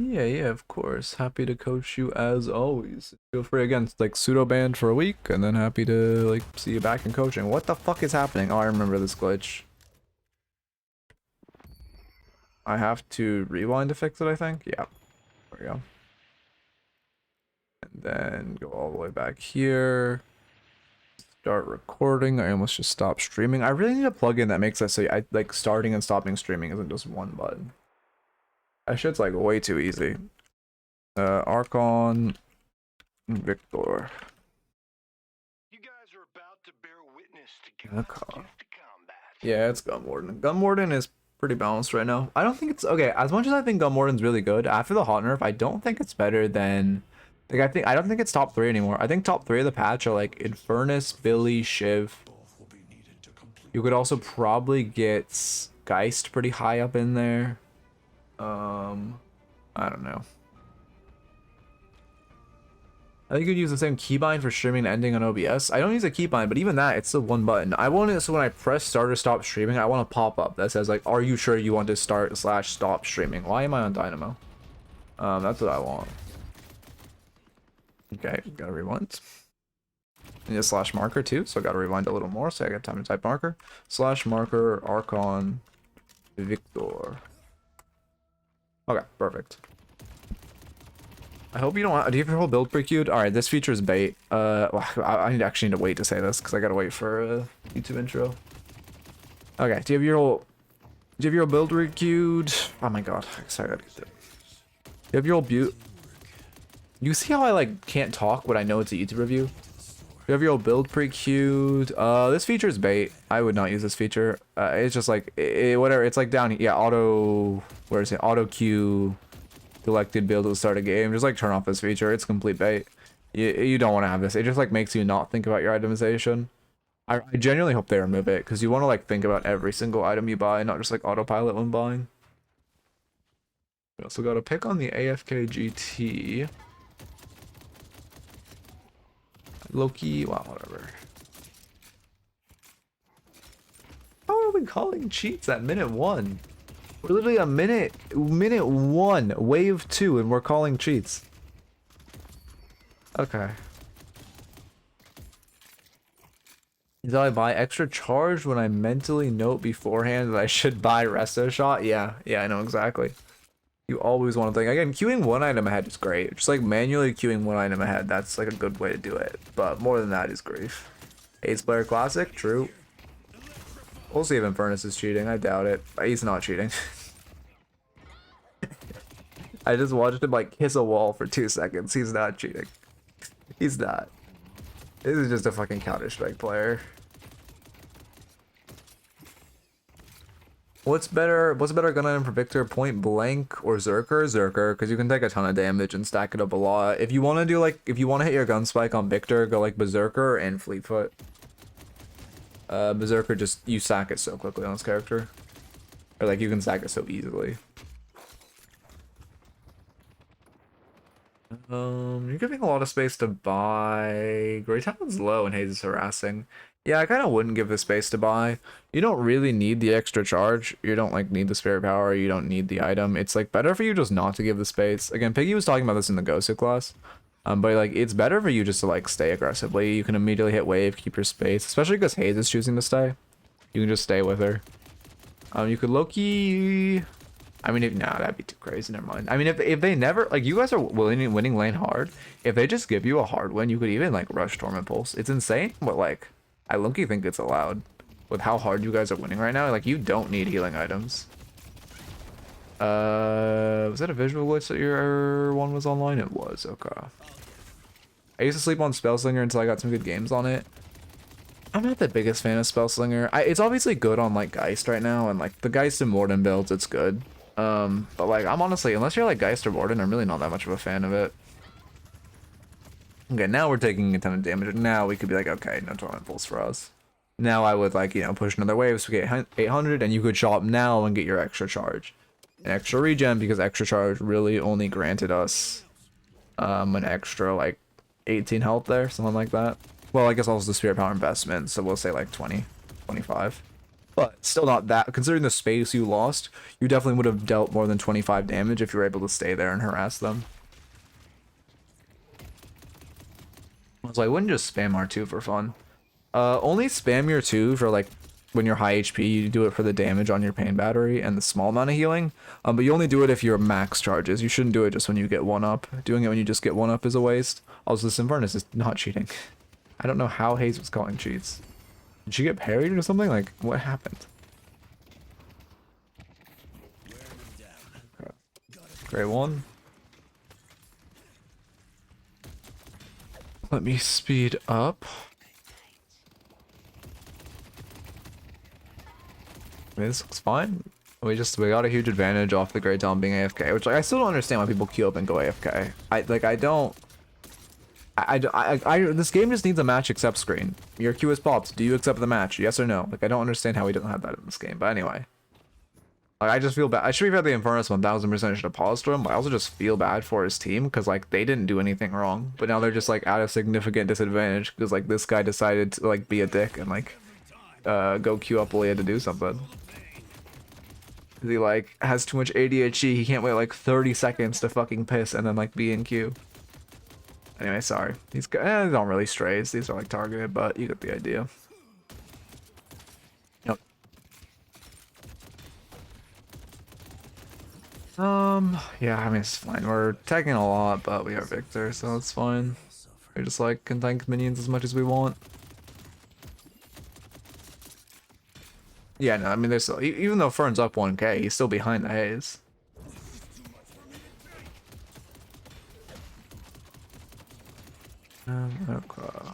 Yeah, of course. Happy to coach you as always. Feel free again, like pseudo banned for a week, and then happy to like see you back in coaching. What the fuck is happening? Oh, I remember this glitch. I have to rewind to fix it, I think. Yeah, there we go. And then go all the way back here. Start recording. I almost just stopped streaming. I really need a plugin that makes it so I like starting and stopping streaming isn't just one button. That shit's like way too easy. Archon Victor. You guys are about to bear witness to God's Okay. gift to combat. Yeah, it's Gun Warden. Gun Warden is pretty balanced right now. I don't think it's okay. As much as I think Gun Warden's really good, after the hot nerf, I don't think it's better than like I don't think it's top 3 anymore. I think top 3 of the patch are like Infernus, Billy, Shiv. You could also probably get Geist pretty high up in there. I don't know. I think you could use the same keybind for streaming and ending on OBS. I don't use a keybind, but even that, it's still one button. I want it so when I press start or stop streaming, I want a pop-up that says like, are you sure you want to start/stop streaming? Why am I on Dynamo? That's what I want. Okay, gotta rewind. I need a slash marker too, so I gotta rewind a little more so I get time to type marker. Slash marker Archon Victor. Okay, perfect. I hope you don't. Do you have your whole build pre-queued? All right, this feature is bait. Well, I actually need to wait to say this because I gotta wait for a YouTube intro. Okay, do you have your whole build pre-queued? Oh my god, sorry, I gotta get it. Do you have your whole build? You see how I like can't talk when I know it's a YouTube review? You have your old build pre-queued. This feature is bait. I would not use this feature. It's just like whatever. It's like down. Yeah, auto. Where is it? Auto queue. Selected build to start a game. Just like turn off this feature. It's complete bait. You don't want to have this. It just like makes you not think about your itemization. I genuinely hope they remove it because you want to like think about every single item you buy, not just like autopilot when buying. We also got to pick on the AFK GT. Loki, wow, whatever. How are we calling cheats at minute 1? We're literally a minute 1, wave 2, and we're calling cheats. Okay. Did I buy extra charge when I mentally note beforehand that I should buy Resto Shot? Yeah, I know exactly. You always want to think. Again, queuing one item ahead is great. Just like manually queuing one item ahead, that's like a good way to do it. But more than that is grief. AIDS player classic, true. We'll see if Infernus is cheating. I doubt it. He's not cheating. I just watched him like kiss a wall for 2 seconds. He's not cheating. He's not. This is just a fucking Counter-Strike player. What's better gun item for Victor, Point Blank or Zerker? Zerker, because you can take a ton of damage and stack it up a lot. If you want to do like, if you want to hit your gun spike on Victor, go like Berserker and Fleetfoot. Berserker, just, you sack it so quickly on this character. Or like, you can sack it so easily. You're giving a lot of space to buy. Grey Talon's low and Haze is harassing. Yeah, I kind of wouldn't give the space to buy. You don't really need the extra charge. You don't like need the spirit power. You don't need the item. It's like better for you just not to give the space. Again, Piggy was talking about this in the Gosu class. But like it's better for you just to like stay aggressively. You can immediately hit wave, keep your space, especially because Haze is choosing to stay. You can just stay with her. You could Loki. I mean, that'd be too crazy. Never mind. I mean, if they never like, you guys are winning lane hard. If they just give you a hard win, you could even like rush Torment Pulse. It's insane, but like, I low-key think it's allowed with how hard you guys are winning right now. Like, you don't need healing items. Was that a visual glitch that your one was online? It was, okay. I used to sleep on Spellslinger until I got some good games on it. I'm not the biggest fan of Spellslinger. It's obviously good on like Geist right now, and like the Geist and Morden builds, it's good. But like I'm honestly, unless you're like Geist or Morden, I'm really not that much of a fan of it. Okay, now we're taking a ton of damage. Now we could be like, okay, no torment pulse for us. Now I would like, you know, push another wave so we get 800, and you could shop now and get your extra charge. An extra regen, because extra charge really only granted us an extra like 18 health there, something like that. Well, I guess also the spirit power investment, so we'll say like 20, 25. But still not that, considering the space you lost, you definitely would have dealt more than 25 damage if you were able to stay there and harass them. So I wouldn't just spam R2 for fun. Only spam your 2 for like when you're high HP, you do it for the damage on your pain battery and the small amount of healing. But you only do it if you're max charges. You shouldn't do it just when you get 1-up. Doing it when you just get 1-up is a waste. Also, this Infernus is not cheating. I don't know how Hayes was calling cheats. Did she get parried or something? Like, what happened? Okay. Great one. Let me speed up. I mean, this looks fine. We got a huge advantage off the Grey Talon being AFK, which like, I still don't understand why people queue up and go AFK. This game just needs a match accept screen. Your queue is popped. Do you accept the match? Yes or no? Like, I don't understand how he doesn't have that in this game. But anyway. Like, I just feel bad. I should have had the Infernus 1000% should have paused for him, but I also just feel bad for his team because, like, they didn't do anything wrong. But now they're just, like, at a significant disadvantage because, like, this guy decided to, like, be a dick and, like, go queue up while he had to do something. Because he, like, has too much ADHD. He can't wait, like, 30 seconds to fucking piss and then, like, be in queue. Anyway, sorry. These guys aren't really strays. These are, like, targeted, but you get the idea. Yep. Yeah, I mean, it's fine. We're tagging a lot, but we are Victor, so it's fine. We just, like, can tank minions as much as we want. Yeah, no, I mean, there's still, even though Fern's up 1k, he's still behind the haze. Okay.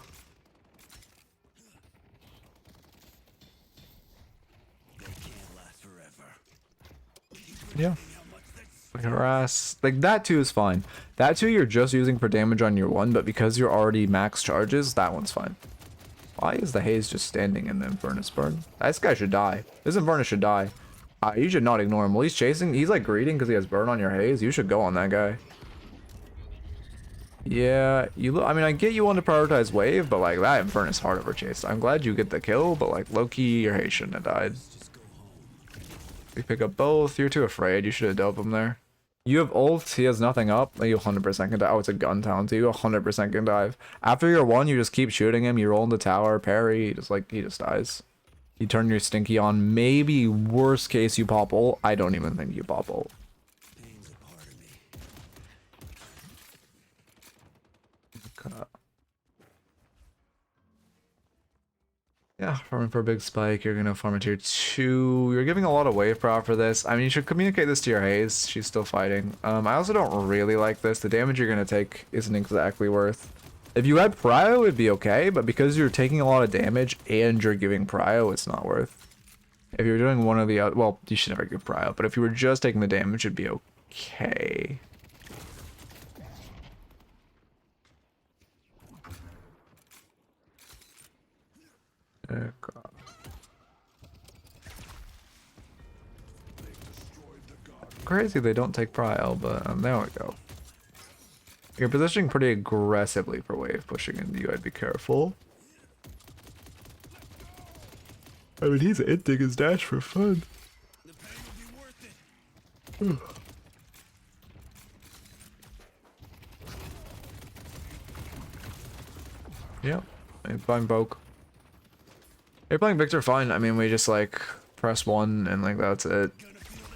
Yeah. Harass. Like, that too is fine. That too you're just using for damage on your one, but because you're already max charges, that one's fine. Why is the haze just standing in the Infernus burn? This guy should die. This Infernus should die. You should not ignore him. Well, he's chasing. He's like greeting because he has burn on your haze. You should go on that guy. Yeah, I mean, I get you want to prioritize wave, but like that Infernus hard over chase. I'm glad you get the kill, but like low-key, your haze shouldn't have died. We pick up both. You're too afraid. You should have doped him there. You have ult, he has nothing up, you 100% can dive. Oh, it's a gun talent, so you 100% can dive. After your one, you just keep shooting him, you roll in the tower, parry, he just dies. You turn your stinky on, maybe worst case you pop ult. I don't even think you pop ult. Okay. Yeah, farming for a big spike, you're gonna farm a tier 2. You're giving a lot of wave power for this. I mean, you should communicate this to your haze. She's still fighting. I also don't really like this. The damage you're gonna take isn't exactly worth. If you had prio, it'd be okay, but because you're taking a lot of damage and you're giving prio, it's not worth. If you're doing one of the other, well, you should never give prio, but if you were just taking the damage, it'd be okay. Okay. Crazy they don't take prio, but there we go. You're positioning pretty aggressively for wave pushing into you. I'd be careful. I mean, he's ending his dash for fun. Yeah, I'm playing Boke. You're playing Victor fine. I mean, we just like press 1 and like that's it.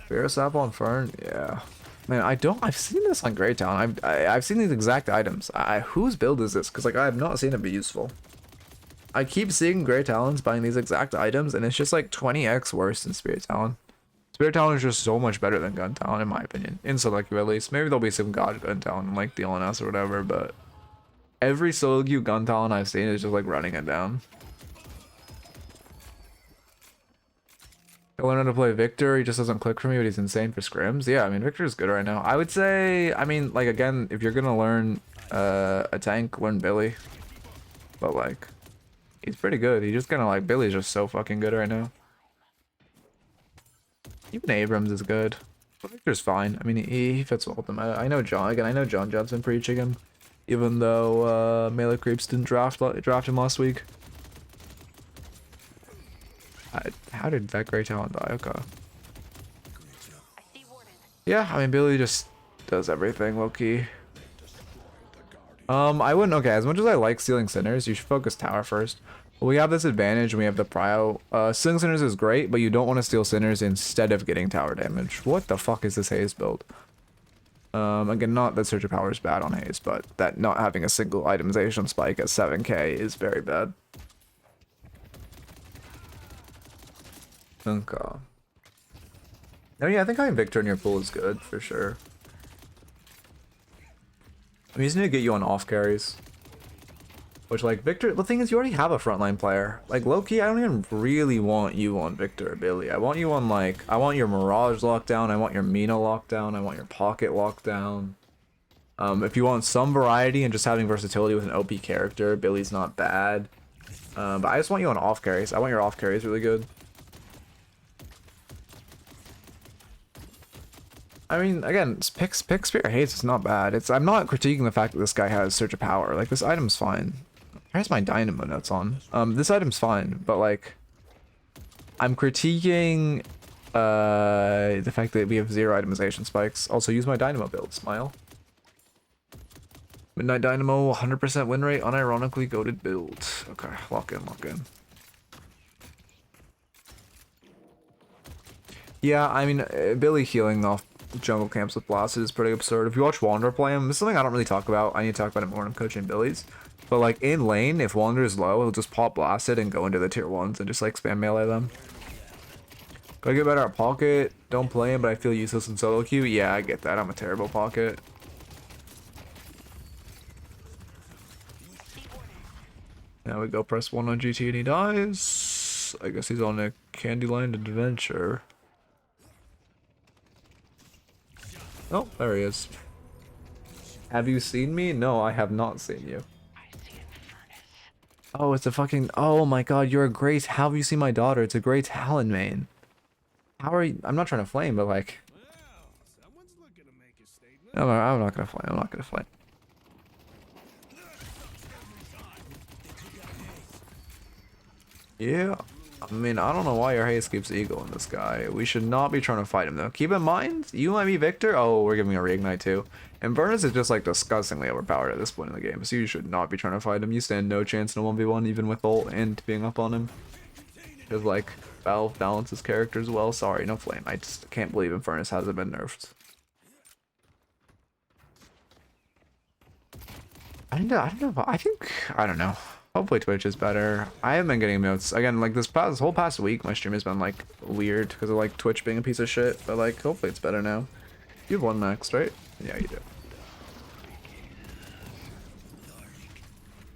Fear Sap on Fern, yeah. Man, I've seen this on Grey Talon. I've seen these exact items. Whose build is this? Because like I have not seen it be useful. I keep seeing Grey Talons buying these exact items, and it's just like 20x worse than Spirit Talon. Spirit Talent is just so much better than Gun Talent, in my opinion. In solo queue, at least. Maybe there'll be some God Gun Talent, like the LNS or whatever, but every solo queue Gun Talent I've seen is just like running it down. I learned how to play Victor. He just doesn't click for me, but he's insane for scrims. Yeah, I mean, Victor's good right now. I would say, I mean, like, again, if you're gonna learn a tank, learn Billy. But, like, he's pretty good. He just kind of, like, Billy's just so fucking good right now. Even Abrams is good. But Victor's fine. I mean, he fits well with the meta. I know John, again, I know John John's been preaching him. Even though Melee Creeps didn't draft him last week. How did that Grey Talent die? Okay. I see Warden. Yeah, I mean, Billy just does everything low-key. I wouldn't, okay, as much as I like stealing Sinners, you should focus Tower first. We have this advantage, we have the Prio. Stealing Sinners is great, but you don't want to steal Sinners instead of getting tower damage. What the fuck is this Haze build? Again, not that Surge of Power is bad on Haze, but that not having a single itemization spike at 7k is very bad. Okay. Oh yeah, I think having Victor in your pool is good, for sure. I mean, you just need to get you on off carries. Which, like, Victor, the thing is, you already have a frontline player. Like, low-key, I don't even really want you on Victor or Billy. I want you on, like, I want your Mirage lockdown, I want your Mina lockdown, I want your Pocket lockdown. If you want some variety and just having versatility with an OP character, Billy's not bad. But I just want you on off carries. I want your off carries really good. I mean, again, pick Spirit Haze is not bad. I'm not critiquing the fact that this guy has Surge of Power. Like, this item's fine. Where's my Dynamo notes on? This item's fine, but like, I'm critiquing the fact that we have 0 itemization spikes. Also, use my Dynamo build, smile. Midnight Dynamo, 100% win rate, unironically goated build. Okay, lock in, lock in. Yeah, I mean, Billy healing off jungle camps with Blasted is pretty absurd. If you watch Wanderer play him, this is something I don't really talk about. I need to talk about it more when I'm coaching Billy's. But like in lane, if Wanderer is low, he'll just pop Blasted and go into the tier 1s and just like spam melee them. Gotta get better at Pocket. Don't play him, but I feel useless in solo queue. Yeah, I get that. I'm a terrible Pocket. Now we go press 1 on GT and he dies. I guess he's on a Candyland adventure. Oh, there he is. Have you seen me? No, I have not seen you. Oh, it's a fucking... Oh my god, you're a great... How have you seen my daughter? It's a great Talon main. How are you... I'm not trying to flame, but like... No, I'm not gonna flame. I'm not gonna flame. Yeah. I mean, I don't know why your Haze keeps eagling this guy. We should not be trying to fight him, though. Keep in mind, you might be Victor. Oh, we're giving a reignite, too. And Burnus is just, like, disgustingly overpowered at this point in the game. So you should not be trying to fight him. You stand no chance in a 1v1, even with ult and being up on him. Because, like, Valve balances characters well. Sorry, no flame. I just can't believe Infernus hasn't been nerfed. I don't know. I don't know. Hopefully Twitch is better. I haven't been getting notes. Again, like this whole past week, my stream has been like weird because of like Twitch being a piece of shit. But like, hopefully it's better now. You have 1 max, right? Yeah, you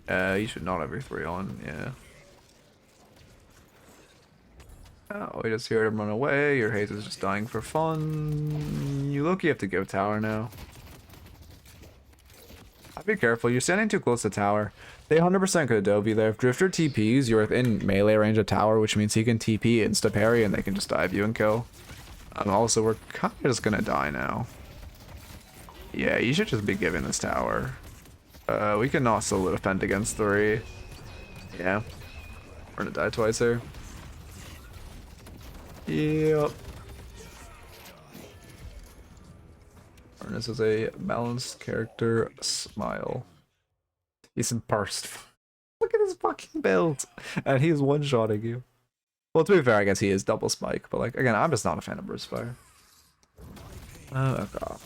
do. You should not have your 3 on. Yeah. Oh, we just heard him run away. Your Haze is just dying for fun. You look, you have to give tower now. Be careful, you're standing too close to tower. They 100% could Adobe there. If Drifter TPs, you're within melee range of tower, which means he can TP insta parry and they can just dive you and kill. Also, we're kind of just gonna die now. Yeah, you should just be giving this tower. We can also defend against 3. Yeah. We're gonna die twice here. Yep. This is a balanced character. Smile. He's in burst. Look at his fucking build. And he is one-shotting you. Well, to be fair, I guess he is double spike. But like, again, I'm just not a fan of burst fire. Oh god.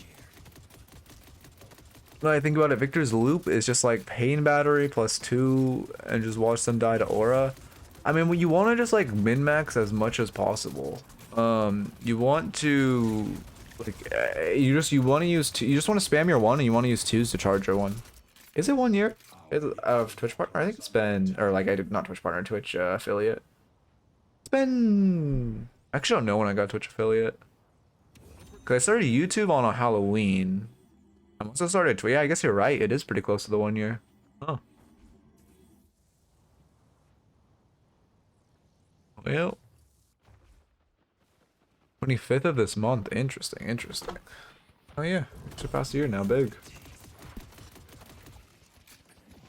When I think about it, Victor's loop is just like Pain Battery plus 2 and just watch them die to Aura. I mean, you want to just like min-max as much as possible. You want to like you want to use two, you just want to spam your one and you want to use twos to charge your one. Is it 1 year of Twitch partner? I think it's been, or like I did not Twitch partner, Twitch affiliate. It's been, I actually don't know when I got Twitch affiliate. Cause I started YouTube on a Halloween. I must have started Twitch. Yeah, I guess you're right. It is pretty close to the 1 year. Huh. Well, 25th of this month. Interesting, interesting. Oh yeah, surpassed a year now. Big.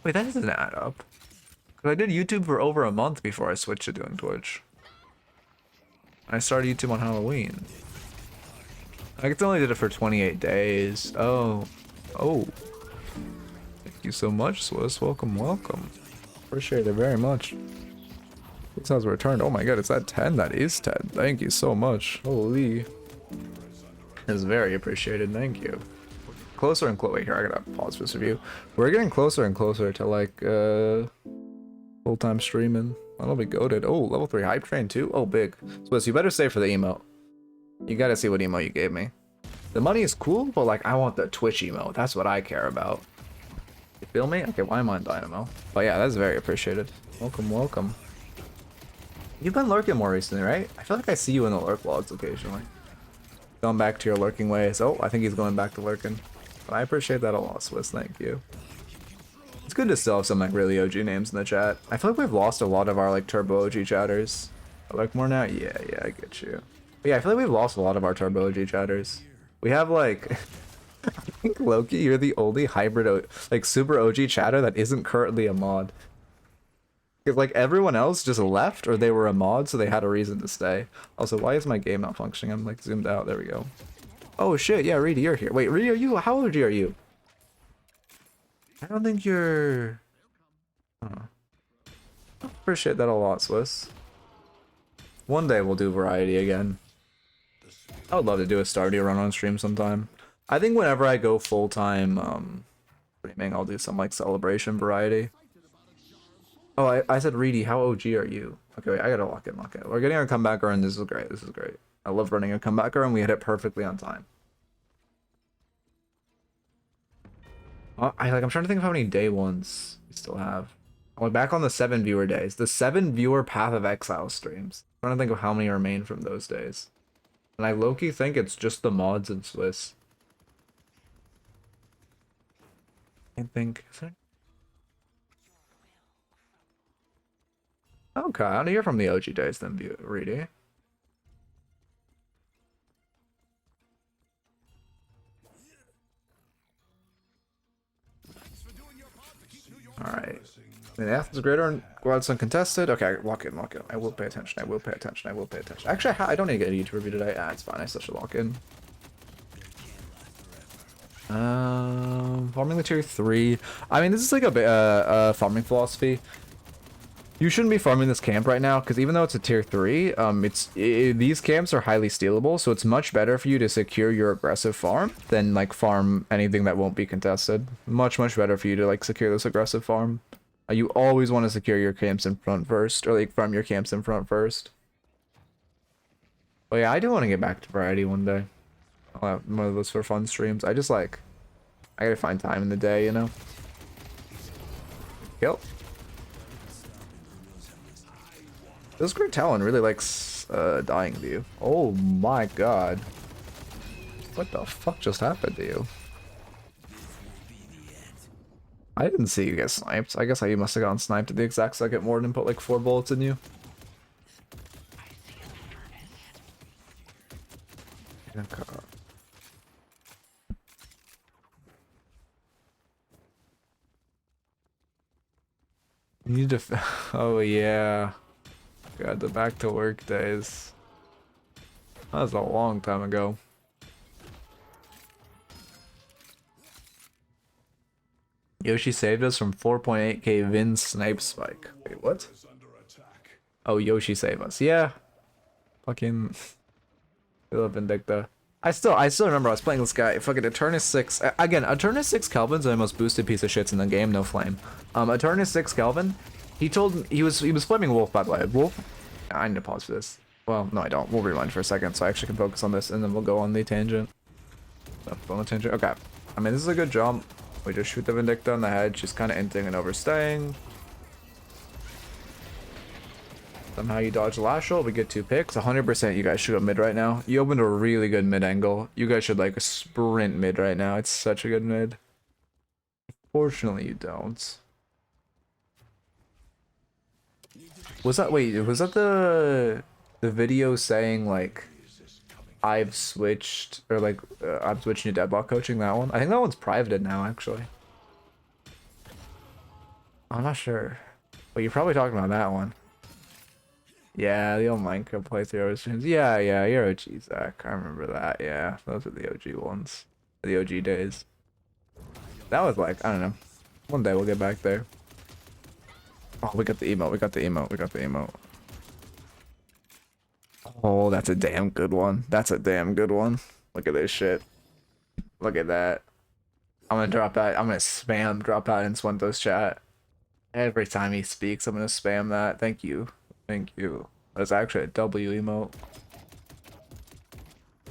Wait, that doesn't add up. Cause I did YouTube for over a month before I switched to doing Twitch. I started YouTube on Halloween. I only did it for 28 days. Oh. Oh. Thank you so much, Swiss. Welcome, welcome. Appreciate it very much. This has returned. Oh my god, is that 10? That is 10. Thank you so much. Holy. It's very appreciated. Thank you. Closer and closer. Wait, here, I gotta pause for this review. We're getting closer and closer to like full-time streaming. That'll be goated. Oh, level 3 hype train too? Oh, big. Swiss, you better save for the emote. You gotta see what emote you gave me. The money is cool, but like I want the Twitch emote. That's what I care about. You feel me? Okay, why am I on Dynamo? But yeah, that's very appreciated. Welcome, welcome. You've been lurking more recently, right? I feel like I see you in the lurk vlogs occasionally. Going back to your lurking ways. Oh, I think he's going back to lurking. But I appreciate that a lot, Swiss. Thank you. It's good to still have some like really OG names in the chat. I feel like we've lost a lot of our like turbo OG chatters. I like more now? Yeah, I get you. But yeah, I feel like we've lost a lot of our turbo OG chatters. We have like, I think Loki, you're the only hybrid, like super OG chatter that isn't currently a mod. Because like everyone else just left or they were a mod, so they had a reason to stay. Also, why is my game not functioning? I'm like zoomed out. There we go. Oh shit, yeah, Reedy, you're here. Wait, Reedy, are you, how old are you? I don't think you're... Appreciate that a lot, Swiss. One day we'll do variety again. I would love to do a Stardew run on stream sometime. I think whenever I go full-time streaming, I'll do some like celebration variety. Oh, I said Reedy, how OG are you? Okay, wait, I gotta lock in. We're getting our comeback run. This is great. This is great. I love running a comeback run. We hit it perfectly on time. I'm trying to think of how many day ones we still have. I'm back on the 7 viewer days. The 7 viewer Path of Exile streams. I'm trying to think of how many remain from those days. And I low-key think it's just the mods in Swiss. I think... Okay, I want to hear from the OG days then, Reedy. Alright. The Athens Greater go out uncontested. Okay, lock in. I will pay attention. I will pay attention. Actually, I don't need to get a YouTube review today. Ah, it's fine. I still should lock in. Farming the tier 3. I mean, this is like a farming philosophy. You shouldn't be farming this camp right now, because even though it's a tier 3, these camps are highly stealable, so it's much better for you to secure your aggressive farm than like farm anything that won't be contested. Much better for you to like secure this aggressive farm. You always want to secure your camps in front first, or like farm your camps in front first. But yeah, I do want to get back to variety one day. I'll have one of those for fun streams. I gotta find time in the day, you know? Kill. This Great Talon really likes dying to you. Oh my god. What the fuck just happened to you? I didn't see you get sniped. I guess you must have gotten sniped at the exact second Morden put like 4 bullets in you. Okay. You need to... Oh yeah. God, the back to work days. That was a long time ago. Yoshi saved us from 4.8k Vin snipe spike. Wait, what? Oh, Yoshi saved us. Yeah. Fucking Philip Vindicta. I still remember I was playing this guy. Fucking Eternus 6. Again, Eternus 6 Kelvin's the most boosted piece of shits in the game, no flame. Eternus 6 Kelvin. He was flaming Wolf, by the way. Wolf. I need to pause for this. Well, no, I don't. We'll rewind for a second so I actually can focus on this, and then we'll go on the tangent. On the tangent. Okay. I mean, this is a good jump. We just shoot the Vindicta on the head. She's kind of inting and overstaying. Somehow you dodge the last shot. We get 2 picks. 100% you guys should go mid right now. You opened a really good mid angle. You guys should like sprint mid right now. It's such a good mid. Fortunately, you don't. Was that, wait, was that the video saying like I've switched, or like I'm switching to Deadlock coaching? That one? I think that one's privated now actually. I'm not sure, but you're probably talking about that one. Yeah, the old Minecraft playthrough streams. Yeah, you're OG, Zach. I remember that. Yeah, those are the OG ones. The OG days. That was like, I don't know. One day we'll get back there. Oh, we got the emote. We got the emote. We got the emote. Oh, that's a damn good one. That's a damn good one. Look at this shit. Look at that. I'm gonna drop that. I'm gonna spam drop that in Swento's chat. Every time he speaks, I'm gonna spam that. Thank you. Thank you. That's actually a W emote.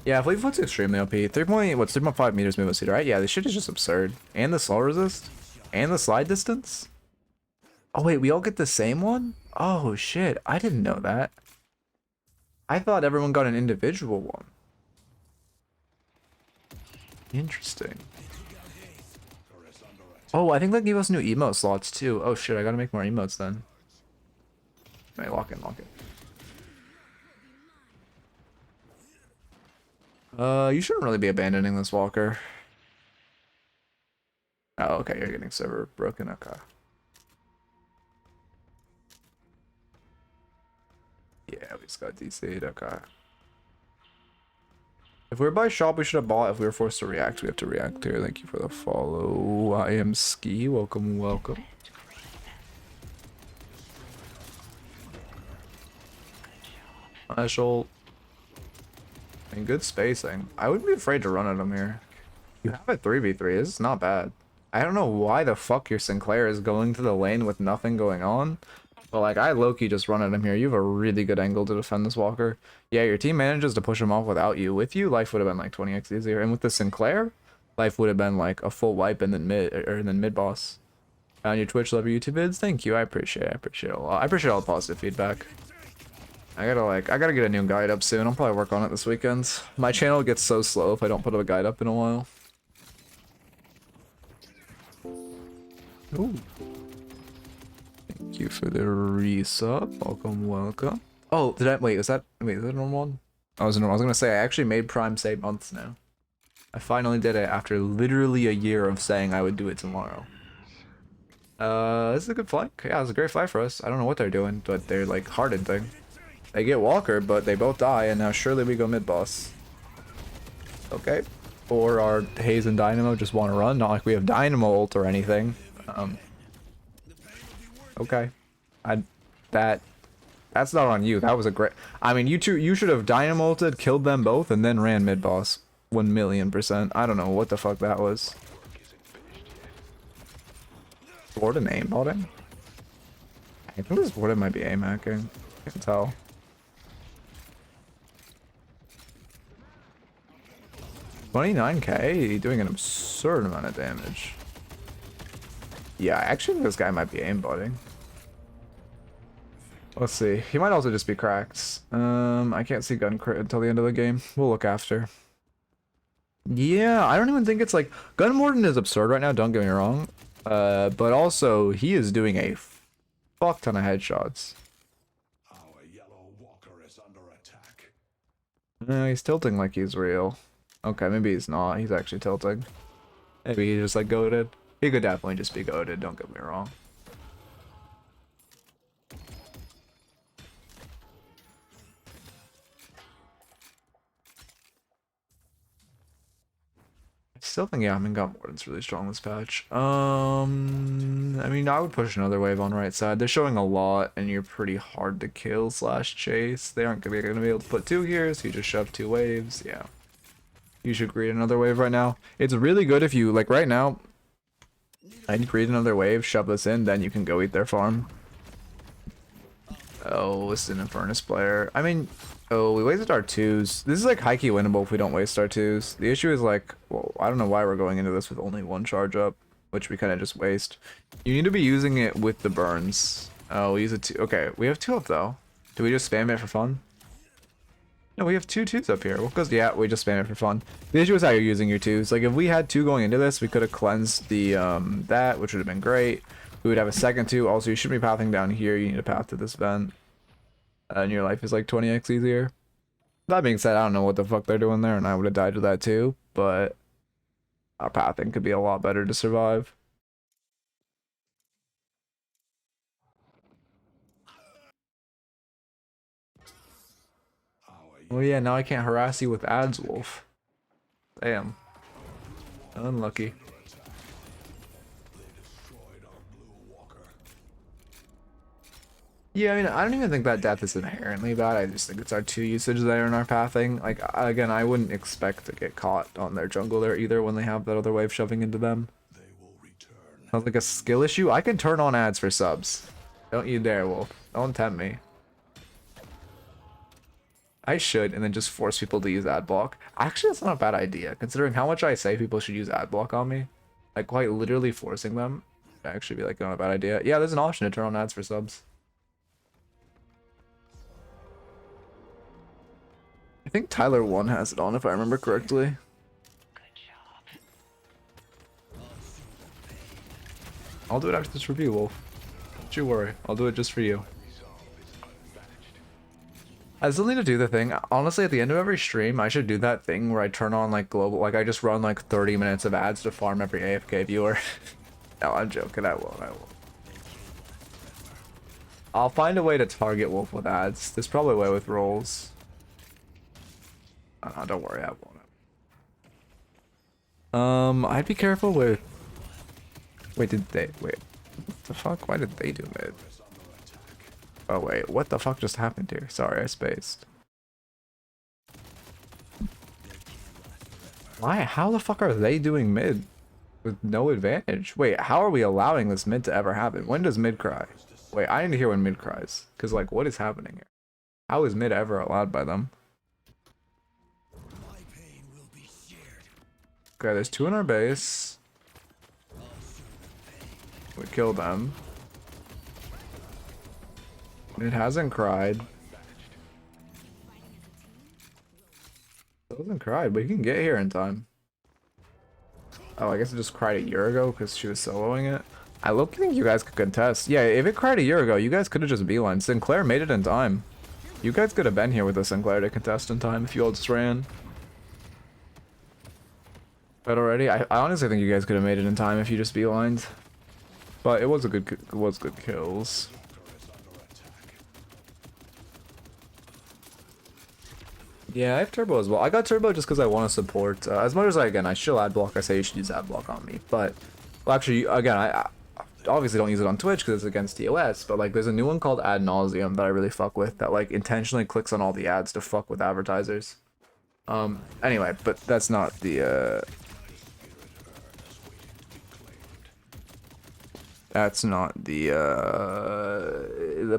Yeah, Fleet Foot's extremely OP. 3.5 meters movement speed, right? Yeah, this shit is just absurd. And the slow resist? And the slide distance? Oh wait, we all get the same one? Oh shit, I didn't know that. I thought everyone got an individual one. Interesting. Oh, I think that gave us new emote slots too. Oh shit, I gotta make more emotes then. Wait, lock in, lock in. You shouldn't really be abandoning this walker. Oh, okay, you're getting server broken, okay. Yeah, we just got DC'd, okay. If we were by shop, we should have bought. If we were forced to react, we have to react here. Thank you for the follow. I am Ski. Welcome, welcome. Ult. And good spacing. I wouldn't be afraid to run at him here. You have a 3v3. This is not bad. I don't know why the fuck your Sinclair is going to the lane with nothing going on. But like, I low-key just run at him here. You have a really good angle to defend this walker. Yeah, your team manages to push him off without you. With you, life would have been like 20x easier. And with the Sinclair, life would have been like a full wipe and then mid boss. On your Twitch, love your YouTube vids. Thank you. I appreciate it. I appreciate it a lot. I appreciate all the positive feedback. I gotta get a new guide up soon. I'll probably work on it this weekend. My channel gets so slow if I don't put a guide up in a while. Ooh. Thank you for the resub. Welcome, welcome. Oh, did I wait? Is that a normal one? I was gonna say I actually made Prime save months now. I finally did it after literally a year of saying I would do it tomorrow. This is a good flank. Yeah, it's a great fight for us. I don't know what they're doing, but they're like hardened thing. They get Walker, but they both die, and now surely we go mid boss. Okay. Or our Haze and Dynamo just want to run. Not like we have Dynamo ult or anything. Okay. That's not on you. That was a great... I mean, you should have Dynamo ulted, killed them both, and then ran mid boss. 1,000,000%. I don't know what the fuck that was. Warden aim botting? I think this Warden might be aim hacking. I can tell. $29k, doing an absurd amount of damage. Yeah, I actually think this guy might be aimbotting. Let's see. He might also just be cracked. I can't see gun crit until the end of the game. We'll look after. Yeah, I don't even think it's like... Gun Warden is absurd right now, don't get me wrong. But also, he is doing a fuck ton of headshots. Our yellow walker is under attack. He's tilting like he's real. Okay, maybe he's not. He's actually tilting. Maybe he's just like goated. He could definitely just be goated, don't get me wrong. I still think, yeah, I mean, Gun Warden's really strong this patch. I mean, I would push another wave on right side. They're showing a lot, and you're pretty hard to kill / chase. They aren't gonna be able to put 2 here, so you just shove 2 waves. Yeah. You should create another wave right now. It's really good if you, like right now, I'd create another wave, shove this in, then you can go eat their farm. Oh, it's an Infernus player. I mean, oh, we wasted our 2s. This is like high-key winnable if we don't waste our 2s. The issue is like, well, I don't know why we're going into this with only 1 charge up, which we kind of just waste. You need to be using it with the burns. Oh, we use it 2. Okay, we have 2 up though. Do we just spam it for fun? No, we have 2 2s up here. Well, because, yeah, we just spam it for fun. The issue is how you're using your 2s. Like, if we had 2 going into this, we could have cleansed the, that, which would have been great. We would have a second 2. Also, you shouldn't be pathing down here. You need a path to this vent. And your life is like 20x easier. That being said, I don't know what the fuck they're doing there, and I would have died with that too, but our pathing could be a lot better to survive. Oh yeah, now I can't harass you with ads, Wolf. Damn. Unlucky. Yeah, I mean, I don't even think that death is inherently bad. I just think it's our 2 usage that are in our pathing. Like, again, I wouldn't expect to get caught on their jungle there either when they have that other wave shoving into them. Sounds like a skill issue. I can turn on ads for subs. Don't you dare, Wolf. Don't tempt me. I should, and then just force people to use ad block. Actually, that's not a bad idea, considering how much I say people should use ad block on me. Like, quite literally forcing them. Would actually be like, not a bad idea. Yeah, there's an option to turn on ads for subs. I think Tyler 1 has it on, if I remember correctly. Good job. I'll do it after this review, Wolf. Don't you worry. I'll do it just for you. I still need to do the thing. Honestly, at the end of every stream, I should do that thing where I turn on like global, like I just run like 30 minutes of ads to farm every AFK viewer. No, I'm joking. I won't. I'll find a way to target Wolf with ads. There's probably a way with rolls. Oh, don't worry, I won't. I'd be careful with. Wait, wait? What the fuck? Why did they do mid? Oh wait, what the fuck just happened here? Sorry, I spaced. Why? How the fuck are they doing mid with no advantage? Wait, how are we allowing this mid to ever happen? When does mid cry? Wait, I need to hear when mid cries. Cause like, what is happening here? How is mid ever allowed by them? Okay, there's 2 in our base. We kill them. It hasn't cried. It hasn't cried, but you can get here in time. Oh, I guess it just cried a year ago because she was soloing it. I think you guys could contest. Yeah, if it cried a year ago, you guys could have just beeline. Sinclair made it in time. You guys could have been here with a Sinclair to contest in time if you all just ran. But already, I honestly think you guys could have made it in time if you just beelined. But it was good kills. Yeah, I have turbo as well. I got turbo just because I want to support. As much as I should ad block. I say you should use ad block on me. But, well, actually, again, I obviously don't use it on Twitch because it's against TOS. But like, there's a new one called Ad Nauseum that I really fuck with. That like intentionally clicks on all the ads to fuck with advertisers. Anyway, but that's not the. That's not the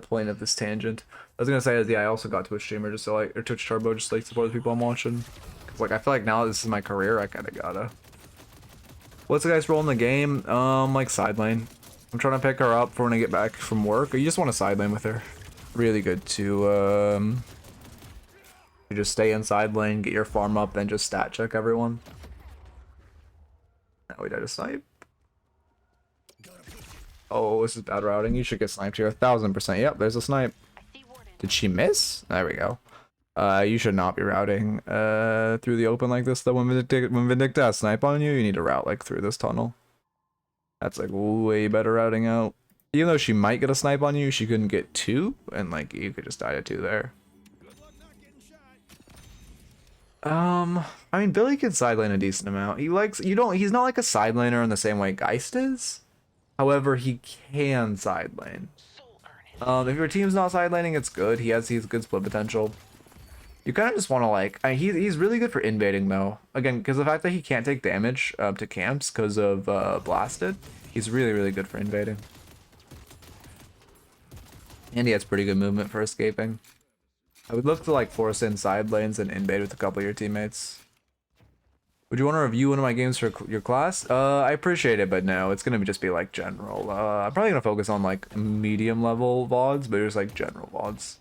point of this tangent. I was gonna say is, yeah, I also got Twitch streamer just so like, or Twitch turbo just like support the people I'm watching. Cause like I feel like now this is my career, I kinda gotta. What's the guy's role in the game? Like side lane. I'm trying to pick her up for when I get back from work. Or you just want to side lane with her. Really good to you just stay in side lane, get your farm up, then just stat check everyone. Now we died a snipe. Oh, this is bad routing. You should get sniped here. 1000%. Yep, there's a snipe. Did she miss? There we go. You should not be routing through the open like this though. When Vindicta has snipe on you, you need to route like through this tunnel. That's like way better routing out. Even though she might get a snipe on you, she couldn't get 2, and like you could just die to 2 there. I mean Billy can side lane a decent amount. He likes he's not like a side laner in the same way Geist is. However, he can side lane. If your team's not side laning, it's good. He's good split potential. You kind of just want to like, he's really good for invading though. Again, because the fact that he can't take damage to camps because of blasted, he's really good for invading. And he has pretty good movement for escaping. I would look to like force in side lanes and invade with a couple of your teammates. Would you want to review one of my games for your class? I appreciate it, but no, it's gonna just be like general. I'm probably gonna focus on like medium level VODs, but just like general VODs.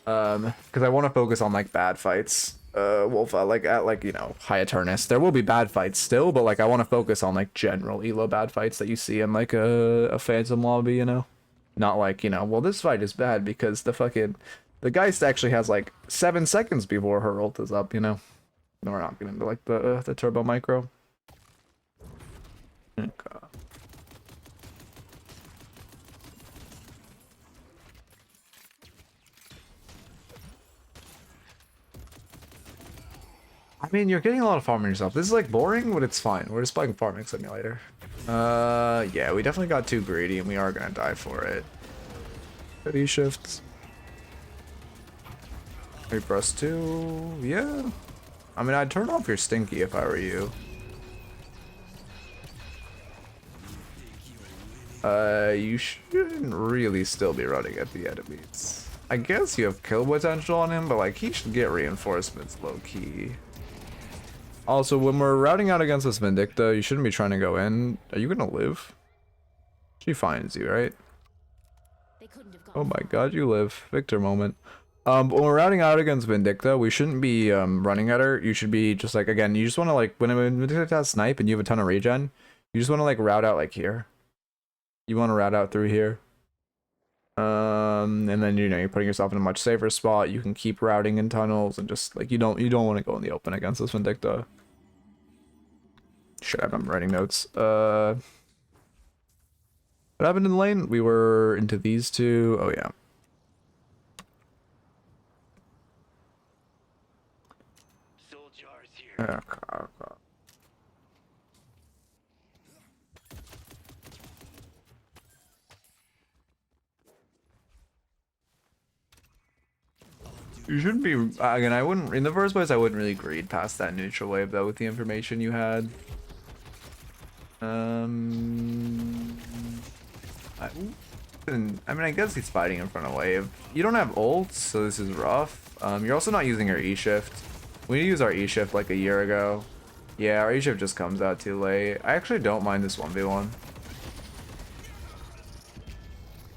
Because I want to focus on like bad fights. Wolf, like at like, you know, High Eternus. There will be bad fights still, but like I want to focus on like general elo bad fights that you see in like a Phantom lobby, you know? Not like, you know, well, this fight is bad because the Geist actually has like 7 seconds before her ult is up, you know? No, we're not getting into like the turbo micro. Okay. I mean, you're getting a lot of farming yourself. This is like boring, but it's fine. We're just playing Farming Simulator. Yeah, we definitely got too greedy and we are gonna die for it. Ready shifts. Maybe press 2. Yeah. I mean, I'd turn off your Stinky if I were you. You shouldn't really still be running at the enemies. I guess you have kill potential on him, but like he should get reinforcements low key. Also, when we're routing out against this Vindicta, you shouldn't be trying to go in. Are you gonna live? She finds you, right? Oh my god, you live. Victor moment. When we're routing out against Vindicta, we shouldn't be running at her. You should be just like, again, you just want to like, when Vindicta has snipe and you have a ton of regen, you just want to like route out like here. You want to route out through here. And then, you know, you're putting yourself in a much safer spot. You can keep routing in tunnels and just like, you don't want to go in the open against this Vindicta. Shit, I'm writing notes. What happened in the lane? We were into these two. Oh yeah. Okay. You shouldn't be, again, I wouldn't, in the first place, I wouldn't really greed past that neutral wave, though, with the information you had. I mean, I guess he's fighting in front of wave. You don't have ults, so this is rough. You're also not using your E-shift. We used our E-shift like a year ago. Yeah, our E-shift just comes out too late. I actually don't mind this 1v1.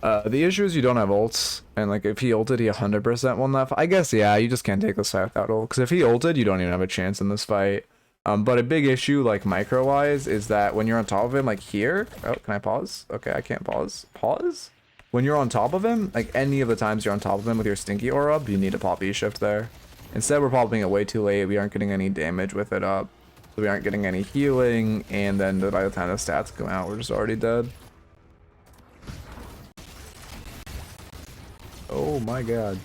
The issue is you don't have ults, and like if he ulted, he 100% won that fight. I guess, yeah, you just can't take this fight without ult, because if he ulted, you don't even have a chance in this fight. But a big issue, like micro-wise, is that when you're on top of him, like here, oh, can I pause? Okay, I can't pause. Pause? When you're on top of him, like any of the times you're on top of him with your Stinky aura up, you need to pop E-shift there. Instead, we're popping it way too late. We aren't getting any damage with it up. So we aren't getting any healing, and then by the time the stats come out, we're just already dead. Oh my god.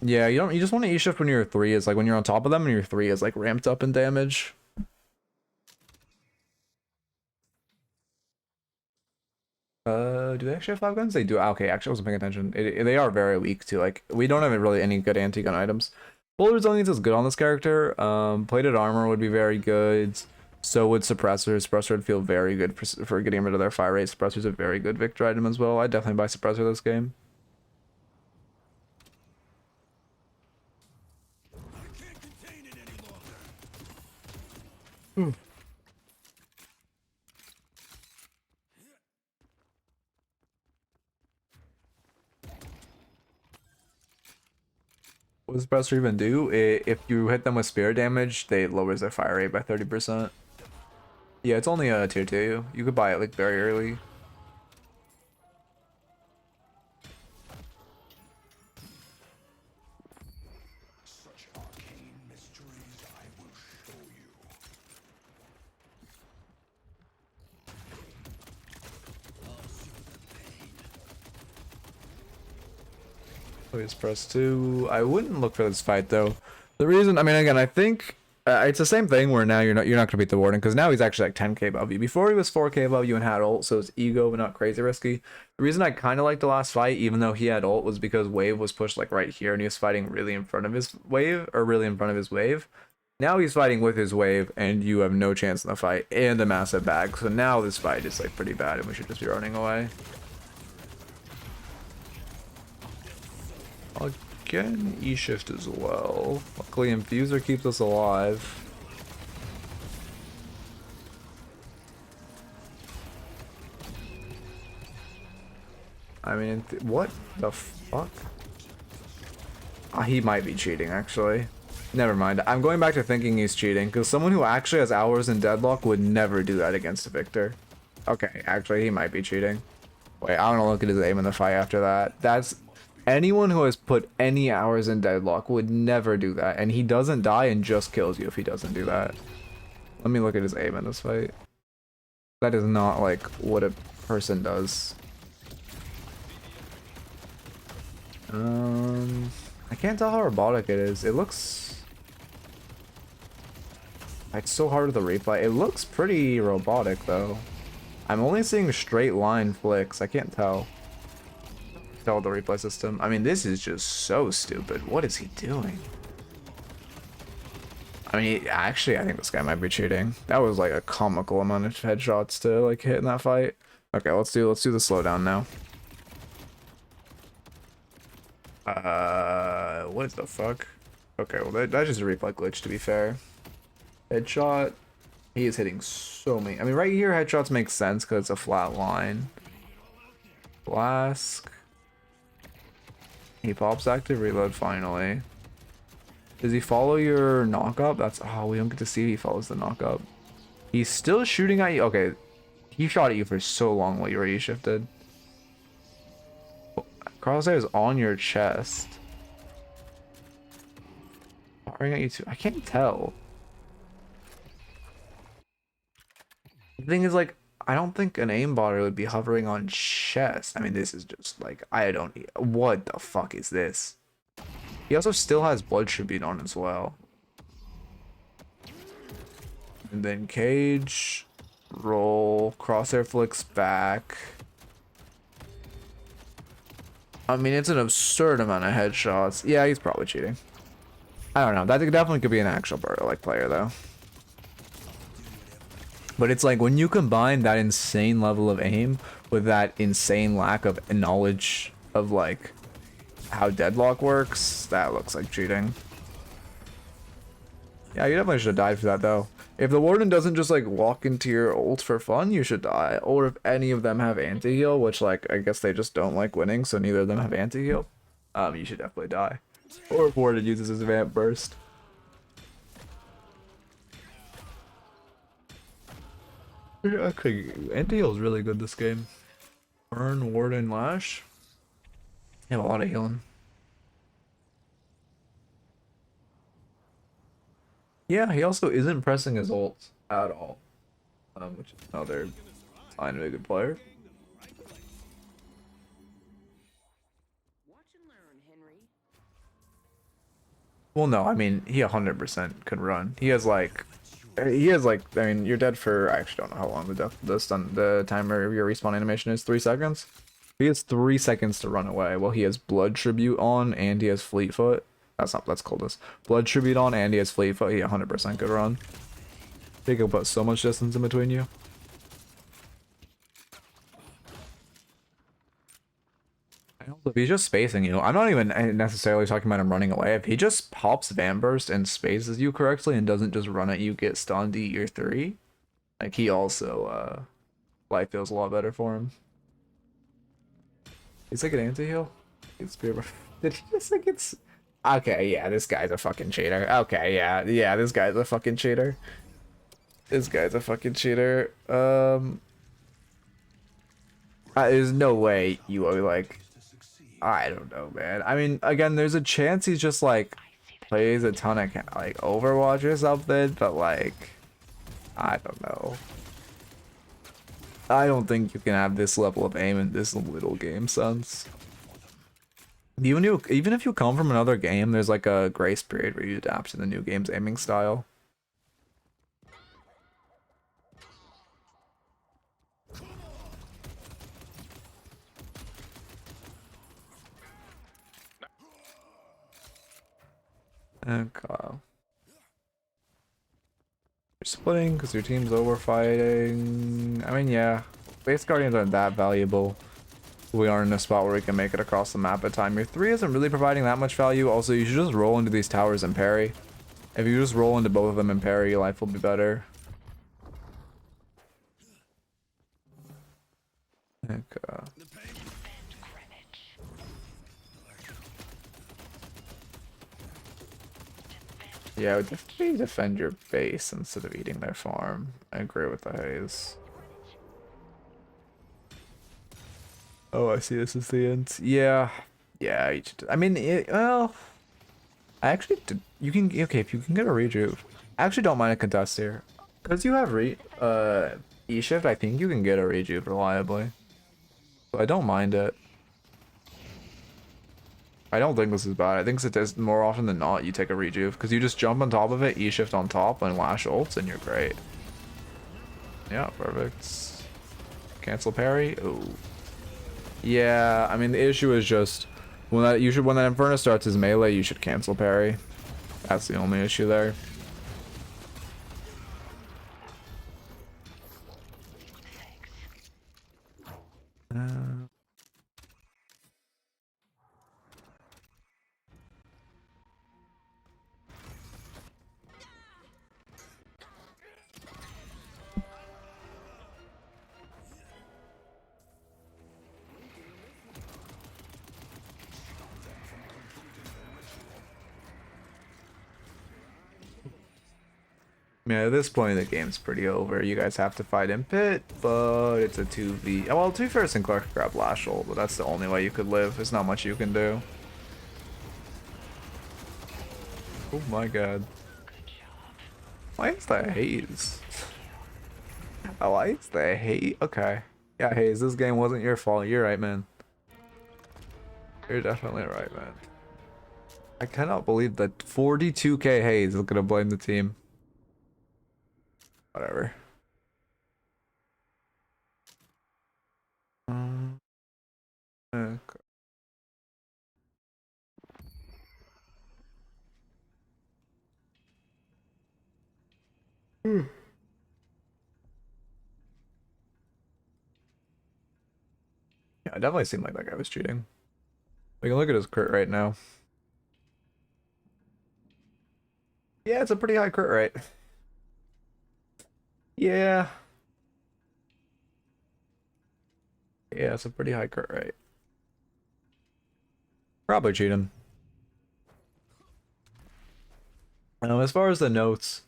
Yeah, you just want to E-shift when your 3 is like when you're on top of them and your 3 is like ramped up in damage. Do they actually have 5 guns? They do. Okay, actually I wasn't paying attention. They are very weak too. Like we don't have really any good anti-gun items. Full resilience is good on this character. Plated armor would be very good. So would suppressors. Suppressor would feel very good for getting rid of their fire rate. Suppressor's a very good Victor item as well. I'd definitely buy suppressor this game. What does suppressor even do? If you hit them with spear damage, they lowers their fire rate by 30%. Yeah, it's only a tier 2. You could buy it like very early. Such arcane mysteries I will show you. Please press 2. I wouldn't look for this fight though. The reason, I mean, again, I think it's the same thing where now you're not gonna beat the Warden because now he's actually like 10k above you. Before he was 4k above you and had ult, so it's ego but not crazy risky. The reason I kind of liked the last fight, even though he had ult, was because wave was pushed like right here and he was fighting really in front of his wave, or really in front of his wave. Now he's fighting with his wave, and you have no chance in the fight, and a massive bag. So now this fight is like pretty bad, and we should just be running away. I'll get an E-shift as well. Luckily, Infuser keeps us alive. I mean, what the fuck? He might be cheating, actually. Never mind. I'm going back to thinking he's cheating, because someone who actually has hours in Deadlock would never do that against a Victor. Okay, actually, he might be cheating. Wait, I'm gonna look at his aim in the fight after that. That's... Anyone who has put any hours in Deadlock would never do that, and he doesn't die and just kills you if he doesn't do that. Let me look at his aim in this fight. That is not, like, what a person does. I can't tell how robotic it is. It looks... It's so hard with the replay. It looks pretty robotic, though. I'm only seeing straight line flicks. I can't tell. Tell the replay system. I mean, this is just so stupid. What is he doing? I mean, actually, I think this guy might be cheating. That was like a comical amount of headshots to like hit in that fight. Okay, let's do the slowdown now. What the fuck? Okay, well that's just a replay glitch, to be fair. Headshot. He is hitting so many. I mean, right here, headshots make sense because it's a flat line. Flask. He pops active reload finally. Does he follow your knock-up? That's... Oh, we don't get to see if he follows the knock-up. He's still shooting at you. Okay. He shot at you for so long while you were E-shifted. Crosshair is on your chest. Firing at you too. I can't tell. The thing is, like, I don't think an aimbotter would be hovering on chest. I mean, this is just like, I don't... What the fuck is this? He also still has Blood Tribute on as well. And then cage, roll, crosshair flicks back. I mean, it's an absurd amount of headshots. Yeah, he's probably cheating. I don't know. That definitely could be an actual Birdo-like player, though. But it's like, when you combine that insane level of aim with that insane lack of knowledge of, like, how Deadlock works, that looks like cheating. Yeah, you definitely should have died for that, though. If the Warden doesn't just, like, walk into your ult for fun, you should die. Or if any of them have anti-heal, which, like, I guess they just don't like winning, so neither of them have anti-heal, you should definitely die. Or if Warden uses his Vamp Burst. Okay, anti-heal is really good this game. Burn, Warden, Lash. You have a lot of healing. Yeah, he also isn't pressing his ult at all, which is another sign of a good player. Watch and learn, Henry. Well, no, I mean, he 100% could run. He has like, I mean, you're dead for, I actually don't know how long the timer of your respawn animation is, 3 seconds? He has 3 seconds to run away. Well, he has Blood Tribute on, and he has Fleetfoot. That's coldest. Blood Tribute on, and he has Fleetfoot. He 100% could run. He could put so much distance in between you. If he's just spacing you, I'm not even necessarily talking about him running away. If he just pops Van Burst and spaces you correctly and doesn't just run at you, get stunned, eat your 3, like, he also, life feels a lot better for him. He's like an anti-heal? Did he just think it's... Okay, yeah, this guy's a fucking cheater. Okay, yeah, this guy's a fucking cheater. This guy's a fucking cheater. There's no way you are, like... I don't know, man. I mean, again, there's a chance he's just, like, plays a ton of, like, Overwatch or something, but, like, I don't know. I don't think you can have this level of aim in this little game, sons. Even if you come from another game, there's, like, a grace period where you adapt to the new game's aiming style. Okay. You're splitting because your team's over fighting. I mean, yeah. Base Guardians aren't that valuable. We aren't in a spot where we can make it across the map at time. Your 3 isn't really providing that much value. Also, you should just roll into these towers and parry. If you just roll into both of them and parry, your life will be better. Okay. Yeah, I would definitely defend your base instead of eating their farm. I agree with the haze. Oh, I see. This is the end. Yeah, yeah. I mean, well, I actually did. You can okay if you can get a rejuve. I actually don't mind a contest here, because you have E shift. I think you can get a rejuve reliably, so I don't mind it. I don't think this is bad. I think it is more often than not you take a rejuve because you just jump on top of it, E shift on top, and lash ults, and you're great. Yeah, perfect. Cancel parry. Oh. Yeah, I mean the issue is just when that Inferno starts his melee, you should cancel parry. That's the only issue there. Yeah, at this point the game's pretty over. You guys have to fight in pit, but it's a 2v. Oh, well, 2 first and Clark grab lash ult, but that's the only way you could live. There's not much you can do. Oh my god. Why is that haze? Why is the haze? Okay. Yeah, Haze, this game wasn't your fault. You're right, man. You're definitely right, man. I cannot believe that 42k Haze is gonna blame the team. Whatever. Okay. Yeah, it definitely seemed like that guy was cheating. We can look at his crit rate now. Yeah, it's a pretty high crit rate. Yeah. Yeah, it's a pretty high crit rate. Probably cheating. As far as the notes,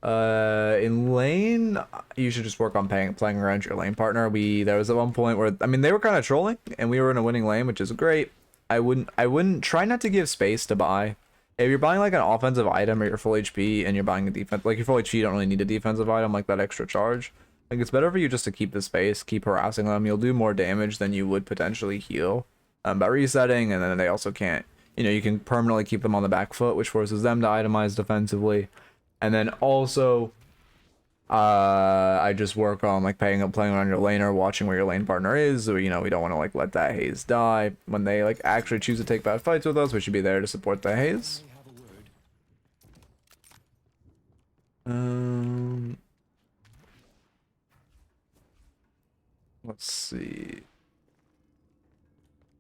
in lane, you should just work on playing around your lane partner. There was at one point where, I mean, they were kind of trolling, and we were in a winning lane, which is great. I wouldn't try not to give space to buy. If you're buying like an offensive item or you're full HP and you're buying a defense, like you're full HP, you don't really need a defensive item like that extra charge. Like it's better for you just to keep the space, keep harassing them. You'll do more damage than you would potentially heal by resetting, and then they also can't. You can permanently keep them on the back foot, which forces them to itemize defensively. And then also, I just work on like playing around your laner, watching where your lane partner is. So, we don't want to like let that haze die when they like actually choose to take bad fights with us. We should be there to support the haze. Let's see.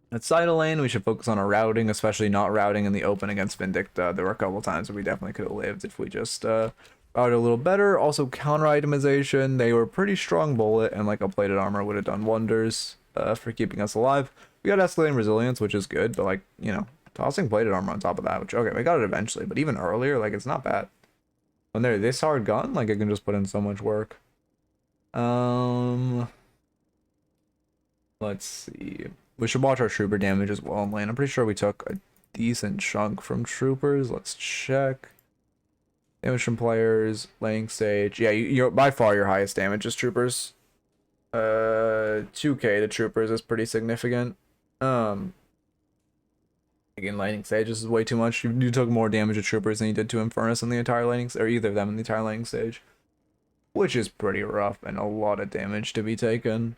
At side of lane, we should focus on our routing, especially not routing in the open against Vindicta. There were a couple times where we definitely could have lived if we just routed a little better. Also, counter itemization. They were pretty strong bullet, and like a plated armor would have done wonders for keeping us alive. We got escalating resilience, which is good, but like, tossing plated armor on top of that, which, okay, we got it eventually, but even earlier, like, it's not bad. When they're this hard gun, like, it can just put in so much work. Let's see. We should watch our trooper damage as well in lane. I'm pretty sure we took a decent chunk from troopers. Let's check. Damage from players, laying stage. Yeah, you're by far your highest damage is troopers. 2k to troopers is pretty significant. Again, laning stage, this is way too much. You took more damage to troopers than you did to Infernus in the entire laning, or either of them in the entire laning stage, which is pretty rough and a lot of damage to be taken.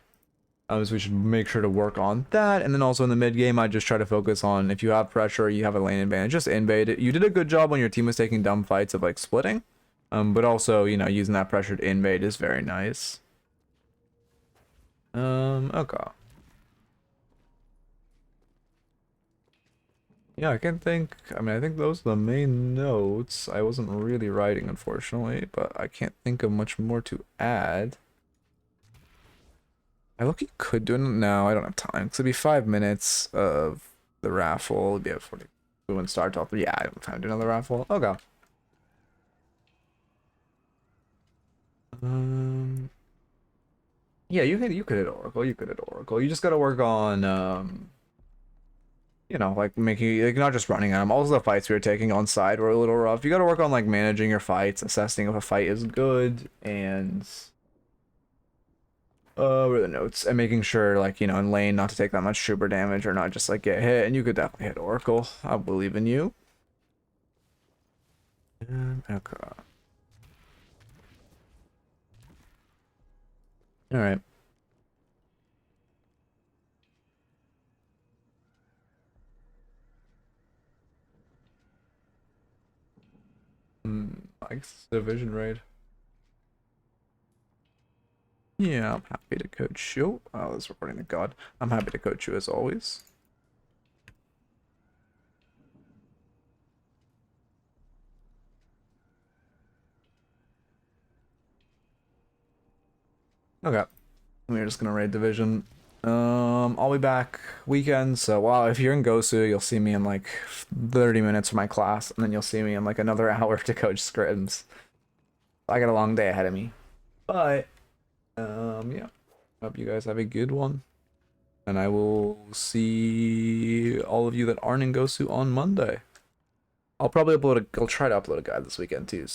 So we should make sure to work on that. And then also in the mid game, I just try to focus on, if you have pressure, you have a lane advantage, just invade it. You did a good job when your team was taking dumb fights of like splitting. But also, you know, using that pressured invade is very nice. Okay. Yeah, I can think, I mean, I think those are the main notes. I wasn't really writing, unfortunately, but I can't think of much more to add. I look, you could do it. No, I don't have time, because it'd be 5 minutes of the raffle. It'd be a 40. We wouldn't start till 3. Yeah, I don't have time to do another raffle. Okay. Yeah, you could hit Oracle. You could hit Oracle. You just gotta work on you know, like making like not just running at them. Also the fights we were taking on side were a little rough. You gotta work on like managing your fights, assessing if a fight is good, and what are the notes? And making sure like, you know, in lane not to take that much trooper damage or not just like get hit. And you could definitely hit Oracle. I believe in you. Okay. All right. I guess it's a division raid. Yeah, I'm happy to coach you. Oh, this is recording the god. I'm happy to coach you as always. Okay. We're just gonna raid division. I'll be back weekend, so wow, if you're in Gosu, you'll see me in like 30 minutes for my class, and then you'll see me in like another hour to coach scrims. I got a long day ahead of me. But yeah. Hope you guys have a good one. And I will see all of you that aren't in Gosu on Monday. I'll probably I'll try to upload a guide this weekend too, so